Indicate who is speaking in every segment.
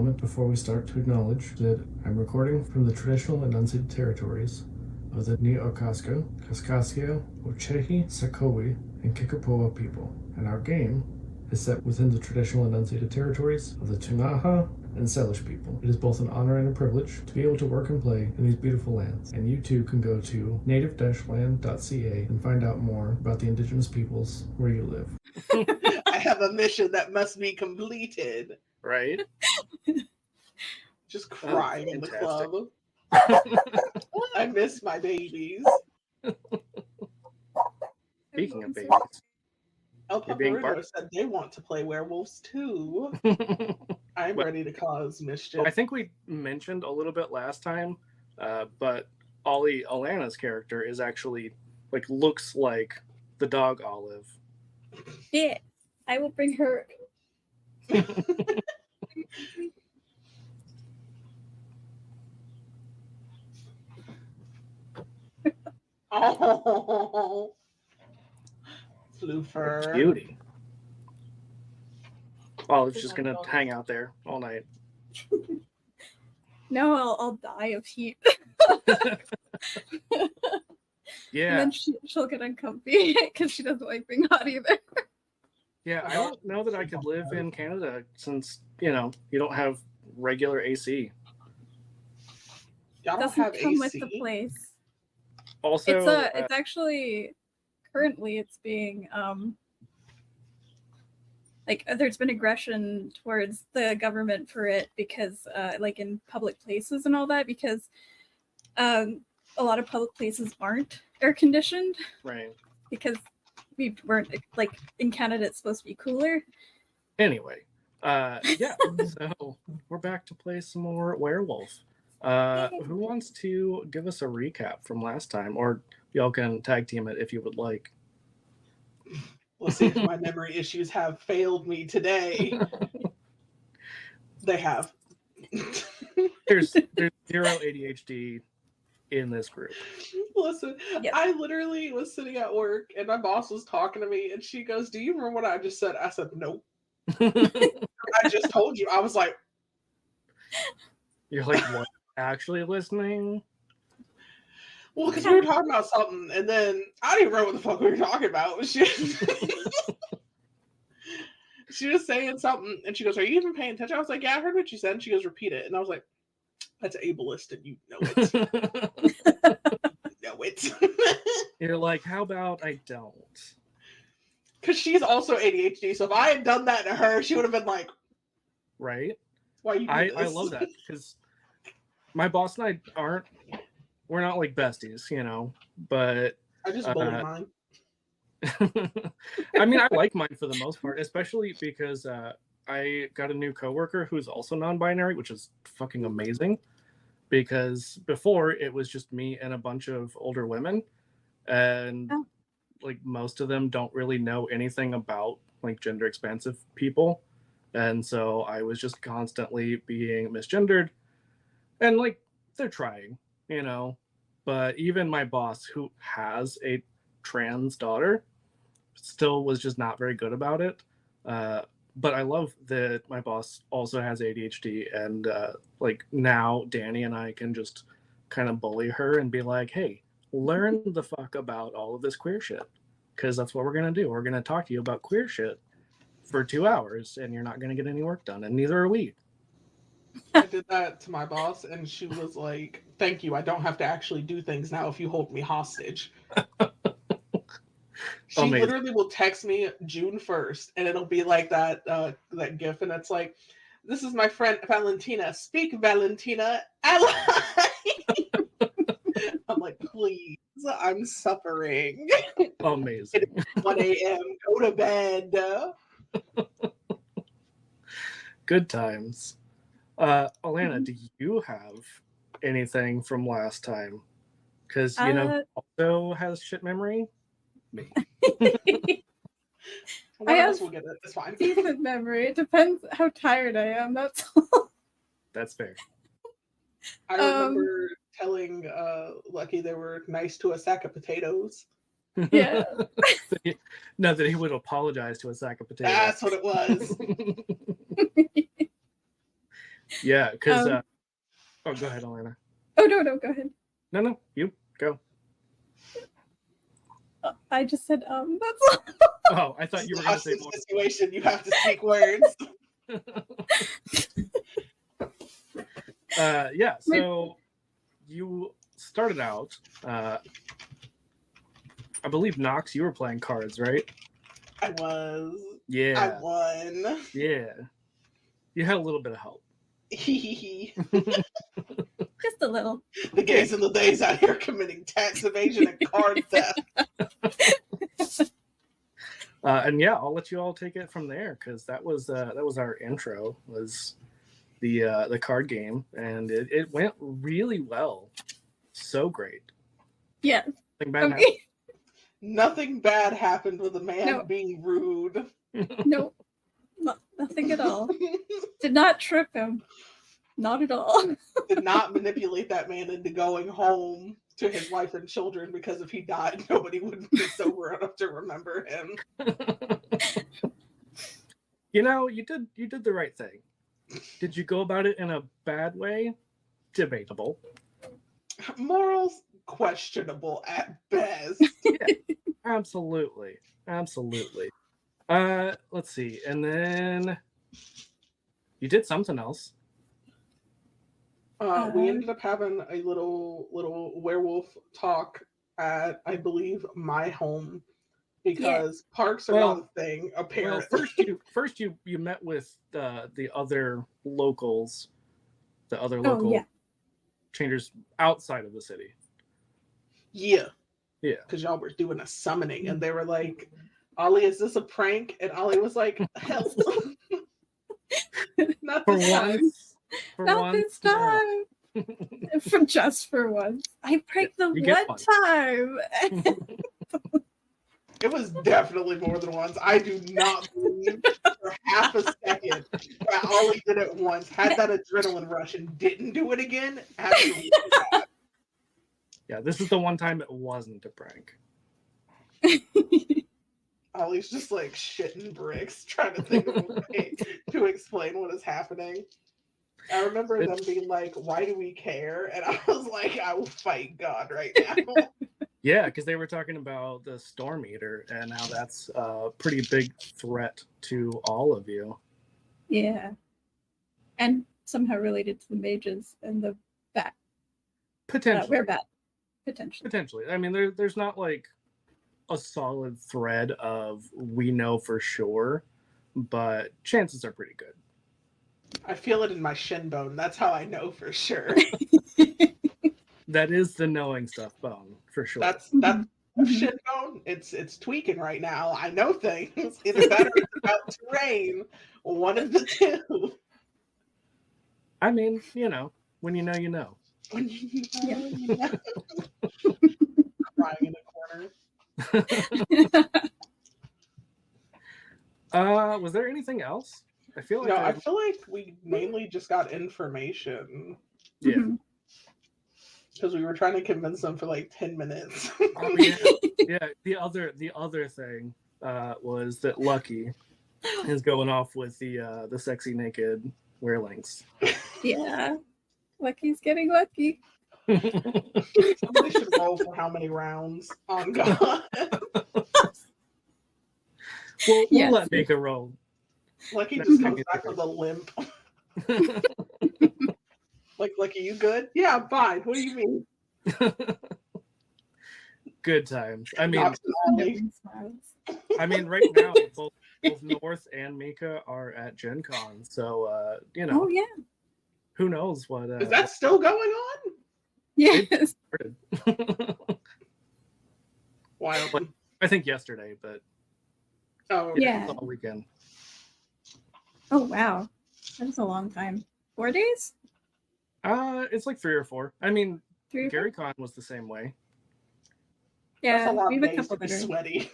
Speaker 1: moment before we start to acknowledge that I'm recording from the traditional and unceded territories of the Ni-Okasko, Kaskaskia, Ochehi, Sakowi, and Kikapoa people, and our game is set within the traditional and unceded territories of the Tunaha and Salish people. It is both an honor and a privilege to be able to work and play in these beautiful lands, and you too can go to native-land.ca and find out more about the indigenous peoples where you live.
Speaker 2: I have a mission that must be completed.
Speaker 3: Right?
Speaker 2: Just crying in the club. I miss my babies.
Speaker 3: Speaking of babies,
Speaker 2: El Paparino said they want to play werewolves too. I'm ready to cause mischief.
Speaker 3: I think we mentioned a little bit last time, but Ollie Alana's character is actually looks like the dog Olive.
Speaker 4: Yeah, I will bring her.
Speaker 2: Oh, Floofer.
Speaker 3: Beauty. Olive's just gonna hang out there all night.
Speaker 4: No, I'll die of heat.
Speaker 3: Yeah.
Speaker 4: And then she'll get uncomfy because she doesn't like being hot either.
Speaker 3: Yeah, I don't know that I could live in Canada since, you don't have regular AC.
Speaker 2: Y'all don't
Speaker 4: Doesn't
Speaker 2: have
Speaker 4: come
Speaker 2: AC?
Speaker 4: with the place.
Speaker 3: Also,
Speaker 4: it's actually currently it's being there's been aggression towards the government for it because in public places and all that, because a lot of public places aren't air conditioned,
Speaker 3: right?
Speaker 4: Because we weren't in Canada it's supposed to be cooler.
Speaker 3: Anyway, yeah, so we're back to play some more Werewolf. Who wants to give us a recap from last time, or y'all can tag team it if you would like.
Speaker 2: We'll see if my memory issues have failed me today. They have.
Speaker 3: There's zero ADHD in this group.
Speaker 2: Listen,
Speaker 4: Yep.
Speaker 2: I literally was sitting at work and my boss was talking to me and she goes, "Do you remember what I just said?" I said, "Nope." I just told you. I was like,
Speaker 3: You're like, what? Actually listening?
Speaker 2: well, because we were talking about something, and then I didn't remember what the fuck we were talking about. She was saying something, and she goes, "Are you even paying attention?" I was like, "Yeah, I heard what you said." And she goes, "Repeat it." And I was like, "That's ableist, and you know it." Know it.
Speaker 3: You're like, how about I don't?
Speaker 2: Because she's also ADHD, so if I had done that to her, she would have been like,
Speaker 3: right?
Speaker 2: "Why you?"
Speaker 3: I love that because my boss and we're not like besties, but
Speaker 2: I just bully mine.
Speaker 3: I mean, I like mine for the most part, especially because I got a new coworker who's also non-binary, which is fucking amazing. Because before it was just me and a bunch of older women, and most of them don't really know anything about gender expansive people, and so I was just constantly being misgendered, and they're trying, but even my boss, who has a trans daughter, still was just not very good about it. But I love that my boss also has ADHD, and now Danny and I can just kind of bully her and be like, "Hey, learn the fuck about all of this queer shit, because that's what we're gonna do. We're gonna talk to you about queer shit for 2 hours, and you're not gonna get any work done, and neither are we."
Speaker 2: I did that to my boss, and she was like, "Thank you. I don't have to actually do things now if you hold me hostage." She literally will text me June 1st, and it'll be like that GIF, and it's like, "This is my friend Valentina. Speak, Valentina. Ally." I'm like, "Please, I'm suffering."
Speaker 3: Amazing.
Speaker 2: It's 1 a.m. Go to bed.
Speaker 3: Good times. Alana, do you have anything from last time? Because also has shit memory. Me.
Speaker 2: One of us will get it. It's fine.
Speaker 4: Decent memory. It depends how tired I am. That's all.
Speaker 3: That's fair.
Speaker 2: I remember telling Lucky they were nice to a sack of potatoes.
Speaker 4: Yeah.
Speaker 3: No, that he would apologize to a sack of potatoes.
Speaker 2: That's what it was.
Speaker 3: Yeah, because oh, go ahead, Elena.
Speaker 4: Oh no, go ahead.
Speaker 3: No, you go.
Speaker 4: I just said that's all.
Speaker 3: Oh, I thought you were going to say
Speaker 2: Hostage
Speaker 3: more.
Speaker 2: situation. You have to speak words.
Speaker 3: Yeah, so you started out, I believe, Nox, you were playing cards, right?
Speaker 2: I was.
Speaker 3: Yeah.
Speaker 2: I won.
Speaker 3: Yeah. You had a little bit of help.
Speaker 2: The
Speaker 4: Just a little.
Speaker 2: gays and the days out here committing tax evasion and card theft.
Speaker 3: And yeah, I'll let you all take it from there because that was our intro, was the card game, and it went really well. So great.
Speaker 4: Yeah.
Speaker 3: Nothing bad happened.
Speaker 4: Okay.
Speaker 2: Nothing bad happened with a man
Speaker 4: No.
Speaker 2: being rude.
Speaker 4: Nope. Nothing at all. Did not trip him. Not at all.
Speaker 2: Did not manipulate that man into going home to his wife and children, because if he died, nobody would be sober enough to remember him.
Speaker 3: You know, you did the right thing. Did you go about it in a bad way? Debatable.
Speaker 2: Morals questionable at best.
Speaker 3: Yeah, absolutely. Let's see, and then you did something else.
Speaker 2: We ended up having a little werewolf talk at, I believe, my home, because parks are not a thing, apparently.
Speaker 3: Well, first you met with the other locals, the other local changers outside of the city.
Speaker 2: Yeah.
Speaker 3: Yeah.
Speaker 2: Because y'all were doing a summoning, and they were like, Ollie, is this a prank? And Ollie was like, hell. Not
Speaker 3: For
Speaker 2: this time.
Speaker 3: once.
Speaker 4: Not this time. For once. I pranked them
Speaker 3: You get
Speaker 4: one time.
Speaker 2: It was definitely more than once. I do not believe for half a second that Ollie did it once, had that adrenaline rush, and didn't do it again. Absolutely not.
Speaker 3: Yeah, this is the one time it wasn't a prank.
Speaker 2: Ollie's just like shitting bricks, trying to think of a way to explain what is happening. I remember them being like, why do we care? And I was like, I will fight God right now.
Speaker 3: Yeah, because they were talking about the Storm Eater and how that's a pretty big threat to all of you.
Speaker 4: Yeah. And somehow related to the mages and the bat.
Speaker 3: Potentially.
Speaker 4: Werebat. Potentially.
Speaker 3: I mean, there's not like a solid thread of we know for sure, but chances are pretty good.
Speaker 2: I feel it in my shin bone. That's how I know for sure.
Speaker 3: That is the knowing stuff bone, for sure.
Speaker 2: That's shin bone. It's tweaking right now. I know things. Either that or it's about to rain. One of the two.
Speaker 3: I mean, when you know, you know.
Speaker 2: When you know, you know. Crying in a corner.
Speaker 3: Was there anything else? I feel like
Speaker 2: I feel like we mainly just got information.
Speaker 3: Yeah.
Speaker 2: Because we were trying to convince them for like 10 minutes.
Speaker 3: Oh, yeah. Yeah. The other thing was that Lucky is going off with the sexy naked werelings.
Speaker 4: Yeah. Lucky's getting lucky.
Speaker 2: Somebody should roll for how many rounds on God.
Speaker 3: We'll let Mika roll.
Speaker 2: Lucky just comes back with a limp. Like, Lucky, you good? Yeah, I'm fine. What do you mean?
Speaker 3: Good times. I mean, right now both North and Mika are at Gen Con, so
Speaker 4: Oh yeah.
Speaker 3: Who knows what
Speaker 2: is that still going on?
Speaker 4: Yes.
Speaker 2: Wild.
Speaker 3: I think yesterday, but
Speaker 4: yeah.
Speaker 3: all weekend.
Speaker 4: Oh wow. That was a long time. 4 days?
Speaker 3: It's like 3 or 4. I mean,
Speaker 4: 3 or 4?
Speaker 3: Gary Con was the same way.
Speaker 4: Yeah,
Speaker 2: that's a lot
Speaker 4: we
Speaker 2: of
Speaker 4: have a
Speaker 2: days
Speaker 4: couple
Speaker 2: to be
Speaker 4: that are
Speaker 2: sweaty.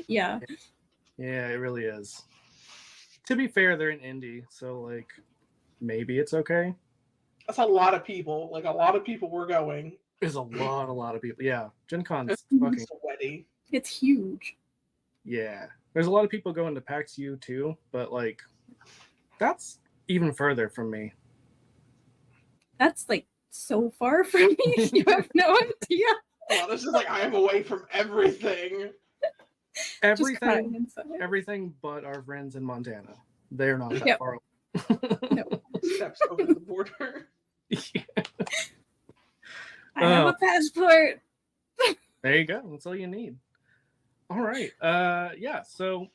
Speaker 4: yeah.
Speaker 3: Yeah, it really is. To be fair, they're in Indy, so like maybe it's okay.
Speaker 2: That's a lot of people. Like, a lot of people were going.
Speaker 3: There's a lot of people. Yeah, Gen Con's fucking
Speaker 2: sweaty.
Speaker 4: It's huge.
Speaker 3: Yeah. There's a lot of people going to PAX U too, but like that's even further from me.
Speaker 4: That's like so far from me. You have no idea.
Speaker 2: Well, this is like I am away from everything.
Speaker 4: Just crying inside.
Speaker 3: Everything but our friends in Montana. They're not that
Speaker 4: Yep.
Speaker 3: far away.
Speaker 4: No.
Speaker 2: Steps over the border.
Speaker 3: Yeah.
Speaker 4: I have a passport.
Speaker 3: There you go. That's all you need. All right. Yeah. So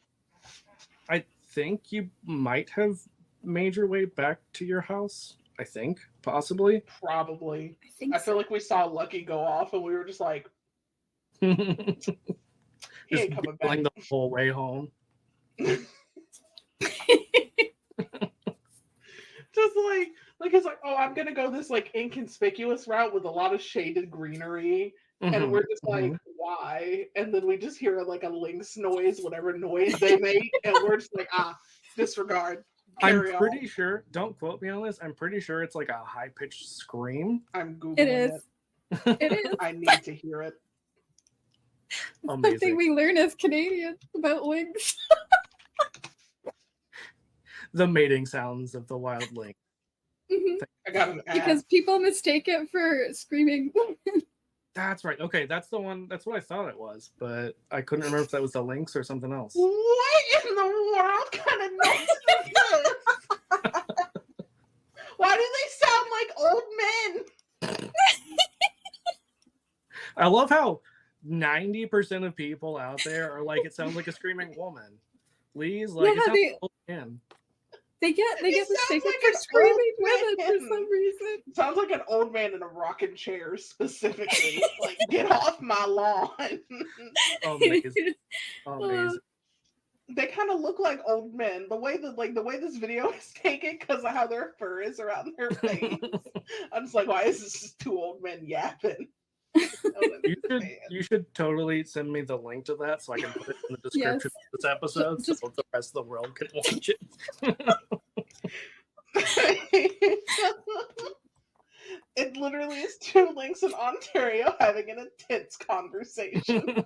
Speaker 3: I think you might have made your way back to your house. I think possibly.
Speaker 2: Probably.
Speaker 4: I think
Speaker 2: I feel like we saw Lucky go off, and we were just like, he ain't coming back.
Speaker 3: The whole way home.
Speaker 2: Just like it's like, oh, I'm gonna go this like inconspicuous route with a lot of shaded greenery, and we're just like, why? And then we just hear like a lynx noise, whatever noise they make, and we're just like, disregard.
Speaker 3: I'm pretty sure. Don't quote me on this. I'm pretty sure it's like a high pitched scream.
Speaker 2: I'm googling
Speaker 4: it is. It is.
Speaker 2: I need to hear it.
Speaker 3: Amazing.
Speaker 4: Something we learn as Canadians about lynx.
Speaker 3: The mating sounds of the wild lynx.
Speaker 2: I got an ad.
Speaker 4: Because people mistake it for screaming.
Speaker 3: That's right. Okay, that's the one. That's what I thought it was, but I couldn't remember if that was the lynx or something else.
Speaker 2: What in the world kind of noise is this? Why do they sound like old men?
Speaker 3: I love how 90% of people out there are like, it sounds like a screaming woman. Lee's like,
Speaker 4: Yeah,
Speaker 3: it sounds
Speaker 4: they-
Speaker 3: like an old man.
Speaker 4: They get
Speaker 2: sounds
Speaker 4: mistaken
Speaker 2: like
Speaker 4: for
Speaker 2: an
Speaker 4: screaming
Speaker 2: old
Speaker 4: women for
Speaker 2: man.
Speaker 4: some reason.
Speaker 2: Sounds like an old man in a rocking chair specifically. Like, get off my lawn.
Speaker 3: Amazing. Amazing.
Speaker 2: They kind of look like old men. The way this video is taken because of how their fur is around their face. I'm just like, why is this just two old men yapping?
Speaker 3: You should totally send me the link to that so I can put it in the description of this episode so the rest of the world can watch it.
Speaker 2: It literally is two links in Ontario having an intense conversation.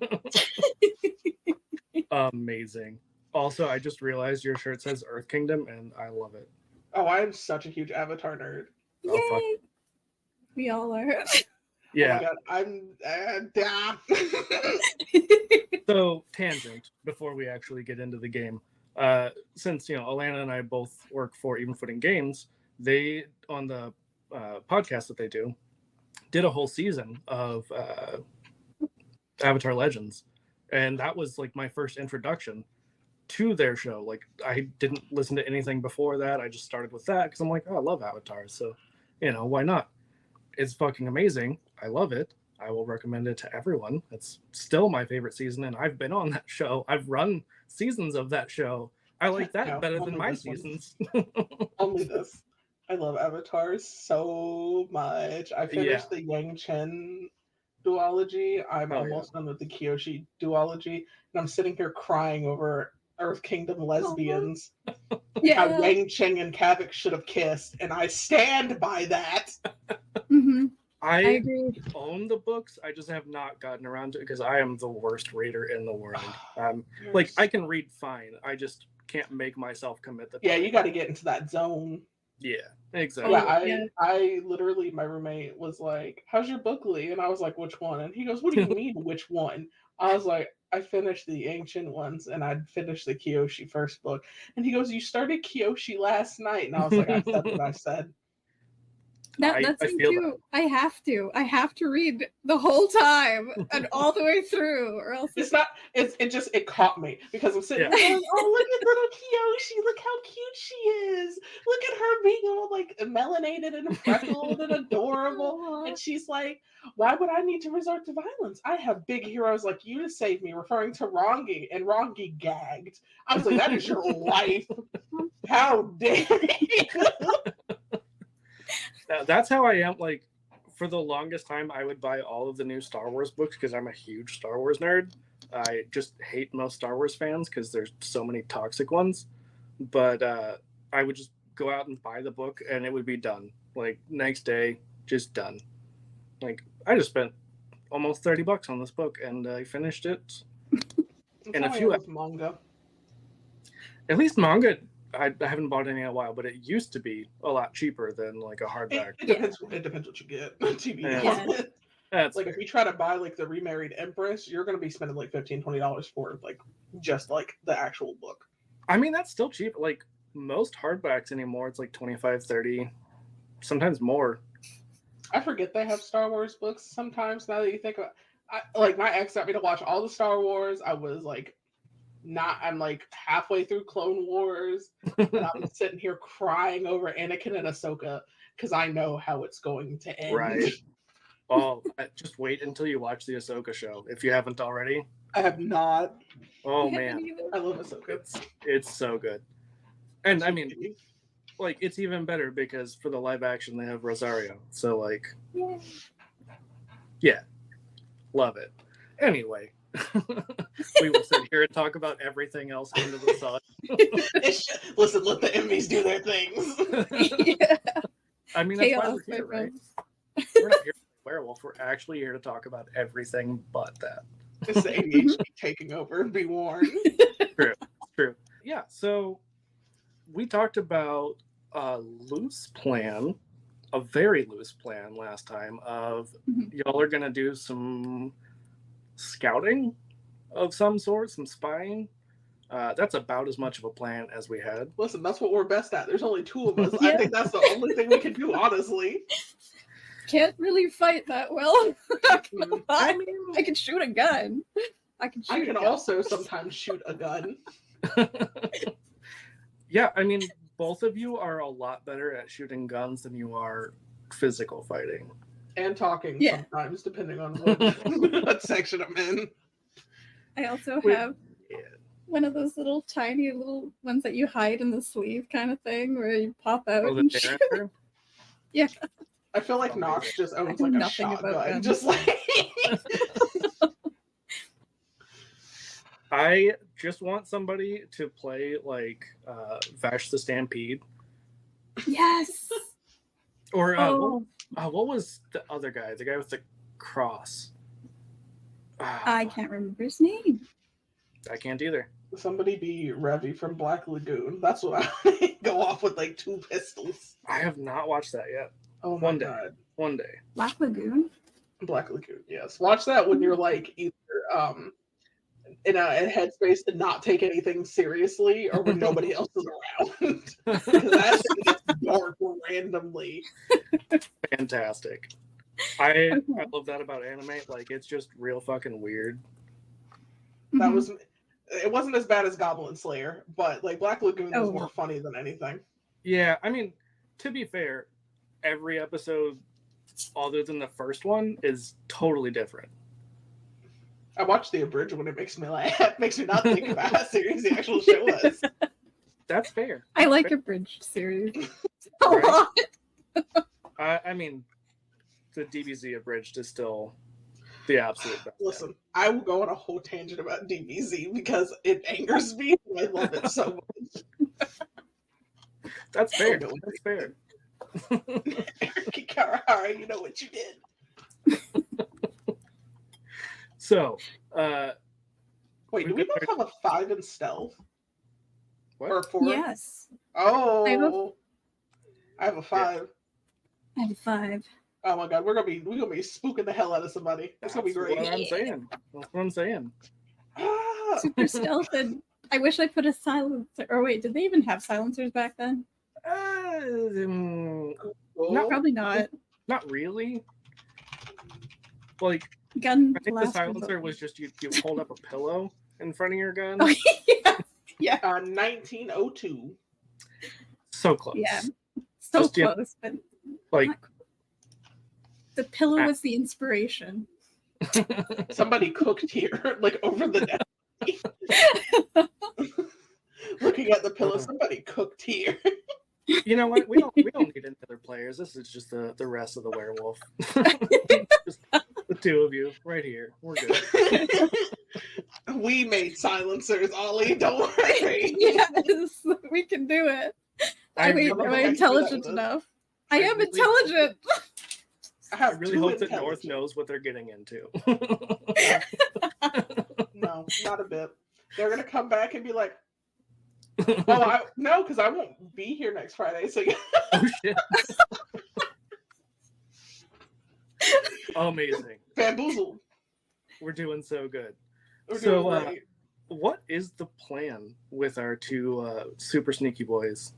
Speaker 3: Amazing. Also, I just realized your shirt says Earth Kingdom, and I love it.
Speaker 2: Oh, I am such a huge Avatar nerd.
Speaker 3: Oh, fuck.
Speaker 4: Yay! We all are.
Speaker 3: Yeah.
Speaker 2: Oh my God,
Speaker 3: So, tangent, before we actually get into the game. Since, Alana and I both work for Even Footing Games, they, on the podcast that they do, did a whole season of Avatar Legends. And that was like my first introduction to their show. Like, I didn't listen to anything before that. I just started with that because I'm like, oh, I love Avatar. So, why not? It's fucking amazing. I love it. I will recommend it to everyone. It's still my favorite season, and I've been on that show. I've run seasons of that show. I like that better than my seasons.
Speaker 2: Only this. I love Avatar so much. I finished the Yang Chen duology. I'm almost done with the Kyoshi duology, and I'm sitting here crying over Earth Kingdom lesbians.
Speaker 4: Yeah.
Speaker 2: How Yang Chen and Kavik should have kissed, and I stand by that.
Speaker 4: Mm-hmm.
Speaker 3: I
Speaker 4: agree.
Speaker 3: own the books. I just have not gotten around to it because I am the worst reader in the world. Like, I can read fine. I just can't make myself commit the time.
Speaker 2: Yeah, you got to get into that zone.
Speaker 3: Yeah, exactly.
Speaker 2: Yeah, I literally, my roommate was like, "How's your book, Lee?" And I was like, "Which one?" And he goes, "What do you mean, which one?" I was like, "I finished the ancient ones, and I finished the Kyoshi first book." And he goes, "You started Kyoshi last night," and I was like, "I said what I said."
Speaker 4: That's
Speaker 3: I
Speaker 4: me
Speaker 3: feel
Speaker 4: too. I have to read the whole time and all the way through, or else
Speaker 2: It's not. It caught me because I'm sitting there going, "Oh, look at little Kyoshi! Look how cute she is! Look at her being all like melanated and freckled and adorable." And she's like, "Why would I need to resort to violence? I have big heroes like you to save me," referring to Rongi, and Rongi gagged. I was like, "That is your life. How dare you?"
Speaker 3: That's how I am. Like, for the longest time, I would buy all of the new Star Wars books because I'm a huge Star Wars nerd. I just hate most Star Wars fans because there's so many toxic ones. But I would just go out and buy the book and it would be done. Like, next day, just done. Like, I just spent almost $30 on this book and I finished it in a few hours.
Speaker 2: Manga.
Speaker 3: At least manga, I haven't bought any in a while, but it used to be a lot cheaper than like a hardback.
Speaker 2: It depends. It depends what you get. TV.
Speaker 3: Yeah. That's
Speaker 2: like
Speaker 3: fair.
Speaker 2: if you try to buy like the Remarried Empress, you're gonna be spending like $15-$20 for like just like the actual book.
Speaker 3: I mean, that's still cheap. Like most hardbacks anymore, it's like 25, 30, sometimes more.
Speaker 2: I forget they have Star Wars books sometimes. Now that you think about, like my ex got me to watch all the Star Wars. I was like, I'm like halfway through Clone Wars, and I'm sitting here crying over Anakin and Ahsoka because I know how it's going to end.
Speaker 3: Right. Oh, just wait until you watch the Ahsoka show if you haven't already.
Speaker 2: I have not.
Speaker 3: Oh man,
Speaker 2: I love Ahsoka.
Speaker 3: it's so good. And I mean, like it's even better because for the live action they have Rosario. So like, yeah, love it. Anyway, we will sit here and talk about everything else under the sun.
Speaker 2: Listen, let the Emmys do their things.
Speaker 4: Yeah.
Speaker 3: I mean, that's why
Speaker 4: Chaos,
Speaker 3: we're here,
Speaker 4: my
Speaker 3: right?
Speaker 4: friend.
Speaker 3: We're not here for Werewolf. We're actually here to talk about everything but that.
Speaker 2: It's the ADHD taking over. Be warned.
Speaker 3: True. Yeah. So we talked about a loose plan, a very loose plan last time of y'all are gonna do some scouting of some sort, some spying. That's about as much of a plan as we had.
Speaker 2: Listen, that's what we're best at. There's only two of us.
Speaker 4: Yeah.
Speaker 2: I think that's the only thing we can do, honestly.
Speaker 4: Can't really fight that well.
Speaker 3: I mean,
Speaker 4: I can shoot a gun. I can
Speaker 2: also sometimes shoot a gun.
Speaker 3: yeah, I mean, both of you are a lot better at shooting guns than you are physical fighting.
Speaker 2: And talking sometimes, depending on what section I'm in.
Speaker 4: I also have one of those little tiny little ones that you hide in the sleeve kind of thing where you pop out and shoot. Yeah.
Speaker 2: I feel like Knox just owns
Speaker 4: know
Speaker 2: like a
Speaker 4: nothing about
Speaker 2: shotgun.
Speaker 4: guns.
Speaker 2: Just like
Speaker 3: I just want somebody to play like Vash the Stampede.
Speaker 4: Yes.
Speaker 3: Or what was the other guy? The guy with the cross.
Speaker 4: I can't remember his name.
Speaker 3: I can't either.
Speaker 2: somebody be Revy from Black Lagoon. That's what I go off with, like 2 pistols.
Speaker 3: I have not watched that yet.
Speaker 2: Oh my god.
Speaker 3: One day.
Speaker 4: Black Lagoon?
Speaker 2: Black Lagoon, yes. Watch that when you're like either in a headspace to not take anything seriously or when nobody else is around. Because that shit gets dark randomly.
Speaker 3: Fantastic. I love that about anime. Like, it's just real fucking weird.
Speaker 2: That was, it wasn't as bad as Goblin Slayer, but like Black Lagoon was more funny than anything.
Speaker 3: Yeah, I mean, to be fair, every episode other than the first one is totally different.
Speaker 2: I watched the abridged when it makes me laugh. It makes me not think about how serious the actual show was.
Speaker 3: That's fair.
Speaker 4: I like abridged series a
Speaker 3: Right.
Speaker 4: lot.
Speaker 3: I mean, the DBZ abridged is still the absolute best.
Speaker 2: Listen, I will go on a whole tangent about DBZ because it angers me. And I love it so much.
Speaker 3: That's fair. That's fair.
Speaker 2: Karahara, you know what you did.
Speaker 3: So,
Speaker 2: wait, do we both have a 5 in stealth?
Speaker 3: What?
Speaker 2: Or a 4?
Speaker 4: Yes.
Speaker 2: Oh, I have a 5.
Speaker 4: I have a 5.
Speaker 2: Oh my god, we're gonna be spooking the hell out of somebody. It's gonna be great.
Speaker 3: That's what I'm saying.
Speaker 2: Ah!
Speaker 4: Super stealth, and I wish I put a silencer. Or wait, did they even have silencers back then?
Speaker 2: Cool.
Speaker 4: Probably not.
Speaker 3: Not really. Like,
Speaker 4: Gun.
Speaker 3: I think the silencer was just you hold up a pillow in front of your gun.
Speaker 4: Oh, yeah.
Speaker 2: 1902.
Speaker 3: So close.
Speaker 4: Yeah. So
Speaker 3: Just, yeah,
Speaker 4: close, but
Speaker 3: like
Speaker 4: the pillow was the inspiration.
Speaker 2: Somebody cooked here, like over the desk. Looking at the pillow, somebody cooked here.
Speaker 3: You know what? We don't need any other players. This is just the rest of the werewolf. Just the 2 of you right here. We're good.
Speaker 2: We made silencers, Ollie. Don't worry.
Speaker 4: Yes, we can do it. Am I intelligent enough? I am intelligent.
Speaker 3: I really hope that North knows what they're getting into.
Speaker 2: No, not a bit. They're gonna come back and be like, Oh, no, because I won't be here next Friday. So
Speaker 3: Oh shit! Amazing.
Speaker 2: bamboozled.
Speaker 3: We're doing so good.
Speaker 2: We're
Speaker 3: So,
Speaker 2: doing great.
Speaker 3: what is the plan with our two super sneaky boys?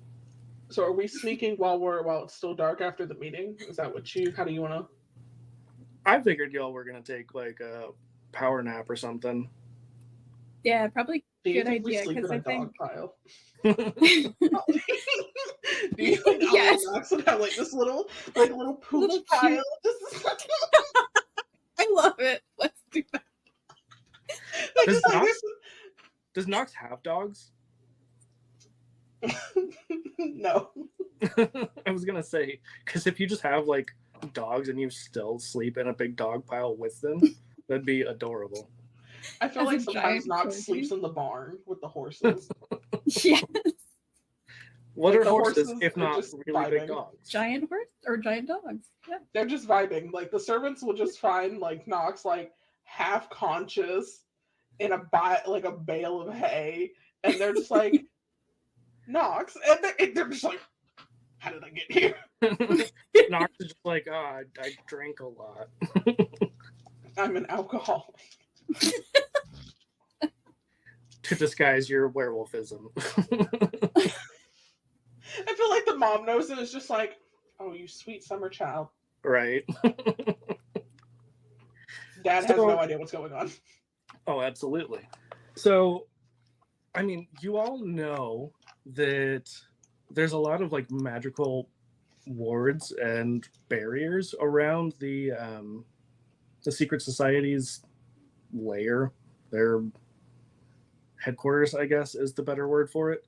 Speaker 2: So are we sneaking while it's still dark after the meeting? Is that how do you want to?
Speaker 3: I figured y'all were gonna take like a power nap or something.
Speaker 4: Yeah, probably
Speaker 2: Do you
Speaker 4: good
Speaker 2: think
Speaker 4: idea
Speaker 2: we sleep
Speaker 4: because
Speaker 2: in a
Speaker 4: I
Speaker 2: dog
Speaker 4: think
Speaker 2: pile? Do you think Ollie
Speaker 4: Yes.
Speaker 2: and Knox would have like this little pooch
Speaker 4: Little
Speaker 2: pile?
Speaker 4: cute- I love it. Let's do that.
Speaker 2: They
Speaker 3: Does
Speaker 2: just like
Speaker 3: Knox, does Knox have dogs?
Speaker 2: this. No.
Speaker 3: I was gonna say, because if you just have like dogs and you still sleep in a big dog pile with them, that'd be adorable.
Speaker 2: I feel
Speaker 4: As
Speaker 2: like
Speaker 4: a
Speaker 2: sometimes
Speaker 4: giant
Speaker 2: Knox
Speaker 4: corgi.
Speaker 2: sleeps in the barn with the horses.
Speaker 4: Yes.
Speaker 3: What
Speaker 2: Like
Speaker 3: are
Speaker 2: the
Speaker 3: horses
Speaker 2: horses
Speaker 3: if
Speaker 2: are
Speaker 3: not
Speaker 2: just
Speaker 3: really big
Speaker 2: vibing.
Speaker 3: dogs?
Speaker 4: Giant horse or giant dogs. Yeah.
Speaker 2: They're just vibing. Like the servants will just find like Knox like half conscious in a bale of hay, and they're just like Knox, and they're just like, how did I get here?
Speaker 3: Knox is just like, I drank a lot.
Speaker 2: I'm an alcoholic.
Speaker 3: To disguise your werewolfism.
Speaker 2: I feel like the mom knows it. It's just like, oh, you sweet summer child.
Speaker 3: Right?
Speaker 2: Dad has no idea what's going on.
Speaker 3: Oh, absolutely. So, I mean, you all know that there's a lot of like magical wards and barriers around the secret society's lair, their headquarters, I guess is the better word for it.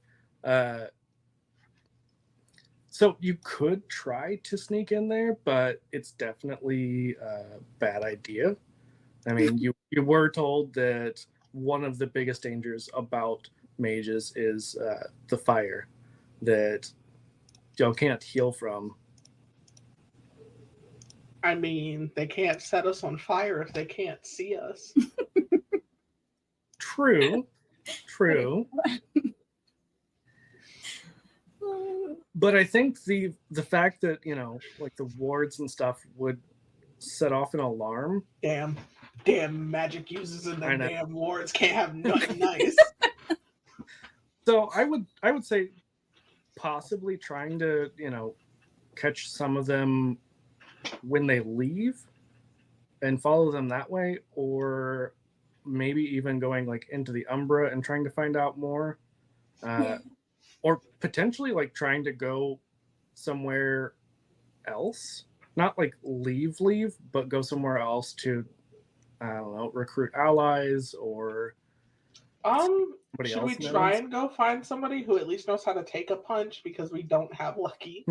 Speaker 3: So you could try to sneak in there, but it's definitely a bad idea. I mean, you were told that one of the biggest dangers about mages is the fire that y'all can't heal from.
Speaker 2: I mean, they can't set us on fire if they can't see us.
Speaker 3: True. But I think the fact that, you know, like the wards and stuff would set off an alarm.
Speaker 2: Damn magic users in
Speaker 3: I
Speaker 2: their
Speaker 3: know.
Speaker 2: damn wards can't have nothing nice.
Speaker 3: So I would say possibly trying to, you know, catch some of them when they leave and follow them that way, or maybe even going like into the Umbra and trying to find out more. Or potentially like trying to go somewhere else, not like leave, but go somewhere else to, I don't know, recruit allies or somebody
Speaker 2: should
Speaker 3: else
Speaker 2: we
Speaker 3: knows.
Speaker 2: try and go find somebody who at least knows how to take a punch because we don't have Lucky?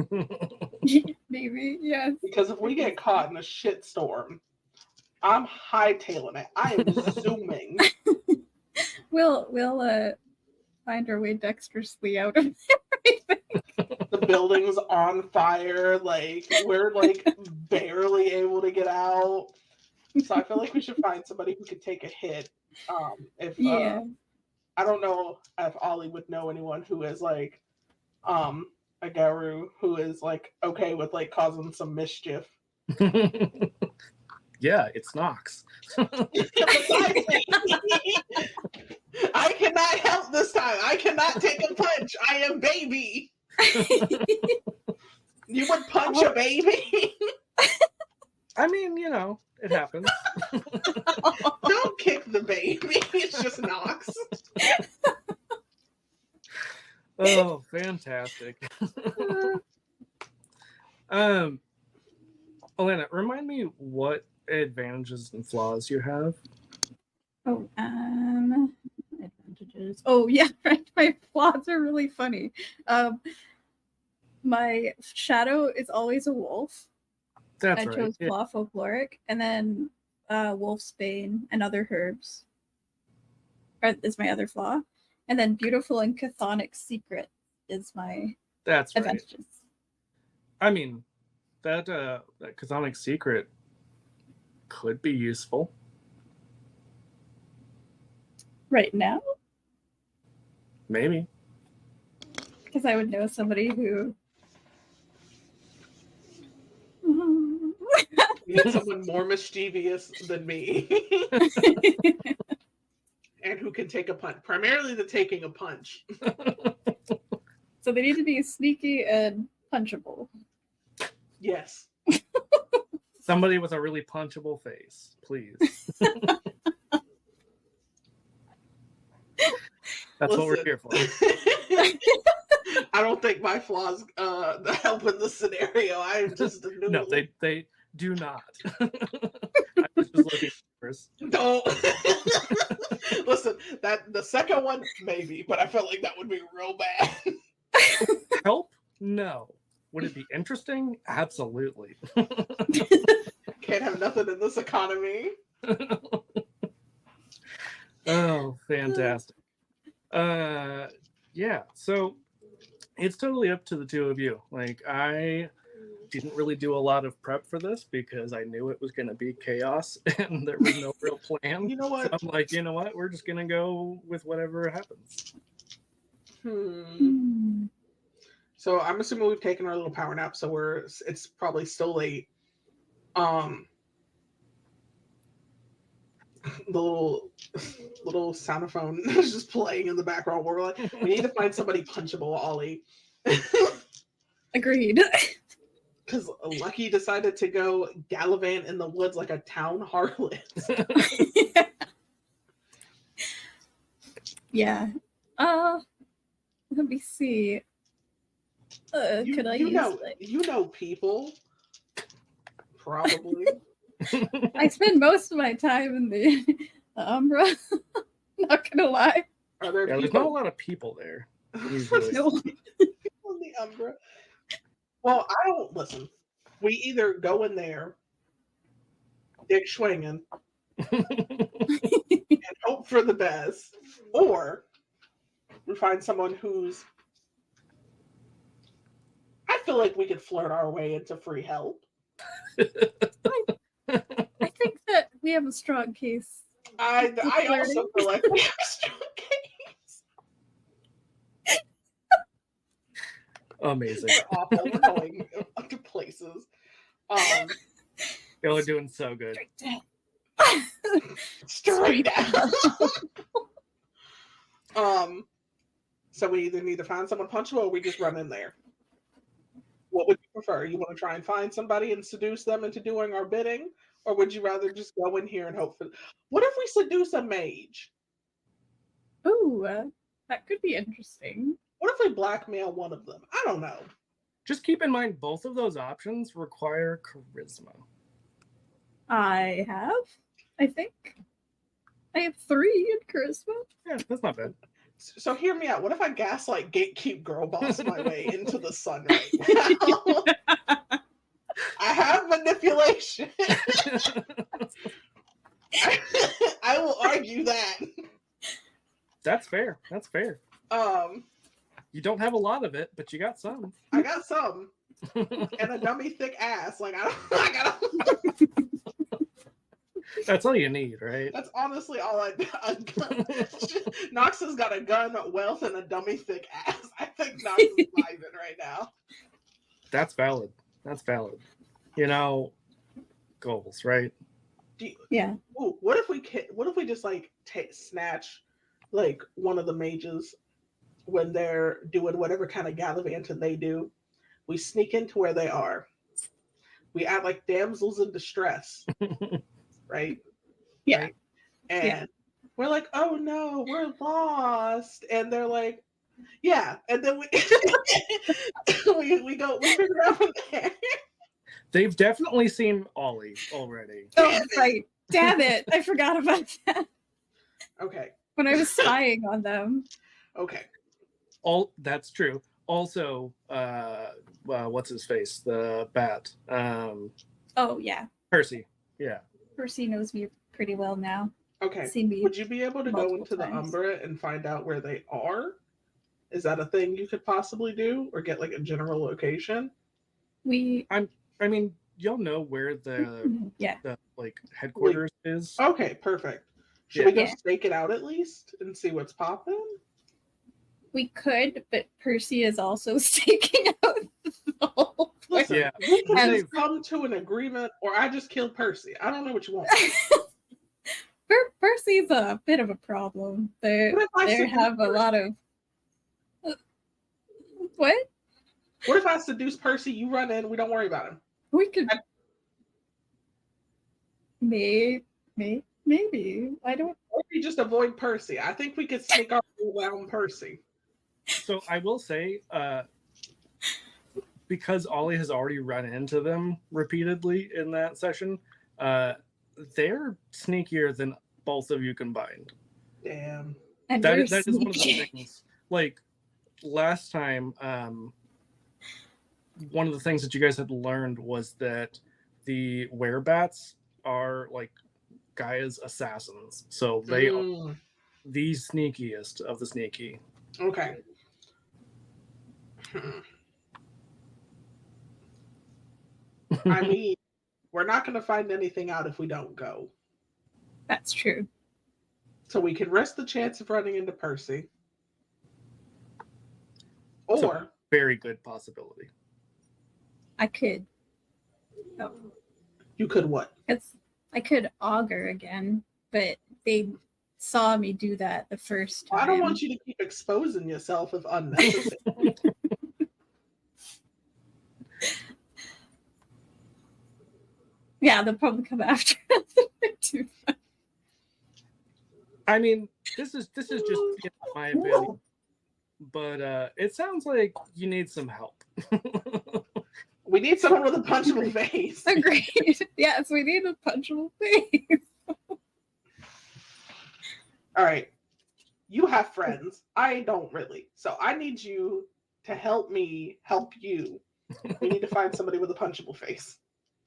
Speaker 4: Maybe, yes.
Speaker 2: Because if we get caught in a shitstorm, I'm hightailing it. I am zooming.
Speaker 4: We'll find our way dexterously out of everything.
Speaker 2: The building's on fire. Like we're like barely able to get out. So I feel like we should find somebody who could take a hit. I don't know if Ollie would know anyone who is like a Garu who is like okay with like causing some mischief.
Speaker 3: Yeah, it's Knox.
Speaker 2: I cannot help this time. I cannot take a punch. I am baby. You would punch a baby?
Speaker 3: I mean, you know, it happens.
Speaker 2: Don't kick the baby. It's just Knox.
Speaker 3: Oh, fantastic. Elena, remind me what advantages and flaws you have.
Speaker 4: Advantages. Oh yeah, right. My flaws are really funny. My shadow is always a wolf.
Speaker 3: That's
Speaker 4: I
Speaker 3: right.
Speaker 4: chose flaw folkloric, and then wolfsbane and other herbs is my other flaw, and then beautiful and chthonic secret is my
Speaker 3: That's right.
Speaker 4: advantages.
Speaker 3: I mean, that chthonic secret could be useful.
Speaker 4: Right now?
Speaker 3: Maybe.
Speaker 4: Because I would know somebody who.
Speaker 2: You need someone more mischievous than me. And who can take a punch. Primarily the taking a punch.
Speaker 4: So they need to be sneaky and punchable.
Speaker 2: Yes.
Speaker 3: Somebody with a really punchable face, please. That's what we're here for.
Speaker 2: I don't think my flaws help in this scenario. I'm just a
Speaker 3: No, they do not. I was just looking first.
Speaker 2: Don't listen. That the second one maybe, but I felt like that would be real bad.
Speaker 3: Help? No. Would it be interesting? Absolutely.
Speaker 2: Can't have nothing in this economy.
Speaker 3: Oh, fantastic. Yeah, so it's totally up to the two of you. Like, I didn't really do a lot of prep for this because I knew it was going to be chaos and there was no real plan.
Speaker 2: You know what?
Speaker 3: So I'm like, you know what? We're just going to go with whatever happens.
Speaker 2: So I'm assuming we've taken our little power nap, so it's probably still late. The little soundophone is just playing in the background. We're like, we need to find somebody punchable, Ollie.
Speaker 4: Agreed.
Speaker 2: Because Lucky decided to go gallivant in the woods like a town harlot.
Speaker 4: Yeah. Let me see. Could I use
Speaker 2: you know people? Probably.
Speaker 4: I spend most of my time in the Umbra. Not gonna lie.
Speaker 2: Are there
Speaker 3: There's not a lot of people there. Usually.
Speaker 4: No.
Speaker 2: On the Umbra. Well, I don't listen. We either go in there, dick swinging, and hope for the best, or we find someone who's. I feel like we could flirt our way into free help.
Speaker 4: I think that we have a strong case.
Speaker 2: I also feel like we have a strong case.
Speaker 3: Amazing.
Speaker 2: We're awful. We're going to places.
Speaker 3: Y'all are doing so good.
Speaker 2: Straight down. So we either need to find someone punchable or we just run in there. What would you prefer? You want to try and find somebody and seduce them into doing our bidding? Or would you rather just go in here and hope for... What if we seduce a mage?
Speaker 4: Ooh, that could be interesting.
Speaker 2: What if we blackmail one of them? I don't know.
Speaker 3: Just keep in mind, both of those options require charisma.
Speaker 4: I think. I have 3 in charisma.
Speaker 3: Yeah, that's not bad.
Speaker 2: So hear me out. What if I gaslight gatekeep girl boss my way into the sun right now? I have manipulation. I will argue that.
Speaker 3: That's fair. That's fair. You don't have a lot of it, but you got some.
Speaker 2: I got some. And a dummy thick ass. Like I got.
Speaker 3: That's all you need, right?
Speaker 2: That's honestly all I. Nox has got a gun, wealth, and a dummy thick ass. I think Nox is vibing right now.
Speaker 3: That's valid. That's valid. You know, goals, right?
Speaker 4: Yeah.
Speaker 2: Ooh, what if we just like snatch like one of the mages when they're doing whatever kind of gallivanting they do? We sneak into where they are. We act like damsels in distress. Right?
Speaker 4: Yeah.
Speaker 2: Right? And we're like, oh no, we're lost. And they're like, yeah. And then we we figure out from there.
Speaker 3: They've definitely seen Ollie already.
Speaker 4: Oh, right. Damn it. I forgot about that.
Speaker 2: Okay.
Speaker 4: When I was spying on them.
Speaker 2: Okay.
Speaker 3: That's true. Also, what's his face? The bat.
Speaker 4: Oh, yeah.
Speaker 3: Percy. Yeah.
Speaker 4: Percy knows me pretty well now.
Speaker 2: Okay.
Speaker 4: Seen me
Speaker 2: Would you be able to go into the
Speaker 4: times.
Speaker 2: Umbra and find out where they are? Is that a thing you could possibly do, or get like a general location?
Speaker 3: I mean, you'll know where the like headquarters is.
Speaker 2: Okay, perfect. Should we go stake it out at least and see what's popping?
Speaker 4: We could, but Percy is also staking out the whole place.
Speaker 2: Listen,
Speaker 3: Yeah.
Speaker 2: we can
Speaker 4: And-
Speaker 2: just come to an agreement, or I just kill Percy. I don't know what you want.
Speaker 4: Percy's a bit of a problem. They
Speaker 2: What if I seduce
Speaker 4: have a lot of what?
Speaker 2: What if I seduce Percy? You run in. We don't worry about him.
Speaker 4: We could maybe. I don't.
Speaker 2: Or we just avoid Percy. I think we could sneak our way around Percy.
Speaker 3: So I will say, because Ollie has already run into them repeatedly in that session, they're sneakier than both of you combined.
Speaker 2: Damn.
Speaker 4: And
Speaker 3: That
Speaker 4: we're
Speaker 3: is one of the
Speaker 4: sneaky.
Speaker 3: things. Like last time, one of the things that you guys had learned was that the werebats are like Gaia's assassins. So they are the sneakiest of the sneaky.
Speaker 2: Okay. I mean, we're not going to find anything out if we don't go.
Speaker 4: That's true.
Speaker 2: So we can risk the chance of running into Percy. Or
Speaker 3: So, very good possibility.
Speaker 4: I could. Oh,
Speaker 2: you could what?
Speaker 4: I could augur again, but they saw me do that the first time.
Speaker 2: I don't want you to keep exposing yourself if unnecessary.
Speaker 4: Yeah, they'll probably come after us.
Speaker 3: I mean, this is just my opinion, but it sounds like you need some help.
Speaker 2: We need someone with a punchable face.
Speaker 4: Agreed. Yes, we need a punchable face.
Speaker 2: All right. You have friends. I don't really. So I need you to help me help you. We need to find somebody with a punchable face.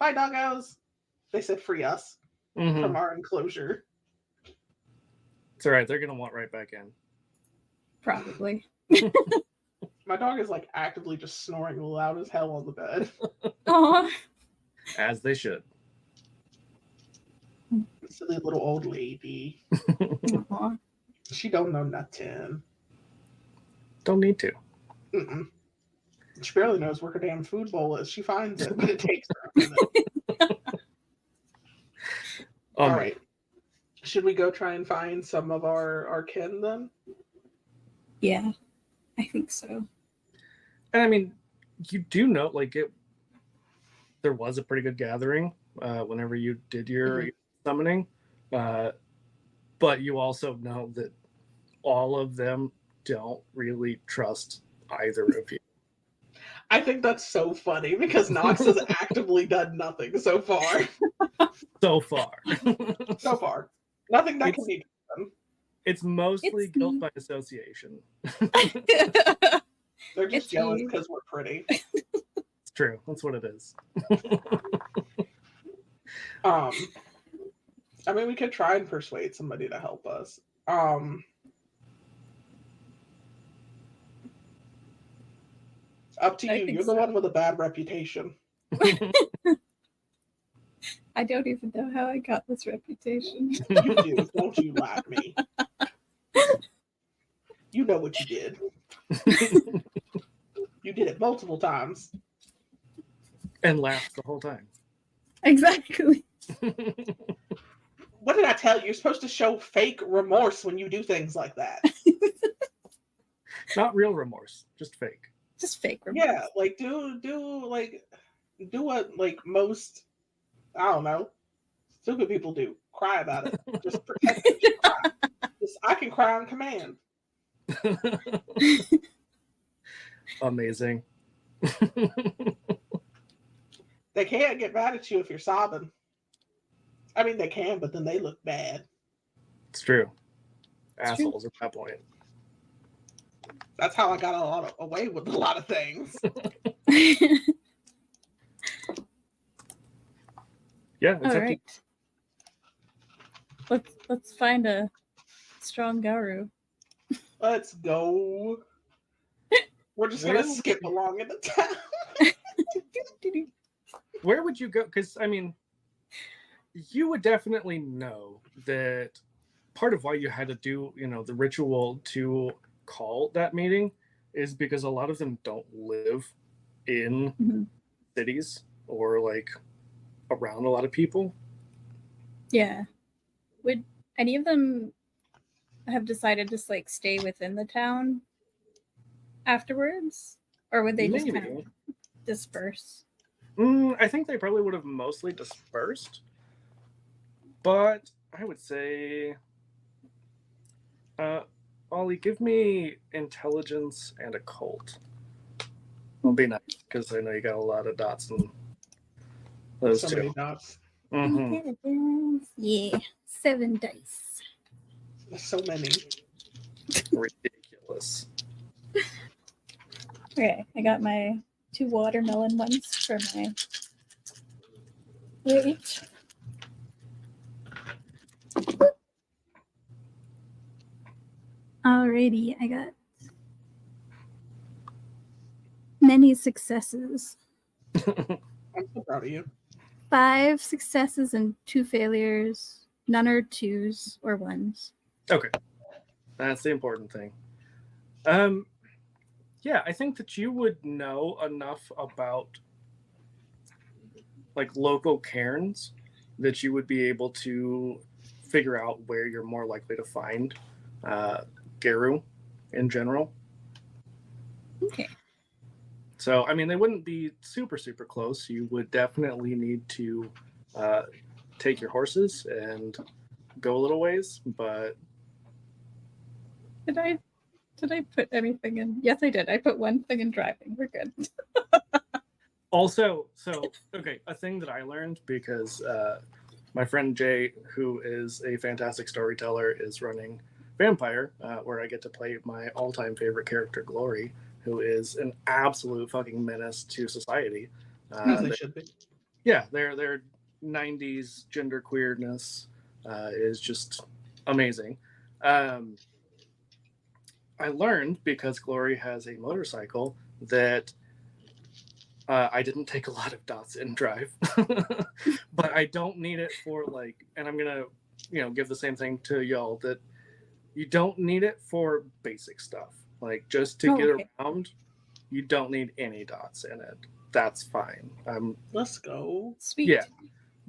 Speaker 2: Bye, doggos. They said free us from our enclosure.
Speaker 3: It's all right. They're gonna want right back in.
Speaker 4: Probably.
Speaker 2: My dog is like actively just snoring loud as hell on the bed.
Speaker 4: Aw.
Speaker 3: As they should.
Speaker 2: Silly little old lady.
Speaker 4: Aw.
Speaker 2: She don't know nothing.
Speaker 3: Don't need to.
Speaker 2: Mm-mm. She barely knows where her damn food bowl is. She finds it, but it takes her a minute. All right. Should we go try and find some of our kin then?
Speaker 4: Yeah, I think so.
Speaker 3: And I mean, you do know, like there was a pretty good gathering whenever you did your summoning, but you also know that all of them don't really trust either of you.
Speaker 2: I think that's so funny because Nox has actively done nothing so far.
Speaker 3: So far.
Speaker 2: So far. Nothing that can be done.
Speaker 3: It's mostly
Speaker 4: It's
Speaker 3: guilt
Speaker 4: me.
Speaker 3: by association.
Speaker 2: They're just
Speaker 4: It's
Speaker 2: jealous
Speaker 4: me.
Speaker 2: because we're pretty.
Speaker 3: It's true. That's what it is.
Speaker 2: I mean, we could try and persuade somebody to help us. Up to
Speaker 4: I
Speaker 2: you.
Speaker 4: think
Speaker 2: You're the
Speaker 4: so.
Speaker 2: one with a bad reputation.
Speaker 4: I don't even know how I got this reputation.
Speaker 2: You do. Don't you lie to me. You know what you did. You did it multiple times.
Speaker 3: And laughed the whole time.
Speaker 4: Exactly.
Speaker 2: What did I tell you? You're supposed to show fake remorse when you do things like that.
Speaker 3: Not real remorse, just fake.
Speaker 4: Just fake remorse.
Speaker 2: Yeah, like do what like most, I don't know, stupid people do. Cry about it. Just pretend that you cry. I can cry on command.
Speaker 3: Amazing.
Speaker 2: They can't get mad at you if you're sobbing. I mean, they can, but then they look bad.
Speaker 3: It's true.
Speaker 4: It's
Speaker 3: Assholes at that point.
Speaker 2: That's how I got away with a lot of things.
Speaker 3: Yeah, it's
Speaker 4: All
Speaker 3: up
Speaker 4: right. Let's find a strong Garu.
Speaker 2: Let's go. We're just gonna
Speaker 3: Where-
Speaker 2: skip along in the town.
Speaker 3: Where would you go? Because, I mean, you would definitely know that part of why you had to do, the ritual to call that meeting is because a lot of them don't live in
Speaker 4: Mhm.
Speaker 3: cities or like around a lot of people.
Speaker 4: Yeah. Would any of them have decided to like stay within the town afterwards, or would they just kind
Speaker 3: Maybe.
Speaker 4: of disperse?
Speaker 3: I think they probably would have mostly dispersed, but I would say, Ollie, give me intelligence and occult. It'll be nice because I know you got a lot of dots in those
Speaker 2: So
Speaker 3: two.
Speaker 2: many dots.
Speaker 3: Mhm.
Speaker 4: Intelligence. Yeah, 7 dice.
Speaker 2: So many.
Speaker 3: Ridiculous.
Speaker 4: Okay, I got my 2 watermelon ones for my wait. Alrighty, I got many successes.
Speaker 2: I'm so proud of you.
Speaker 4: 5 successes and 2 failures. None are 2s or 1s.
Speaker 3: Okay, that's the important thing. Yeah, I think that you would know enough about like local cairns that you would be able to figure out where you're more likely to find Garu in general.
Speaker 4: Okay.
Speaker 3: So, I mean, they wouldn't be super, super close. You would definitely need to take your horses and go a little ways, but
Speaker 4: Did I put anything in? Yes, I did. I put 1 thing in driving. We're good.
Speaker 3: also, okay, a thing that I learned because my friend Jay, who is a fantastic storyteller, is running Vampire, where I get to play my all-time favorite character, Glory, who is an absolute fucking menace to society.
Speaker 2: As they should be.
Speaker 3: Yeah, their 90s gender queerness is just amazing. I learned because Glory has a motorcycle that I didn't take a lot of dots in drive, but I don't need it for like, and I'm gonna, give the same thing to y'all that you don't need it for basic stuff. Like just to get
Speaker 4: okay.
Speaker 3: around, you don't need any dots in it. That's fine.
Speaker 2: Let's go.
Speaker 4: Sweet.
Speaker 3: Yeah,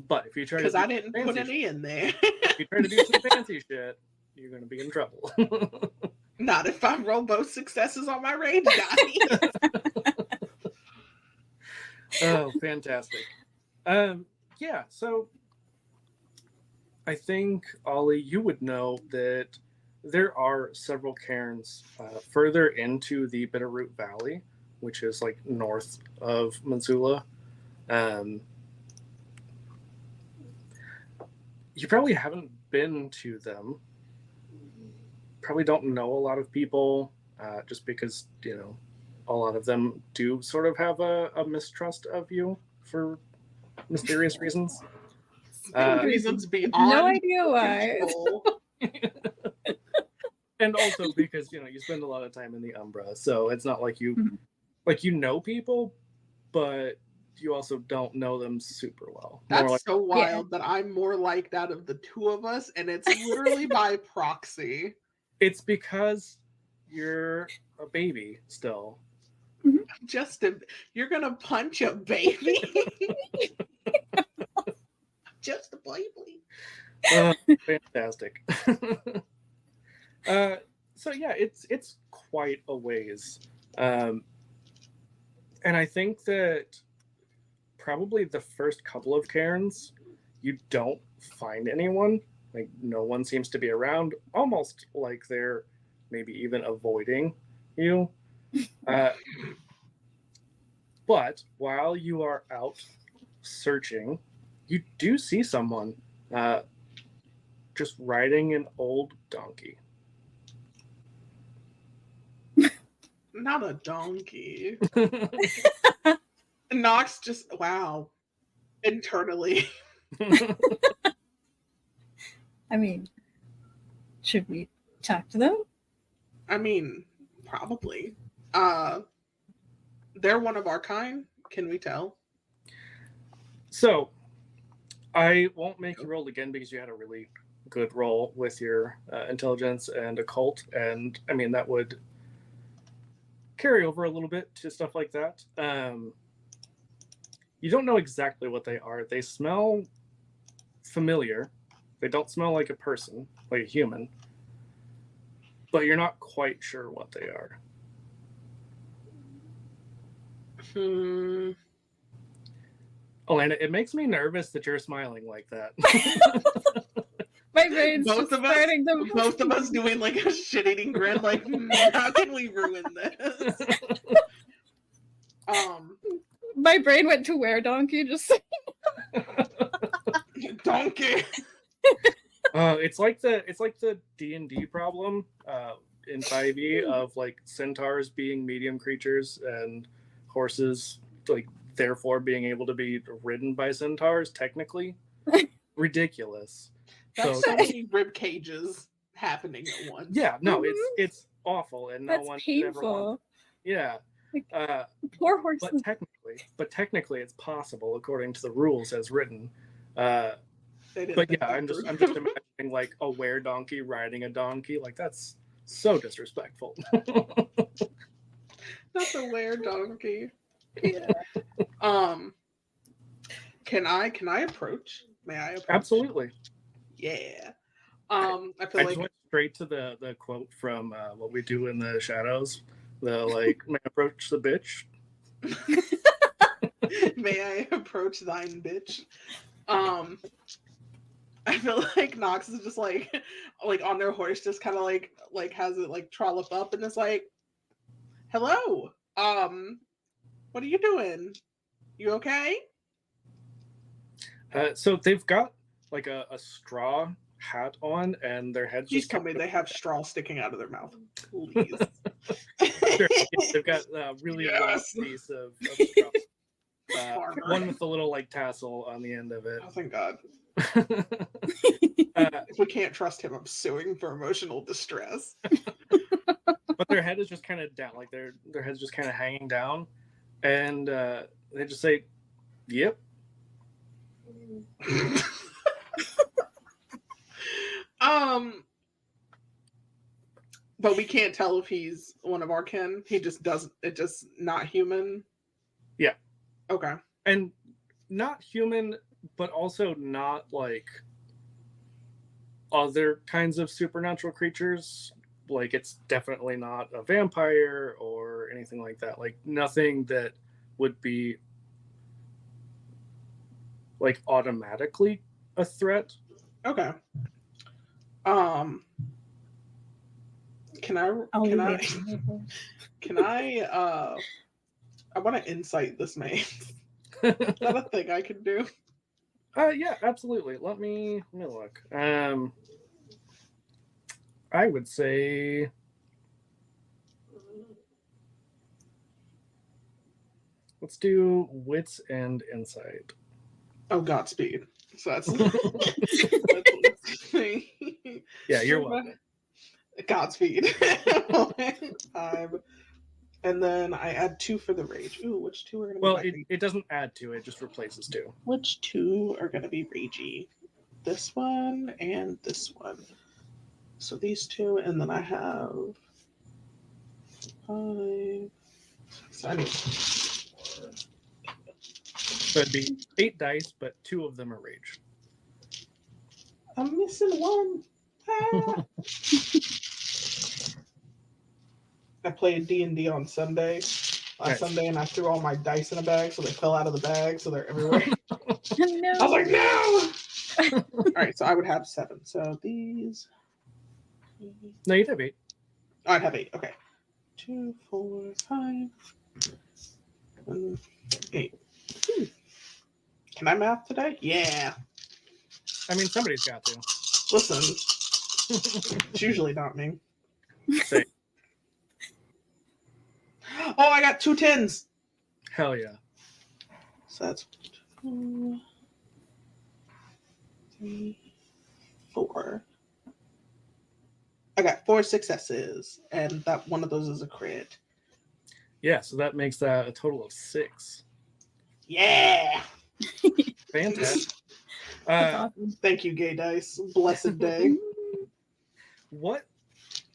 Speaker 3: but if you try to,
Speaker 2: Because I didn't put
Speaker 3: fancy
Speaker 2: any in there.
Speaker 3: if you try to do some fancy shit, you're gonna be in trouble.
Speaker 2: Not if I roll both successes on my range die.
Speaker 3: Oh, fantastic. Yeah, so I think, Ollie, you would know that there are several cairns further into the Bitterroot Valley, which is like north of Missoula. You probably haven't been to them. Probably don't know a lot of people just because, a lot of them do sort of have a mistrust of you for mysterious reasons.
Speaker 2: Reasons beyond.
Speaker 4: No idea why.
Speaker 2: control.
Speaker 3: And also because, you spend a lot of time in the Umbra, so it's not like you
Speaker 4: Mhm.
Speaker 3: like you know people, but you also don't know them super well. More
Speaker 2: That's
Speaker 3: like,
Speaker 2: so wild that I'm more liked out of the two of us, and it's literally by proxy.
Speaker 3: it's because you're a baby still.
Speaker 2: You're gonna punch a baby? Just a baby.
Speaker 3: Fantastic. So yeah, it's quite a ways, and I think that probably the first couple of cairns, you don't find anyone. Like no one seems to be around. Almost like they're maybe even avoiding you. But while you are out searching, you do see someone just riding an old donkey.
Speaker 2: Not a donkey. Nox just, wow. Internally.
Speaker 4: I mean, should we talk to them?
Speaker 2: I mean, probably. They're one of our kind. Can we tell?
Speaker 3: So, I won't make you roll again because you had a really good roll with your intelligence and occult, and I mean that would carry over a little bit to stuff like that. You don't know exactly what they are. They smell familiar. They don't smell like a person, like a human, but you're not quite sure what they are. Elena, it makes me nervous that you're smiling like that.
Speaker 4: My brain's
Speaker 2: Both
Speaker 4: just
Speaker 2: of us,
Speaker 4: starting to...
Speaker 2: both of us doing like a shit-eating grin, like, how can we ruin this?
Speaker 4: My brain went to where donkey just
Speaker 2: Donkey.
Speaker 3: It's like the D&D problem in 5e of like centaurs being medium creatures and horses like therefore being able to be ridden by centaurs. Technically, ridiculous.
Speaker 2: That's so many rib cages happening at once.
Speaker 3: Yeah, no, it's awful, and no
Speaker 4: That's
Speaker 3: one should ever want.
Speaker 4: painful.
Speaker 3: Yeah.
Speaker 4: Poor horses.
Speaker 3: But technically, it's possible according to the rules as written. But yeah, I'm just imagining like a were-donkey riding a donkey. Like that's so disrespectful.
Speaker 2: That's a were-donkey. Yeah. Can I approach? May I approach?
Speaker 3: Absolutely.
Speaker 2: Yeah. I feel
Speaker 3: I
Speaker 2: like
Speaker 3: just went straight to the quote from What We Do in the Shadows. The like, may I approach the bitch?
Speaker 2: may I approach thine bitch? I feel like Nox is just like on their horse, just kind of like has it like trollop up and it's like, hello, what are you doing? You okay?
Speaker 3: So they've got like a straw hat on, and their heads.
Speaker 2: Please tell me they have straw sticking out of their mouth. Please.
Speaker 3: Sure, they've got a really long piece of straw. One with a little like tassel on the end of it.
Speaker 2: Oh, thank God. If we can't trust him, I'm suing for emotional distress.
Speaker 3: But their head is just kind of down, like their head's just kind of hanging down, and they just say, "Yep."
Speaker 2: But we can't tell if he's one of our kin. He just doesn't. It just not human.
Speaker 3: Yeah.
Speaker 2: Okay.
Speaker 3: And not human, but also not like other kinds of supernatural creatures. Like it's definitely not a vampire or anything like that. Like nothing that would be like automatically a threat.
Speaker 2: Okay. Can I I want to insight this man. Is that a thing I can do?
Speaker 3: Yeah, absolutely. Let me look. I would say let's do wits and insight.
Speaker 2: Oh, Godspeed. So that's
Speaker 3: yeah, you're welcome.
Speaker 2: Godspeed. And then I add 2 for the rage. Ooh, which 2 are going to be?
Speaker 3: Well, it doesn't add 2, it just replaces 2.
Speaker 2: Which 2 are going to be ragey? This one and this one. So these 2, and then I have 5. So I need 4.
Speaker 3: So it'd be 8 dice, but 2 of them are rage.
Speaker 2: I'm missing 1. Ah. I played D&D on Sunday, Sunday, and I threw all my dice in a bag, so they fell out of the bag, so they're everywhere.
Speaker 4: No.
Speaker 2: I was like, no! All right, so I would have 7. So these...
Speaker 3: No, you'd have 8.
Speaker 2: Oh, I'd have 8, okay. 2, 4, 5, 8. Can I math today? Yeah.
Speaker 3: I mean, somebody's got to.
Speaker 2: Listen, it's usually not me.
Speaker 3: Same.
Speaker 2: Oh, I got 2 10s.
Speaker 3: Hell yeah.
Speaker 2: So that's 2, 3, 4. I got 4 successes, and that one of those is a crit.
Speaker 3: Yeah, so that makes that a total of 6.
Speaker 2: Yeah.
Speaker 3: Fantastic.
Speaker 4: That's
Speaker 3: Uh,
Speaker 4: awesome.
Speaker 2: Thank you, Gay Dice. Blessed day.
Speaker 3: what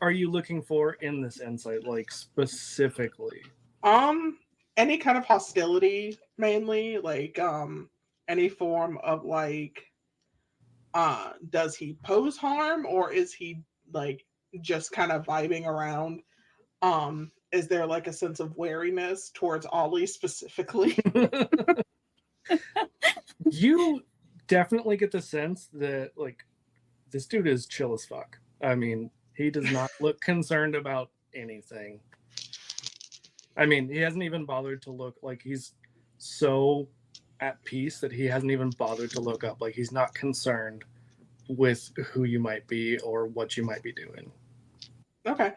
Speaker 3: are you looking for in this insight, like specifically?
Speaker 2: Any kind of hostility, mainly, like any form of like does he pose harm, or is he like just kind of vibing around? Is there like a sense of wariness towards Ollie specifically?
Speaker 3: You definitely get the sense that like this dude is chill as fuck. I mean, he does not look concerned about anything. I mean, he hasn't even bothered to look, like he's so at peace that he hasn't even bothered to look up. Like he's not concerned with who you might be or what you might be doing.
Speaker 2: Okay.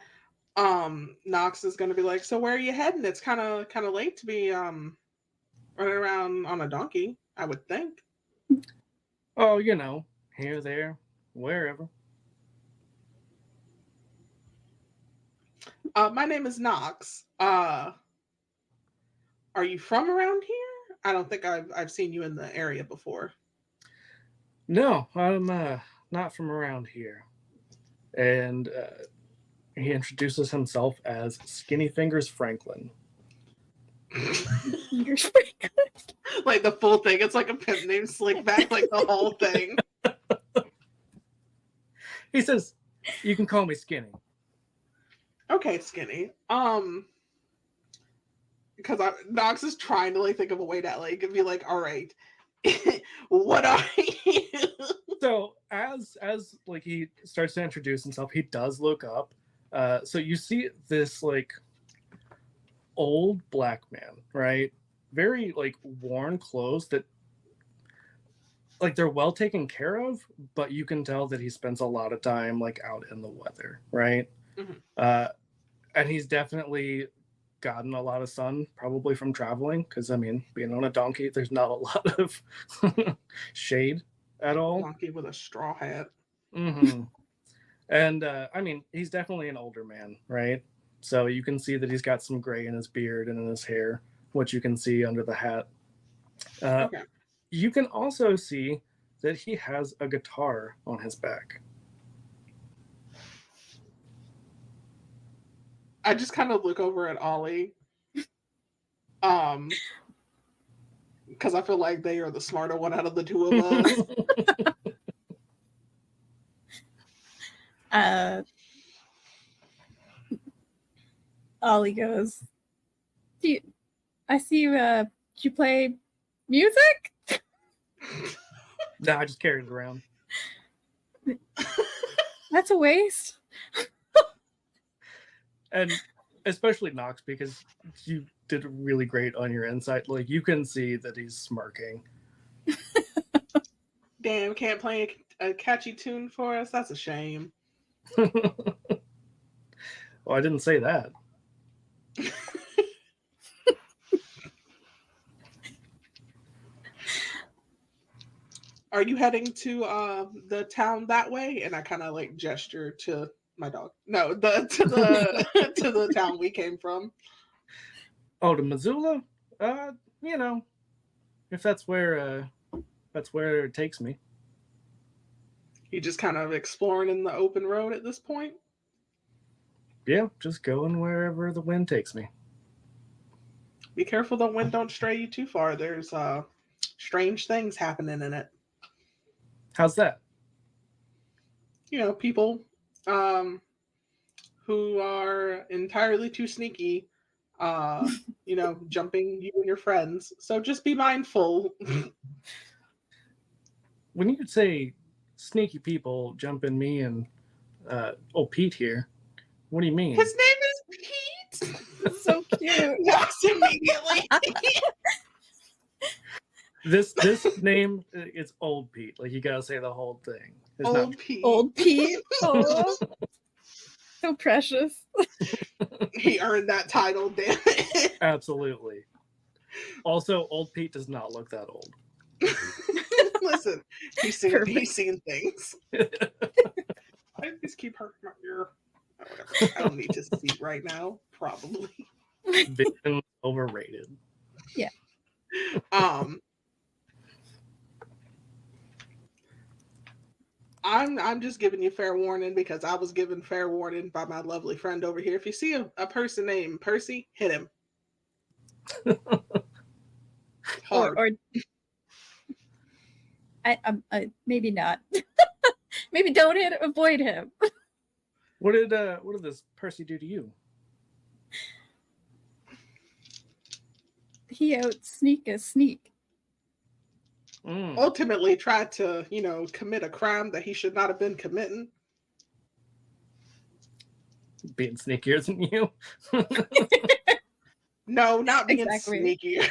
Speaker 2: Knox is gonna be like, so where are you heading? It's kinda late to be running around on a donkey, I would think.
Speaker 3: Oh, you know, here, there, wherever.
Speaker 2: My name is Knox. Are you from around here? I don't think I've seen you in the area before.
Speaker 3: No, I'm not from around here. And he introduces himself as Skinny Fingers Franklin.
Speaker 2: Like the full thing. It's like a pimp named Slickback, like the whole thing.
Speaker 3: He says, "You can call me Skinny."
Speaker 2: Okay, Skinny. Because Knox is trying to like think of a way to like be like, all right, what are you?
Speaker 3: So as like he starts to introduce himself, he does look up. So you see this like old black man, right? Very like worn clothes that like they're well taken care of, but you can tell that he spends a lot of time like out in the weather, right?
Speaker 2: Mhm.
Speaker 3: And he's definitely gotten a lot of sun, probably from traveling, because I mean, being on a donkey, there's not a lot of shade at all.
Speaker 2: Donkey with a straw hat.
Speaker 3: Mm-hmm. And I mean, he's definitely an older man, right? So you can see that he's got some gray in his beard and in his hair, which you can see under the hat.
Speaker 2: Okay.
Speaker 3: You can also see that he has a guitar on his back.
Speaker 2: I just kind of look over at Ollie. Because I feel like they are the smarter one out of the two of us.
Speaker 4: Ollie goes, I see you play music?
Speaker 3: No, I just carried it around.
Speaker 4: That's a waste.
Speaker 3: And especially Knox, because you did really great on your insight. Like you can see that he's smirking.
Speaker 2: Damn, can't play a catchy tune for us? That's a shame.
Speaker 3: Well, I didn't say that.
Speaker 2: Are you heading to the town that way? And I kind of like gesture to my dog. No, to the to the town we came from.
Speaker 3: Oh, to Missoula? You know, if that's where it takes me.
Speaker 2: You just kind of exploring in the open road at this point.
Speaker 3: Yeah, just going wherever the wind takes me.
Speaker 2: Be careful the wind don't stray you too far. There's strange things happening in it.
Speaker 3: How's that?
Speaker 2: You know, people who are entirely too sneaky, you know, jumping you and your friends. So just be mindful.
Speaker 3: When you say sneaky people jumping me and old Pete here, what do you mean?
Speaker 2: His name is Pete.
Speaker 4: So cute.
Speaker 2: Yes, immediately.
Speaker 3: This name is Old Pete. Like you gotta say the whole thing. It's
Speaker 2: Old
Speaker 3: not...
Speaker 2: Pete.
Speaker 4: Old Pete. Oh, so precious.
Speaker 2: He earned that title, damn it.
Speaker 3: Absolutely. Also, Old Pete does not look that old.
Speaker 2: Listen, he's seen things. I just keep hurting my ear. Oh, whatever. I don't need to see right now. Probably.
Speaker 3: Vision overrated.
Speaker 4: Yeah.
Speaker 2: I'm just giving you fair warning because I was given fair warning by my lovely friend over here. If you see a person named Percy, hit him. Hard.
Speaker 4: Or I maybe not. Maybe don't avoid him.
Speaker 3: What did this Percy do to you?
Speaker 4: He out sneak a sneak.
Speaker 2: Ultimately tried to, commit a crime that he should not have been committing.
Speaker 3: Being sneakier than you.
Speaker 2: No, not being
Speaker 4: Exactly.
Speaker 2: sneaky.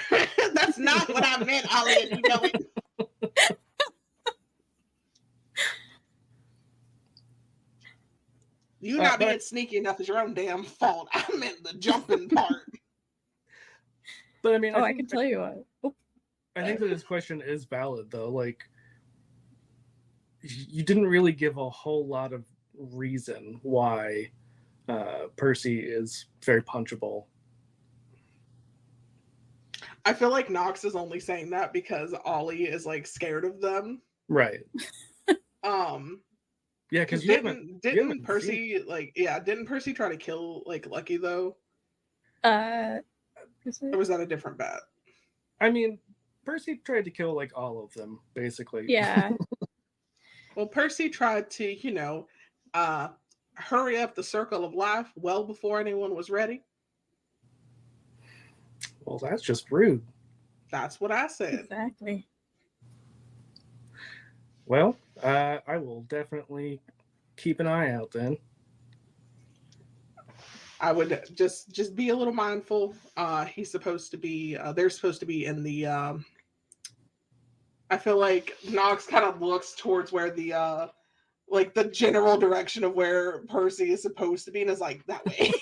Speaker 2: That's not what I meant, Ollie, and you know it. You not being sneaky enough is your own damn fault. I meant the jumping part.
Speaker 3: But I mean,
Speaker 4: I can tell you what. Oh.
Speaker 3: I think that this question is valid, though. Like, you didn't really give a whole lot of reason why Percy is very punchable.
Speaker 2: I feel like Knox is only saying that because Ollie is like scared of them.
Speaker 3: Right. Yeah, because
Speaker 2: didn't Percy didn't Percy try to kill like Lucky though? Or was that a different bat?
Speaker 3: I mean, Percy tried to kill like all of them, basically.
Speaker 4: Yeah.
Speaker 2: Well, Percy tried to, hurry up the circle of life well before anyone was ready.
Speaker 3: Well, that's just rude.
Speaker 2: That's what I said.
Speaker 4: Exactly.
Speaker 3: Well, I will definitely keep an eye out then.
Speaker 2: I would just be a little mindful. He's supposed to be. They're supposed to be in the. I feel like Knox kind of looks towards where the like the general direction of where Percy is supposed to be, and is like that way.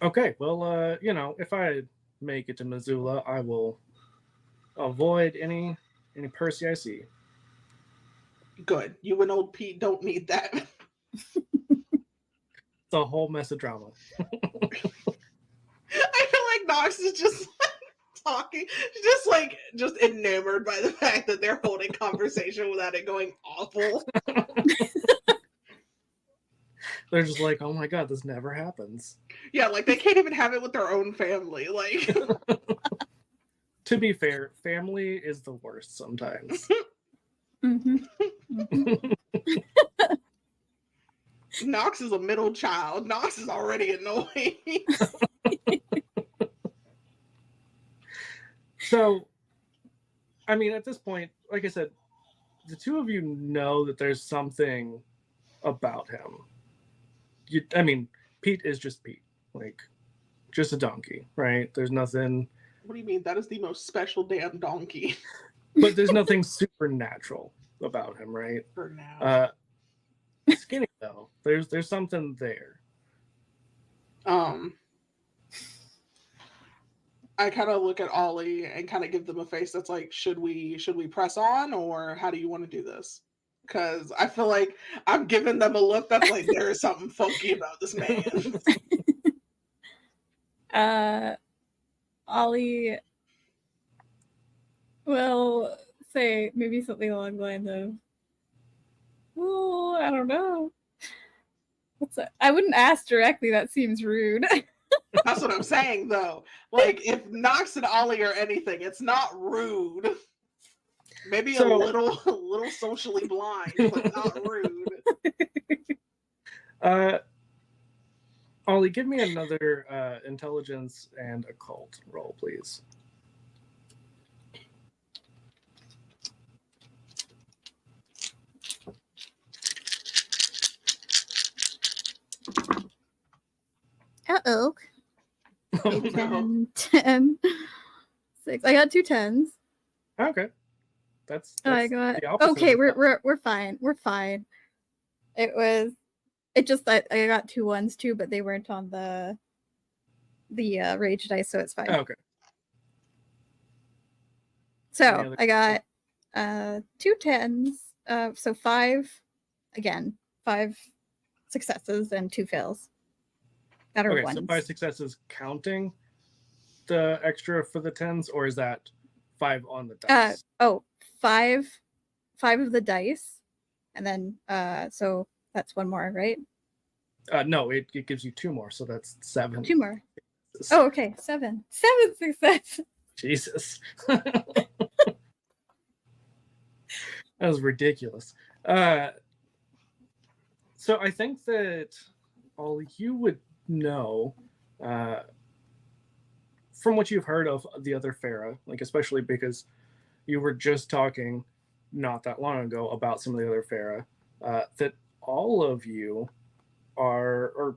Speaker 3: Okay, well, if I make it to Missoula, I will avoid any Percy I see.
Speaker 2: Good. You and old Pete don't need that.
Speaker 3: It's a whole mess of drama.
Speaker 2: I feel like Knox is just talking, just enamored by the fact that they're holding conversation without it going awful.
Speaker 3: They're just like, oh my god, this never happens.
Speaker 2: Yeah, like they can't even have it with their own family. Like,
Speaker 3: to be fair, family is the worst sometimes.
Speaker 4: Mm-hmm.
Speaker 2: Knox is a middle child. Knox is already annoying.
Speaker 3: So, I mean, at this point, like I said, the two of you know that there's something about him. Pete is just Pete. Like, just a donkey, right? There's nothing...
Speaker 2: What do you mean? That is the most special damn donkey.
Speaker 3: But there's nothing supernatural about him, right?
Speaker 2: For now.
Speaker 3: Skinny, though. There's something there.
Speaker 2: I kind of look at Ollie and kind of give them a face that's like, should we press on, or how do you want to do this? Because I feel like I'm giving them a look that's like, there is something funky about this man.
Speaker 4: Ollie will say maybe something along the lines of, "Oh, I don't know. What's that? I wouldn't ask directly. That seems rude."
Speaker 2: That's what I'm saying, though. Like, if Knox and Ollie are anything, it's not rude. Maybe a little socially blind, but not rude.
Speaker 3: Ollie, give me another intelligence and occult roll, please.
Speaker 4: Uh-oh.
Speaker 3: Oh,
Speaker 4: 10, 10, 6. I got 2 10s.
Speaker 3: okay. That's
Speaker 4: I got
Speaker 3: the opposite.
Speaker 4: okay. We're fine. We're fine. I got 2 1s too, but they weren't on the rage dice, so it's fine.
Speaker 3: Oh, okay.
Speaker 4: So I got 2 10s. So 5 successes and 2 fails. That are ones.
Speaker 3: So 5 successes counting the extra for the 10s, or is that 5 on the dice?
Speaker 4: five of the dice, and then so that's one more, right?
Speaker 3: No, it gives you 2 more, so that's 7.
Speaker 4: 2 more. Oh, okay, 7 success.
Speaker 3: Jesus. That was ridiculous. So I think that all you would know from what you've heard of the other Farah, like especially because you were just talking not that long ago about some of the other Farah, that all of you are, or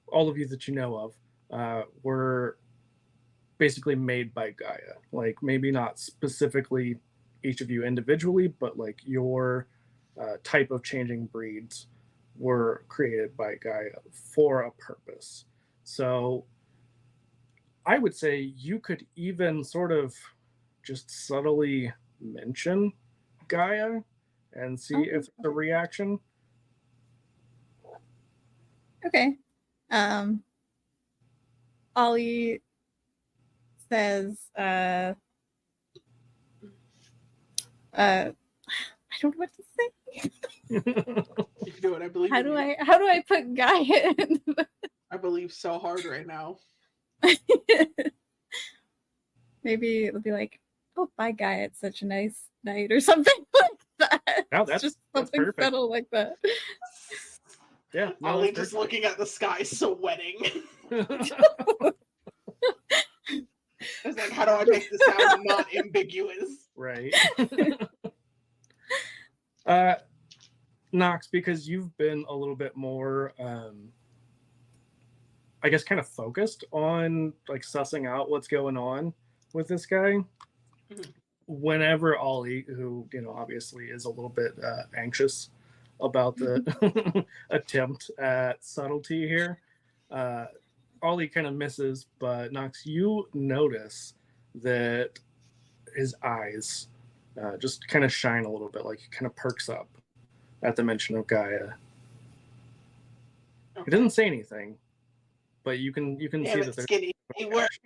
Speaker 3: all of you that you know of, were basically made by Gaia. Like maybe not specifically each of you individually, but like your type of changing breeds were created by Gaia for a purpose. So I would say you could even sort of just subtly mention Gaia and see if there's a reaction.
Speaker 4: Okay. Ollie says, I don't know what to say.
Speaker 2: You can do it. I believe.
Speaker 4: How do I put Gaia in?
Speaker 2: I believe so hard right now.
Speaker 4: Maybe it'll be like, oh, bye, Gaia. It's such a nice night, or something like that.
Speaker 3: No, that's
Speaker 4: just
Speaker 3: that's
Speaker 4: something
Speaker 3: perfect.
Speaker 4: subtle like that.
Speaker 3: Yeah, no,
Speaker 2: Ollie
Speaker 3: that's
Speaker 2: just looking at the sky, sweating.
Speaker 3: perfect.
Speaker 2: It's like, how do I make this sound not ambiguous?
Speaker 3: Right. Knox, because you've been a little bit more I guess kind of focused on like sussing out what's going on with this guy.
Speaker 2: Mhm.
Speaker 3: Whenever Ollie, who obviously is a little bit anxious about the attempt at subtlety here, Ollie kind of misses, but Knox, you notice that his eyes just kind of shine a little bit, like he kind of perks up at the mention of Gaia.
Speaker 2: Okay.
Speaker 3: He doesn't say anything, but you can
Speaker 2: Damn
Speaker 3: see
Speaker 2: it,
Speaker 3: that there's
Speaker 2: Skinny. It works.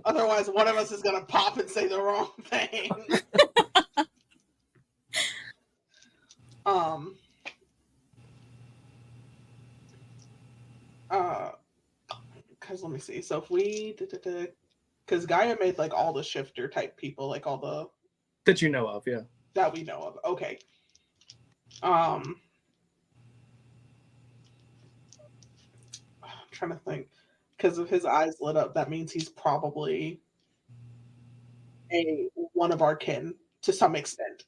Speaker 2: Otherwise, one of us is gonna pop and say the wrong thing. Because let me see. So if we, because Gaia made like all the shifter type people, like all the
Speaker 3: that you know of, yeah.
Speaker 2: that we know of. Okay. I'm trying to think. Because if his eyes lit up, that means he's probably one of our kin to some extent.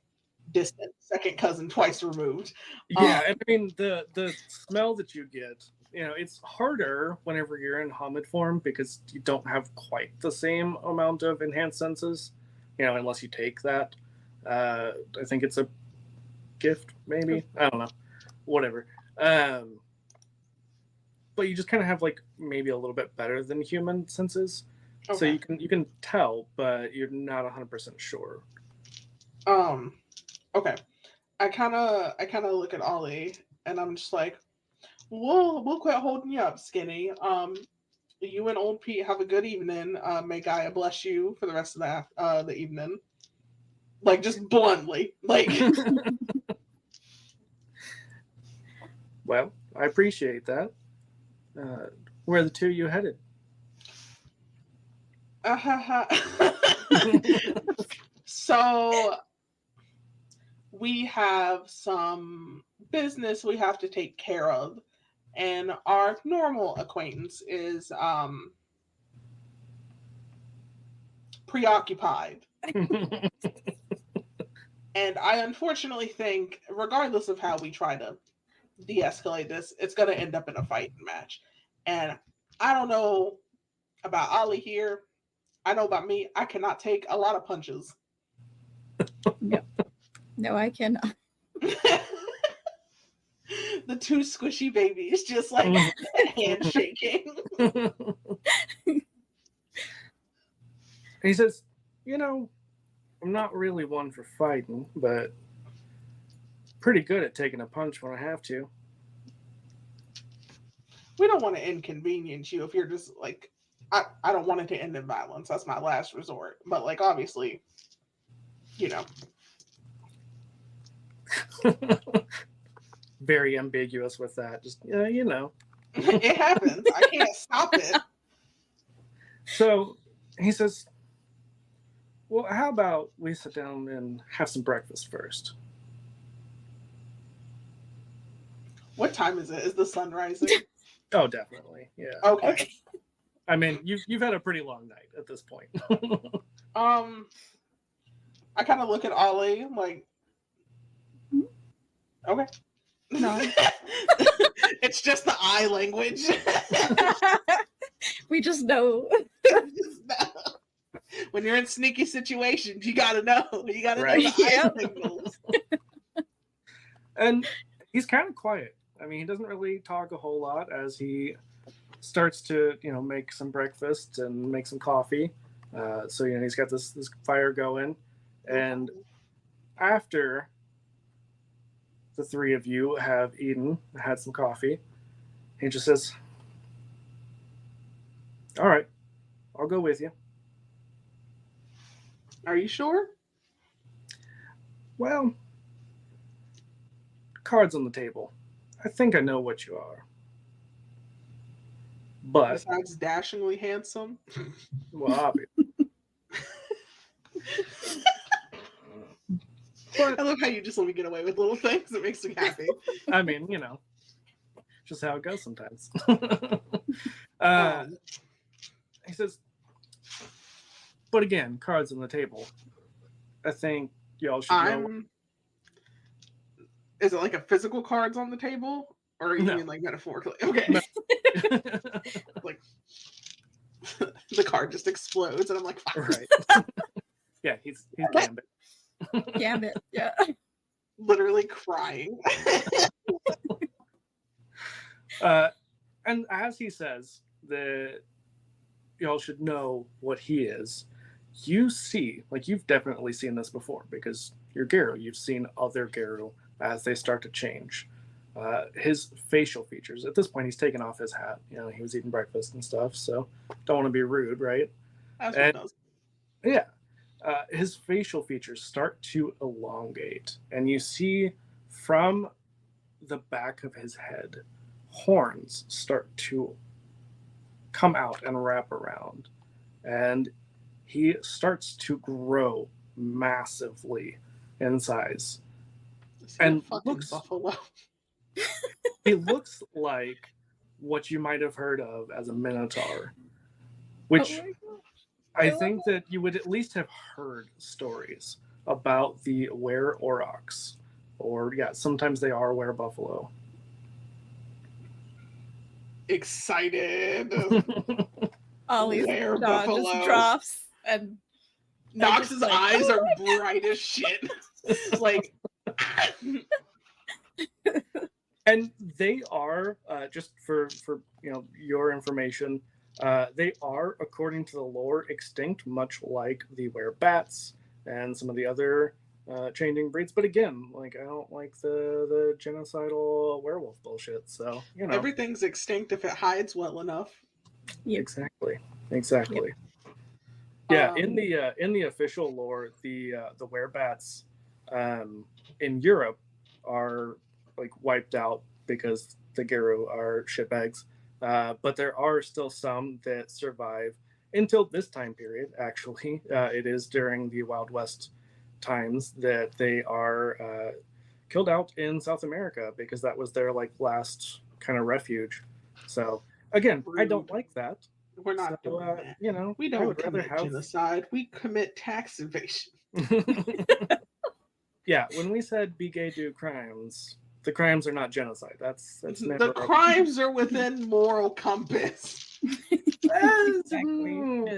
Speaker 2: Distant, second cousin, twice removed.
Speaker 3: Yeah, and I mean the smell that you get, it's harder whenever you're in Hamid form because you don't have quite the same amount of enhanced senses, unless you take that. I think it's a gift, maybe. I don't know. Whatever. But you just kind of have like maybe a little bit better than human senses.
Speaker 2: Okay.
Speaker 3: So you can tell, but you're not 100% sure.
Speaker 2: Okay. I kind of look at Ollie and I'm just like, we'll quit holding you up, Skinny. You and old Pete have a good evening. May Gaia bless you for the rest of the evening. Like just bluntly, like.
Speaker 3: Well, I appreciate that. Where are the two of you headed?
Speaker 2: So we have some business we have to take care of, and our normal acquaintance is preoccupied. And I unfortunately think, regardless of how we try to de-escalate this, it's going to end up in a fighting match. And I don't know about Ollie here. I know about me. I cannot take a lot of punches.
Speaker 4: No, I cannot.
Speaker 2: The two squishy babies just like handshaking.
Speaker 3: He says, I'm not really one for fighting, but pretty good at taking a punch when I have to.
Speaker 2: We don't want to inconvenience you if you're just like, I don't want it to end in violence. That's my last resort. But like, obviously, you know.
Speaker 3: Very ambiguous with that. Just you know.
Speaker 2: It happens. I can't stop it.
Speaker 3: So he says, well, how about we sit down and have some breakfast first?
Speaker 2: What time is it? Is the sun rising?
Speaker 3: Oh, definitely. Yeah.
Speaker 2: Okay.
Speaker 3: I mean, you've had a pretty long night at this point.
Speaker 2: I kind of look at Ollie like, okay.
Speaker 4: No.
Speaker 2: It's just the eye language.
Speaker 4: We just know.
Speaker 2: When you're in sneaky situations, you gotta know. You gotta
Speaker 3: Right.
Speaker 2: know the eye
Speaker 4: Yep.
Speaker 2: signals.
Speaker 3: And he's kind of quiet. I mean, he doesn't really talk a whole lot as he starts to, make some breakfast and make some coffee. So, he's got this fire going. And after the three of you have eaten, had some coffee, he just says, all right, I'll go with you.
Speaker 2: Are you sure?
Speaker 3: Well, cards on the table. I think I know what you are. But,
Speaker 2: Besides dashingly handsome.
Speaker 3: well, obviously. But,
Speaker 2: I love how you just let me get away with little things. It makes me happy.
Speaker 3: I mean, just how it goes sometimes. He says, but again, cards on the table. I think y'all should know.
Speaker 2: Is it like a physical cards on the table? Or you
Speaker 3: No.
Speaker 2: mean like metaphorically? Okay.
Speaker 3: No.
Speaker 2: Like the card just explodes and I'm like, fuck.
Speaker 3: Right. Yeah, he's Gambit.
Speaker 4: Gambit. Yeah.
Speaker 2: Literally crying.
Speaker 3: And as he says that y'all should know what he is, you see, like you've definitely seen this before because you're Garo. You've seen other Garo as they start to change. His facial features. At this point, he's taken off his hat. He was eating breakfast and stuff, so don't want to be rude, right?
Speaker 2: That's what it does.
Speaker 3: Yeah. His facial features start to elongate, and you see from the back of his head, horns start to come out and wrap around, and he starts to grow massively in size. And looks
Speaker 2: buffalo.
Speaker 3: He looks like what you might have heard of as a minotaur, which I think that you would at least have heard stories about the were-aurochs, or sometimes they are were-buffalo.
Speaker 2: Excited.
Speaker 4: Ollie's
Speaker 2: Were
Speaker 4: jaw
Speaker 2: buffalo.
Speaker 4: just drops and
Speaker 2: Knox's
Speaker 4: like,
Speaker 2: eyes are bright as shit. Like,
Speaker 3: and they are just for your information. They are, according to the lore, extinct, much like the werebats and some of the other changing breeds. But again, like I don't like the genocidal werewolf bullshit. So
Speaker 2: everything's extinct if it hides well enough.
Speaker 4: Yep.
Speaker 3: Exactly.
Speaker 4: Yep.
Speaker 3: Yeah, in the official lore, the werebats in Europe are like wiped out because the Garo are shitbags. But there are still some that survive until this time period. Actually, it is during the Wild West times that they are killed out in South America because that was their like last kind of refuge. So again, I don't like that.
Speaker 2: We're not doing that. We don't commit genocide. We commit tax evasion.
Speaker 3: Yeah, when we said be gay, do crimes, the crimes are not genocide. That's never
Speaker 2: the crimes are within moral compass.
Speaker 4: Exactly.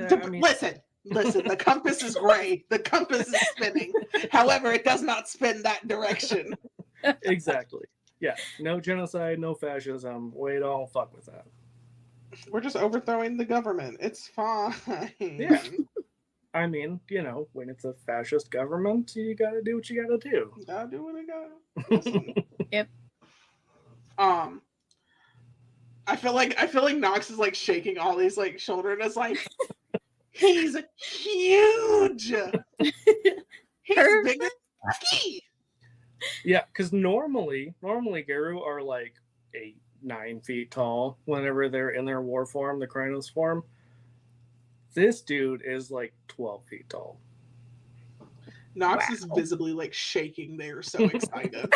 Speaker 2: Listen, the compass is gray. The compass is spinning. However, it does not spin that direction.
Speaker 3: Exactly. Yeah, no genocide, no fascism. We don't fuck with that.
Speaker 2: We're just overthrowing the government. It's fine.
Speaker 3: Yeah. I mean, when it's a fascist government, you gotta do what you gotta do.
Speaker 2: Gotta do what I gotta.
Speaker 4: Yep.
Speaker 2: I feel like Knox is like shaking Ollie's like shoulder and is like, he's huge. He's as big as Lucky.
Speaker 3: Yeah, because normally Garu are like 8-9 feet tall whenever they're in their war form, the Krynos form. This dude is like 12 feet tall.
Speaker 2: Nox is visibly like shaking. They're so excited.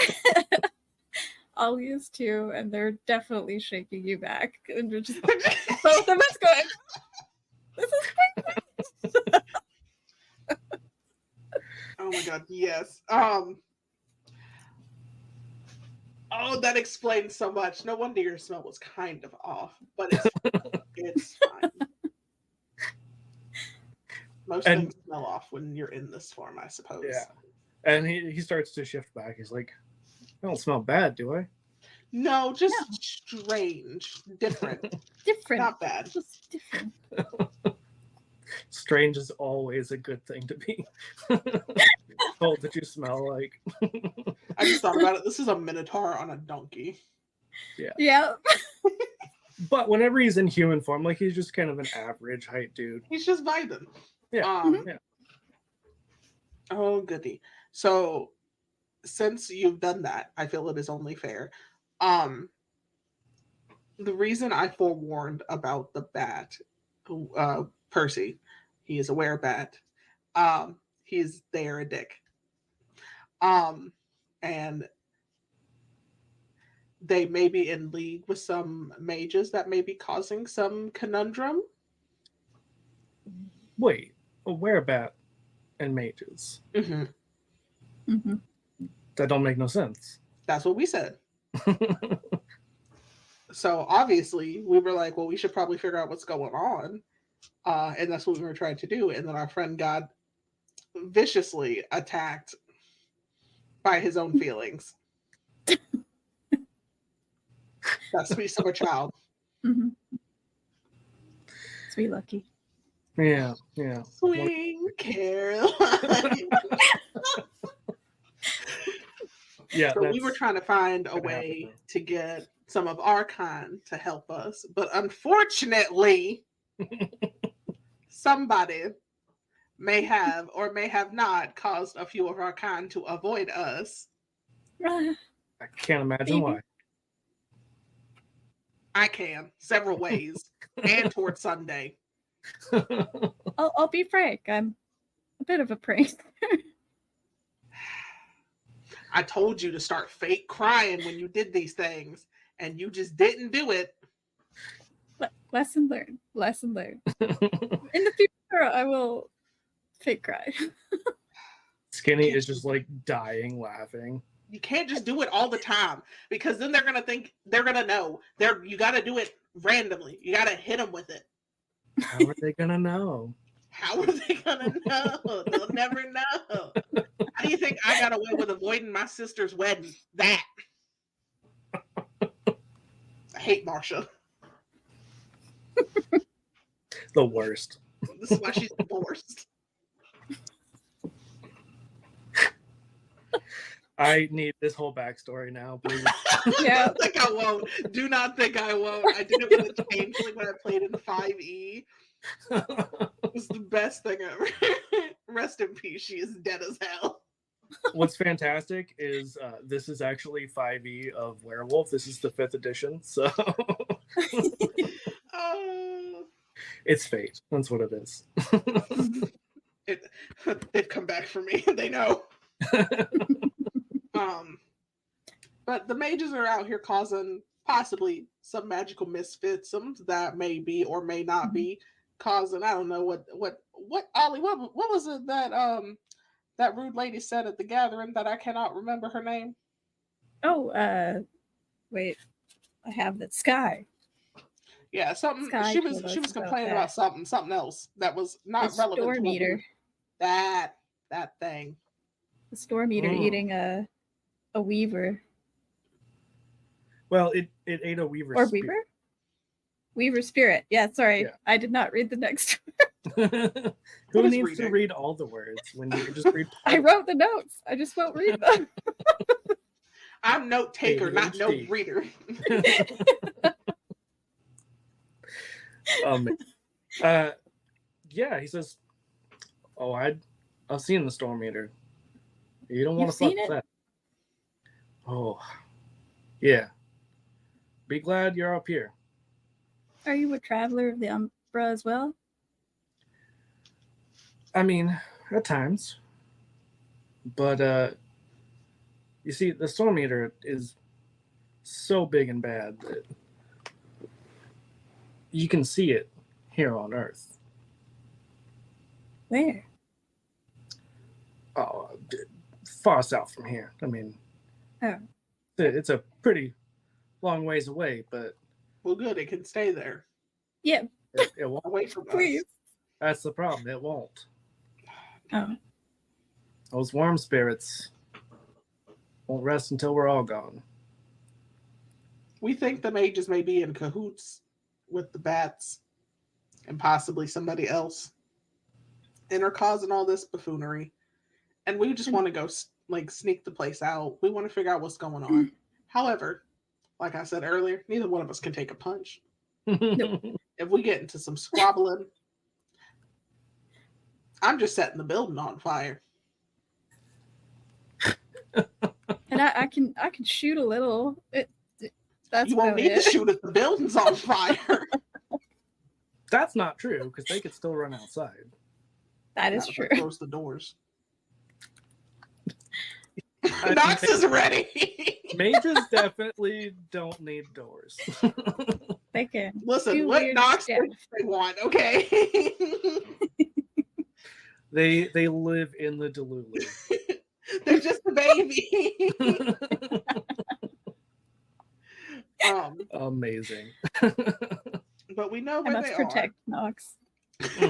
Speaker 4: Ollie is too, and they're definitely shaking you back. And we're just both of us going, this is crazy.
Speaker 2: Oh my god, yes. Oh, that explains so much. No wonder your smell was kind of off, but it's fine. Most things smell off when you're in this form, I suppose.
Speaker 3: Yeah. And he starts to shift back. He's like, I don't smell bad, do I?
Speaker 2: No, just strange. Different. Not bad.
Speaker 4: Just different.
Speaker 3: Strange is always a good thing to be told that you smell like.
Speaker 2: I just thought about it. This is a minotaur on a donkey.
Speaker 4: Yeah.
Speaker 3: But whenever he's in human form, like he's just kind of an average height dude.
Speaker 2: He's just vibing.
Speaker 3: Yeah.
Speaker 2: Yeah. Oh, goody. So, since you've done that, I feel it is only fair. The reason I forewarned about the bat, Percy, he is a werebat. They are a dick. And they may be in league with some mages that may be causing some conundrum.
Speaker 3: Wait, a werebat and mages.
Speaker 2: Mm-hmm.
Speaker 4: Mm-hmm.
Speaker 3: That don't make no sense.
Speaker 2: That's what we said. So obviously we were like, well, we should probably figure out what's going on. And that's what we were trying to do. And then our friend got viciously attacked by his own feelings. That's sweet summer child.
Speaker 4: Mm-hmm. Sweet Lucky.
Speaker 3: Yeah.
Speaker 2: Swing Caroline.
Speaker 3: Yeah.
Speaker 2: So we were trying to find a way to get some of our kind to help us. But unfortunately, somebody may have or may have not caused a few of our kind to avoid us.
Speaker 3: I can't imagine why.
Speaker 2: I can, several ways, and towards Sunday.
Speaker 4: I'll be frank. I'm a bit of a prank.
Speaker 2: I told you to start fake crying when you did these things, and you just didn't do it.
Speaker 4: Lesson learned. Lesson learned. In the future, I will fake cry.
Speaker 3: Skinny is just like dying laughing.
Speaker 2: You can't just do it all the time, because then they're gonna think, they're gonna know. You got to do it randomly. You got to hit them with it.
Speaker 3: How are they gonna know?
Speaker 2: How are they gonna know? They'll never know. How do you think I got away with avoiding my sister's wedding? That. I hate Marsha.
Speaker 3: The worst.
Speaker 2: This is why she's divorced.
Speaker 3: I need this whole backstory now, please.
Speaker 4: Yeah.
Speaker 2: Don't think I won't. Do not think I won't. I did it with a changeling when I played in 5e. It was the best thing ever. Rest in peace. She is dead as hell.
Speaker 3: What's fantastic is this is actually 5e of Werewolf. This is the 5th edition, so it's fate. That's what it is.
Speaker 2: They've come back for me. They know. But the mages are out here causing possibly some magical misfits, some that may be or may not be causing. I don't know what Ollie. What was it that that rude lady said at the gathering that I cannot remember her name?
Speaker 4: Oh, wait. I have that Sky.
Speaker 2: Yeah, something.
Speaker 4: Sky
Speaker 2: She was complaining about something else that was not relevant.
Speaker 4: Storm Eater.
Speaker 2: That thing.
Speaker 4: The Storm Eater eating a weaver.
Speaker 3: Well, it ate a weaver.
Speaker 4: Or weaver? Weaver spirit. Yeah, sorry.
Speaker 3: Yeah.
Speaker 4: I did not read the next
Speaker 3: word. Who needs to read all the words when you can just read?
Speaker 4: I wrote the notes. I just won't read them.
Speaker 2: I'm note taker, not note reader.
Speaker 3: Yeah, he says, "Oh, I'll see in the Storm Eater." You don't want
Speaker 4: You've
Speaker 3: to fuck
Speaker 4: seen
Speaker 3: with
Speaker 4: it?
Speaker 3: that. Oh, yeah. Be glad you're up here.
Speaker 4: Are you a traveler of the Umbra as well?
Speaker 3: I mean, at times. But you see, the storm eater is so big and bad that you can see it here on Earth.
Speaker 4: Where?
Speaker 3: Oh, far south from here. I mean,
Speaker 4: Oh.
Speaker 3: it's a pretty long ways away, but
Speaker 2: Well, good. It can stay there,
Speaker 4: Yeah,
Speaker 3: it won't.
Speaker 2: away from
Speaker 4: please.
Speaker 2: us.
Speaker 3: That's the problem. It won't.
Speaker 4: Oh.
Speaker 3: Those worm spirits won't rest until we're all gone.
Speaker 2: We think the mages may be in cahoots with the bats and possibly somebody else, and are causing all this buffoonery. And we just want to go sneak the place out. We want to figure out what's going on. However, like I said earlier, neither one of us can take a punch. If we get into some squabbling, I'm just setting the building on fire.
Speaker 4: And I can shoot a little. That's
Speaker 2: You won't
Speaker 4: about
Speaker 2: need to
Speaker 4: it.
Speaker 2: shoot if the building's on fire.
Speaker 3: That's not true, because they could still run outside.
Speaker 4: That is
Speaker 2: Not if
Speaker 4: true.
Speaker 2: I close the doors.
Speaker 3: I
Speaker 2: Knox
Speaker 3: think
Speaker 2: is ready.
Speaker 3: mages definitely don't need doors.
Speaker 4: They can.
Speaker 2: Listen,
Speaker 4: do
Speaker 2: let
Speaker 4: weird
Speaker 2: Knox
Speaker 4: stuff.
Speaker 2: think they want, okay?
Speaker 3: They live in the Delulu.
Speaker 2: They're just a baby.
Speaker 3: Amazing.
Speaker 2: But we know
Speaker 4: I
Speaker 2: where
Speaker 4: must
Speaker 2: they
Speaker 4: protect Nox.
Speaker 2: are.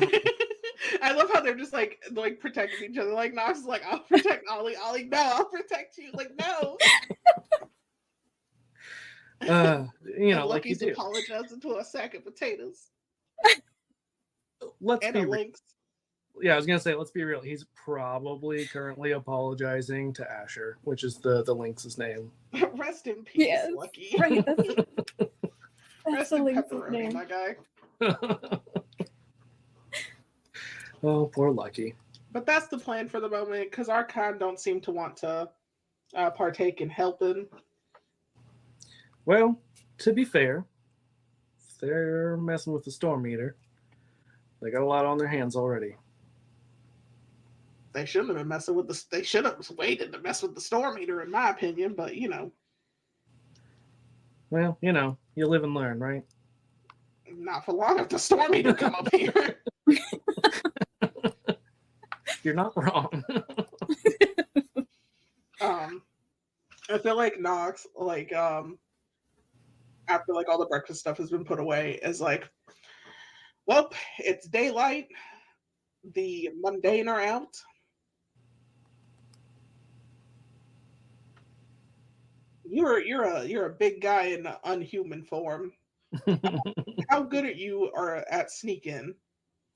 Speaker 2: I love how they're just like protecting each other. Like Knox is like, I'll protect Ollie. Ollie, no, I'll protect you. Like, no.
Speaker 3: You know,
Speaker 2: And
Speaker 3: like you
Speaker 2: Lucky's
Speaker 3: do.
Speaker 2: apologizing to a sack of potatoes
Speaker 3: Let's
Speaker 2: and
Speaker 3: be
Speaker 2: a
Speaker 3: real.
Speaker 2: lynx.
Speaker 3: Yeah, I was gonna say, let's be real. He's probably currently apologizing to Asher, which is the lynx's name.
Speaker 2: Rest in peace,
Speaker 4: Yes.
Speaker 2: Lucky.
Speaker 4: Right, that's
Speaker 2: Rest
Speaker 4: the
Speaker 2: in
Speaker 4: lynx's
Speaker 2: pepperoni,
Speaker 4: name.
Speaker 2: my guy.
Speaker 3: Oh, poor Lucky.
Speaker 2: But that's the plan for the moment, because our kind don't seem to want to partake in helping.
Speaker 3: Well, to be fair, if they're messing with the storm meter, they got a lot on their hands already.
Speaker 2: They shouldn't have been messing with the. They should have waited to mess with the storm eater, in my opinion. But
Speaker 3: Well, you know, you live and learn, right?
Speaker 2: not for long if the storm eater come up here.
Speaker 3: You're not wrong.
Speaker 2: I feel like Knox, after all the breakfast stuff has been put away, is like, well, it's daylight. The mundane are out. You're a big guy in unhuman form. How good are you at sneaking?